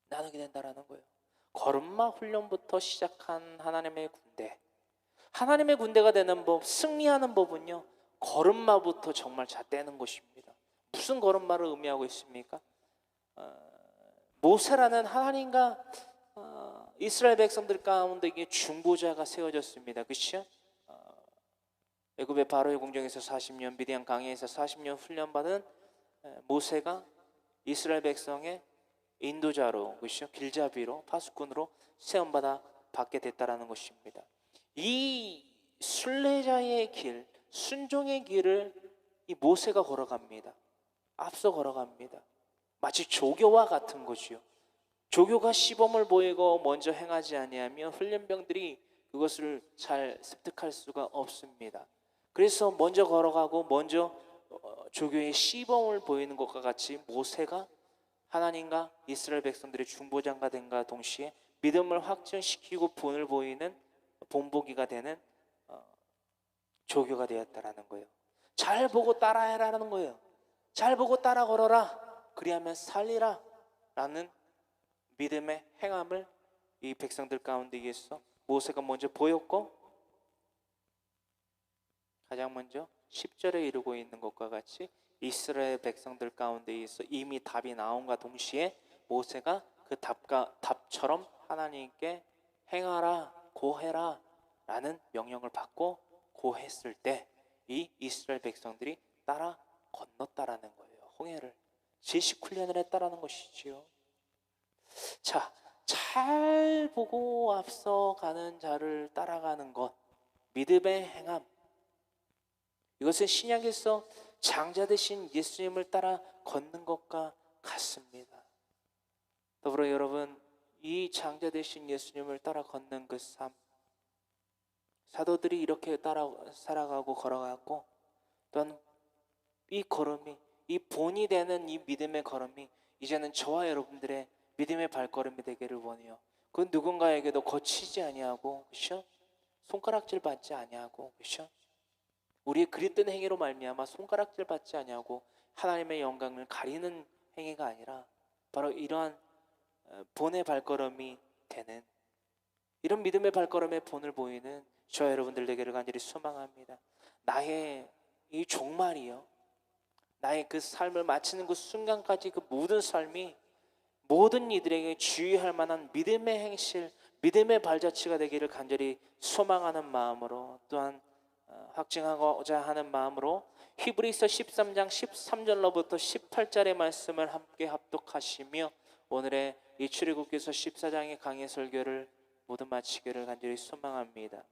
나누게 된다라는 거예요. 걸음마 훈련부터 시작한 하나님의 군대, 하나님의 군대가 되는 법, 승리하는 법은요, 걸음마부터 정말 잣대는 것입니다. 무슨 걸음마를 의미하고 있습니까? 모세라는 하나님과 이스라엘 백성들 가운데 중보자가 세워졌습니다. 그렇죠? 애굽의 바로의 궁정에서 40년, 미디안 강야에서 40년 훈련받은 모세가 이스라엘 백성의 인도자로, 그렇죠? 길잡이로, 파수꾼으로 세움받아 받게 됐다라는 것입니다. 이 순례자의 길, 순종의 길을 이 모세가 걸어갑니다. 앞서 걸어갑니다. 마치 조교와 같은 것이요. 조교가 시범을 보이고 먼저 행하지 아니하면 훈련병들이 그것을 잘 습득할 수가 없습니다. 그래서 먼저 걸어가고 먼저 조교의 시범을 보이는 것과 같이 모세가 하나님과 이스라엘 백성들의 중보자가 된과 동시에 믿음을 확증시키고 본을 보이는 본보기가 되는 조교가 되었다라는 거예요. 잘 보고 따라해라는 거예요. 잘 보고 따라 걸어라. 그리하면 살리라. 라는 믿음의 행함을 이 백성들 가운데 있어 모세가 먼저 보였고, 가장 먼저 10절에 이루고 있는 것과 같이 이스라엘 백성들 가운데 있어 이미 답이 나온과 동시에 모세가 그 답처럼 하나님께 행하라, 고해라 라는 명령을 받고 고했을 때 이 이스라엘 백성들이 따라 건넜다라는 거예요. 홍해를 지식 훈련을 했다라는 것이지요. 자, 잘 보고 앞서가는 자를 따라가는 것, 믿음의 행함, 이것은 신약에서 장자 되신 예수님을 따라 걷는 것과 같습니다. 더불어 여러분, 이 장자 되신 예수님을 따라 걷는 그 삶, 사도들이 이렇게 따라 살아가고 걸어갔고, 또한 이 걸음이, 이 본이 되는 이 믿음의 걸음이 이제는 저와 여러분들의 믿음의 발걸음이 되기를 원해요. 그 누군가에게도 거치지 아니하고, 그렇죠? 손가락질 받지 아니하고, 그렇죠? 우리의 그릇된 행위로 말미암아 손가락질 받지 아니하고 하나님의 영광을 가리는 행위가 아니라 바로 이러한 본의 발걸음이 되는, 이런 믿음의 발걸음의 본을 보이는 저와 여러분들 되기를 간절히 소망합니다. 나의 이 종말이요, 나의 그 삶을 마치는 그 순간까지 그 모든 삶이 모든 이들에게 주의할 만한 믿음의 행실, 믿음의 발자취가 되기를 간절히 소망하는 마음으로, 또한 확증하고자 하는 마음으로 히브리서 13장 13절로부터 18절의 말씀을 함께 합독하시며 오늘의 이 출애굽기서 14장의 강해 설교를 모두 마치기를 간절히 소망합니다.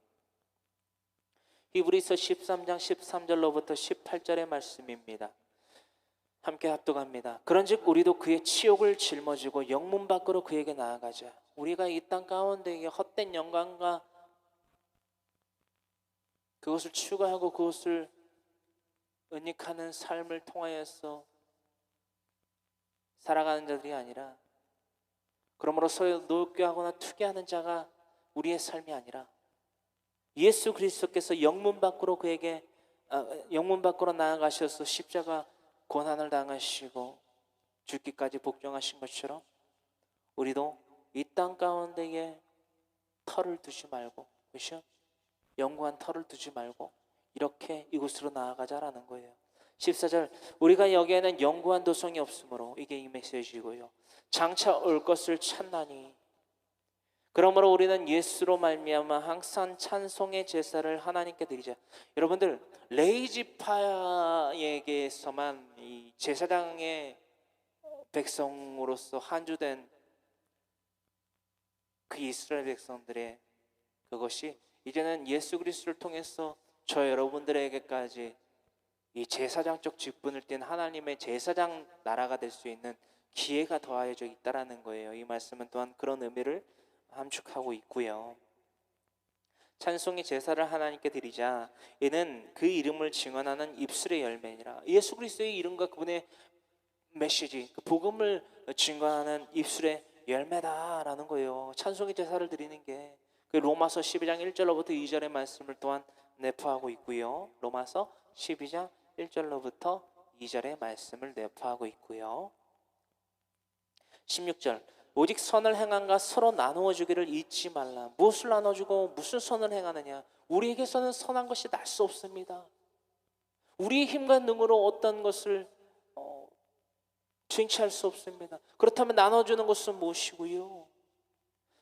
히브리서 13장 13절로부터 18절의 말씀입니다. 함께 합독합니다. 그런즉 우리도 그의 치욕을 짊어지고 영문 밖으로 그에게 나아가자. 우리가 이 땅 가운데에 헛된 영광과 그것을 추구하고 그것을 은닉하는 삶을 통하여서 살아가는 자들이 아니라, 그러므로 서로 노교하거나 투기하는 자가 우리의 삶이 아니라 예수 그리스도께서 영문 밖으로 나아가셔서 십자가 고난을 당하시고 죽기까지 복종하신 것처럼 우리도 이 땅 가운데에 털을 두지 말고, 그렇죠? 영구한 털을 두지 말고 이렇게 이곳으로 나아가자라는 거예요. 14절, 우리가 여기에는 영구한 도성이 없으므로, 이게 이 메시지고요. 장차 올 것을 찾나니, 그러므로 우리는 예수로 말미암아 항상 찬송의 제사를 하나님께 드리자. 여러분들, 레위지파에게서만 이 제사장의 백성으로서 한주된 그 이스라엘 백성들의 그것이 이제는 예수 그리스도를 통해서 저 여러분들에게까지 이 제사장적 직분을 띈 하나님의 제사장 나라가 될 수 있는 기회가 더하여져 있다라는 거예요. 이 말씀은 또한 그런 의미를 함축하고 있고요. 찬송의 제사를 하나님께 드리자. 이는 그 이름을 증언하는 입술의 열매니라. 예수 그리스도의 이름과 그분의 메시지, 그 복음을 증거하는 입술의 열매다라는 거예요. 찬송의 제사를 드리는 게 그 로마서 12장 1절로부터 2절의 말씀을 또한 내포하고 있고요. 로마서 12장 1절로부터 2절의 말씀을 내포하고 있고요. 16절, 오직 선을 행함과 서로 나누어 주기를 잊지 말라. 무엇을 나눠주고 무슨 선을 행하느냐? 우리에게서는 선한 것이 날 수 없습니다. 우리의 힘과 능으로 어떤 것을 쟁취할 수 없습니다. 그렇다면 나눠주는 것은 무엇이고요?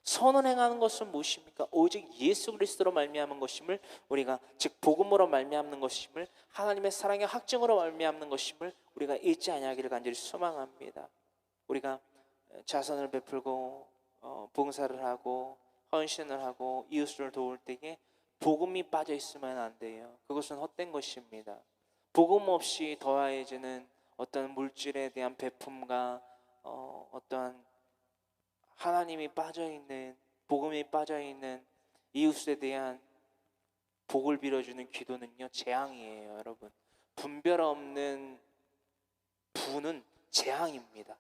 선을 행하는 것은 무엇입니까? 오직 예수 그리스도로 말미암은 것임을, 우리가 즉 복음으로 말미암는 것임을, 하나님의 사랑의 확증으로 말미암는 것임을 우리가 잊지 아니하기를 간절히 소망합니다. 우리가 자선을 베풀고 봉사를 하고 헌신을 하고 이웃을 도울 때에 복음이 빠져 있으면 안 돼요. 그것은 헛된 것입니다. 복음 없이 더해지는 어떤 물질에 대한 배품과 어떠한 하나님이 빠져있는, 복음이 빠져있는 이웃에 대한 복을 빌어주는 기도는요, 재앙이에요. 여러분, 분별 없는 부는 재앙입니다.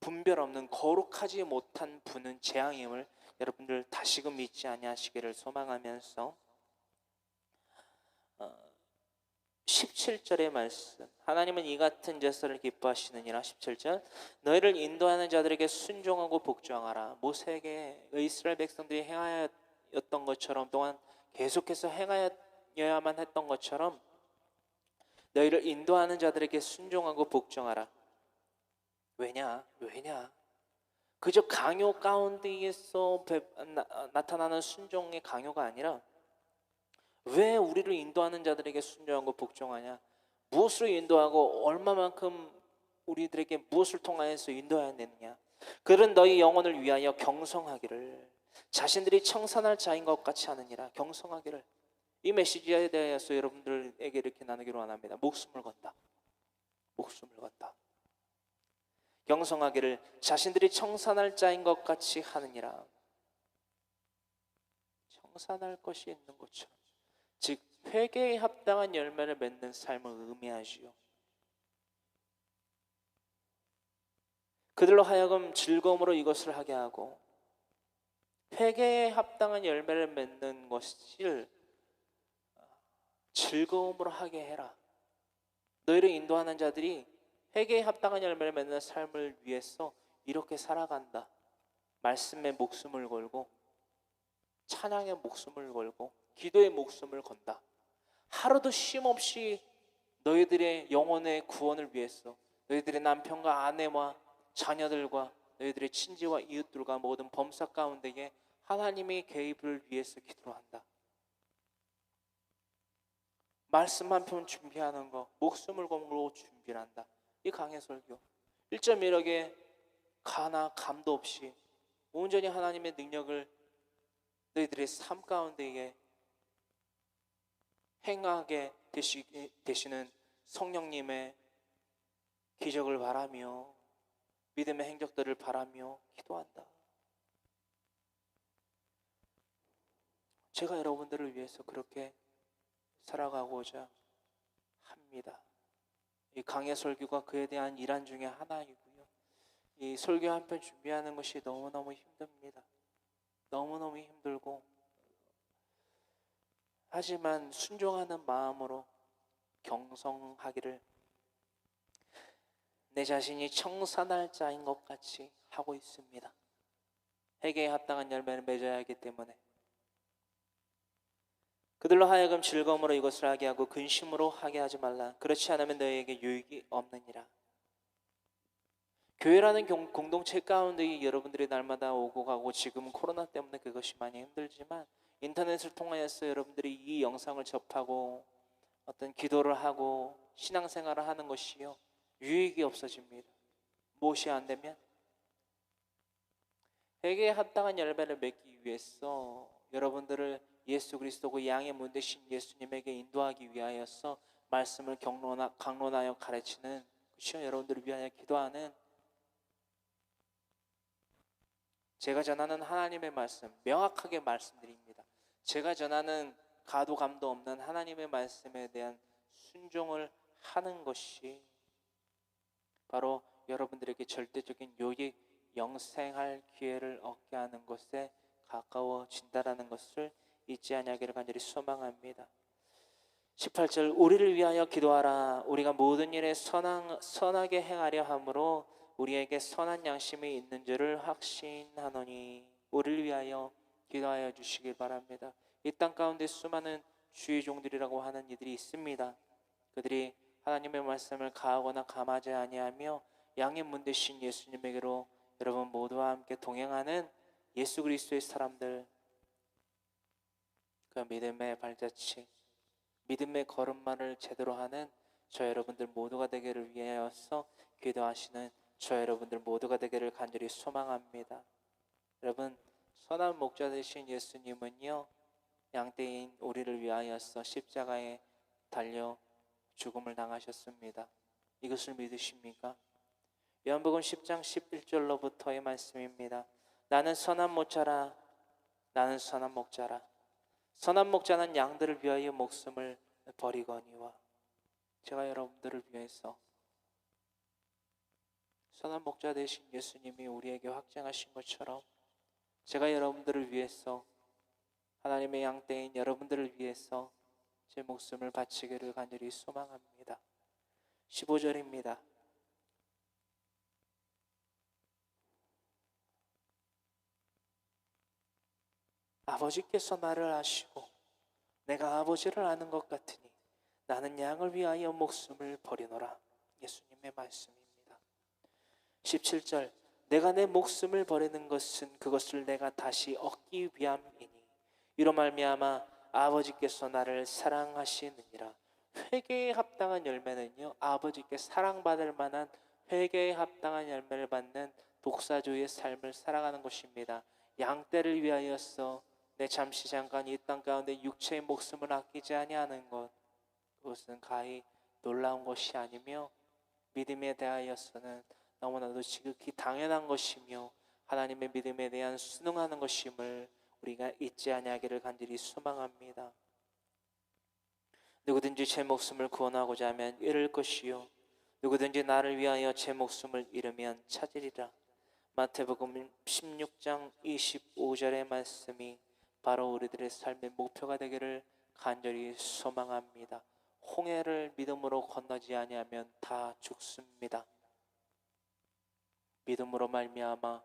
분별 없는, 거룩하지 못한 부는 재앙임을 여러분들 다시금 잊지 아니하시기를 소망하면서 17절의 말씀, 하나님은 이 같은 제사를 기뻐하시느니라. 17절, 너희를 인도하는 자들에게 순종하고 복종하라. 모세에게 이스라엘 백성들이 행하였던 것처럼, 또한 계속해서 행하여야만 했던 것처럼 너희를 인도하는 자들에게 순종하고 복종하라. 왜냐? 그저 강요 가운데에서 나타나는 순종의 강요가 아니라, 왜 우리를 인도하는 자들에게 순종하고 복종하냐? 무엇으로 인도하고 얼마만큼 우리들에게 무엇을 통하여서 인도해야 되느냐? 그들은 너희 영혼을 위하여 경성하기를, 자신들이 청산할 자인 것 같이 하느니라. 경성하기를. 이 메시지에 대해서 여러분들에게 이렇게 나누기로 원합니다. 목숨을 건다. 경성하기를, 자신들이 청산할 자인 것 같이 하느니라. 청산할 것이 있는 것처럼, 즉 회개에 합당한 열매를 맺는 삶을 의미하지요. 그들로 하여금 즐거움으로 이것을 하게 하고, 회개에 합당한 열매를 맺는 것을 즐거움으로 하게 해라. 너희를 인도하는 자들이 회개에 합당한 열매를 맺는 삶을 위해서 이렇게 살아간다. 말씀에 목숨을 걸고, 찬양에 목숨을 걸고, 기도에 목숨을 건다. 하루도 쉼 없이 너희들의 영혼의 구원을 위해서, 너희들의 남편과 아내와 자녀들과 너희들의 친지와 이웃들과 모든 범사 가운데에 하나님의 개입을 위해서 기도한다. 말씀 한 편 준비하는 거, 목숨을 걸고 준비를 한다. 이 강해 설교 1.1억에 가나 감도 없이 온전히 하나님의 능력을 너희들의 삶 가운데에 행하게 되시는 성령님의 기적을 바라며, 믿음의 행적들을 바라며 기도한다. 제가 여러분들을 위해서 그렇게 살아가고자 합니다. 이 강해 설교가 그에 대한 일환 중에 하나이고요. 이 설교 한 편 준비하는 것이 너무너무 힘듭니다. 너무너무 힘들고, 하지만 순종하는 마음으로 경성하기를, 내 자신이 청산할 자인 것 같이 하고 있습니다. 회개에 합당한 열매를 맺어야 하기 때문에 그들로 하여금 즐거움으로 이것을 하게 하고 근심으로 하게 하지 말라. 그렇지 않으면 너희에게 유익이 없느니라. 교회라는 공동체 가운데 여러분들이 날마다 오고 가고, 지금은 코로나 때문에 그것이 많이 힘들지만 인터넷을 통하여서 여러분들이 이 영상을 접하고 어떤 기도를 하고 신앙생활을 하는 것이요, 유익이 없어집니다. 무엇이 안 되면 회개에 합당한 열매를 맺기 위해서 여러분들을 예수 그리스도 그 양의 문 되신 예수님에게 인도하기 위하여서 말씀을 강론하여 가르치는, 그렇죠? 여러분들을 위하여 기도하는, 제가 전하는 하나님의 말씀 명확하게 말씀드립니다. 제가 전하는 가도 감도 없는 하나님의 말씀에 대한 순종을 하는 것이 바로 여러분들에게 절대적인 유익, 영생할 기회를 얻게 하는 것에 가까워진다라는 것을 잊지 아니하기를 간절히 소망합니다. 18절, 우리를 위하여 기도하라. 우리가 모든 일에 선하게 행하려 함으로 우리에게 선한 양심이 있는 줄을 확신하노니. 우리를 위하여 기도하여 주시길 바랍니다. 이 땅 가운데 수많은 주의 종들이라고 하는 이들이 있습니다. 그들이 하나님의 말씀을 가하거나 감하지 아니하며 양의 문 되신 예수님에게로 여러분 모두와 함께 동행하는 예수 그리스도의 사람들, 그 믿음의 발자취, 믿음의 걸음마를 제대로 하는 저 여러분들 모두가 되기를 위하여서 기도하시는 저 여러분들 모두가 되기를 간절히 소망합니다. 여러분, 선한 목자 되신 예수님은요, 양떼인 우리를 위하여서 십자가에 달려 죽음을 당하셨습니다. 이것을 믿으십니까? 요한복음 10장 11절로부터의 말씀입니다. 나는 선한 목자라. 나는 선한 목자라. 선한 목자는 양들을 위하여 목숨을 버리거니와. 제가 여러분들을 위해서 선한 목자 되신 예수님이 우리에게 확증하신 것처럼 제가 여러분들을 위해서, 하나님의 양떼인 여러분들을 위해서 제 목숨을 바치기를 간절히 소망합니다. 15절입니다. 아버지께서 나를 아시고 내가 아버지를 아는 것 같으니 나는 양을 위하여 목숨을 버리노라. 예수님의 말씀입니다. 17절, 내가 내 목숨을 버리는 것은 그것을 내가 다시 얻기 위함이니 이로 말미암아 아버지께서 나를 사랑하시느니라. 회개에 합당한 열매는요, 아버지께 사랑받을 만한 회개에 합당한 열매를 받는 독사조의 삶을 살아가는 것입니다. 양떼를 위하여서 내 잠시 잠깐 이 땅 가운데 육체의 목숨을 아끼지 아니하는 것, 그것은 가히 놀라운 것이 아니며 믿음에 대하여서는 너무나도 지극히 당연한 것이며 하나님의 믿음에 대한 순응하는 것임을 우리가 잊지 아니하기를 간절히 소망합니다. 누구든지 제 목숨을 구원하고자 하면 잃을 것이요 누구든지 나를 위하여 제 목숨을 잃으면 찾으리라. 마태복음 16장 25절의 말씀이 바로 우리들의 삶의 목표가 되기를 간절히 소망합니다. 홍해를 믿음으로 건너지 아니하면 다 죽습니다. 믿음으로 말미암아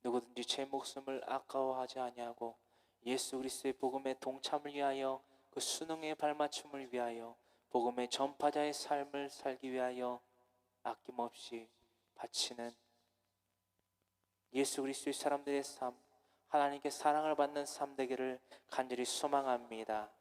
누구든지 제 목숨을 아까워하지 아니하고 예수 그리스도의 복음의 동참을 위하여 그 순응의 발맞춤을 위하여 복음의 전파자의 삶을 살기 위하여 아낌없이 바치는 예수 그리스도의 사람들의 삶, 하나님께 사랑을 받는 삶 되기를 간절히 소망합니다.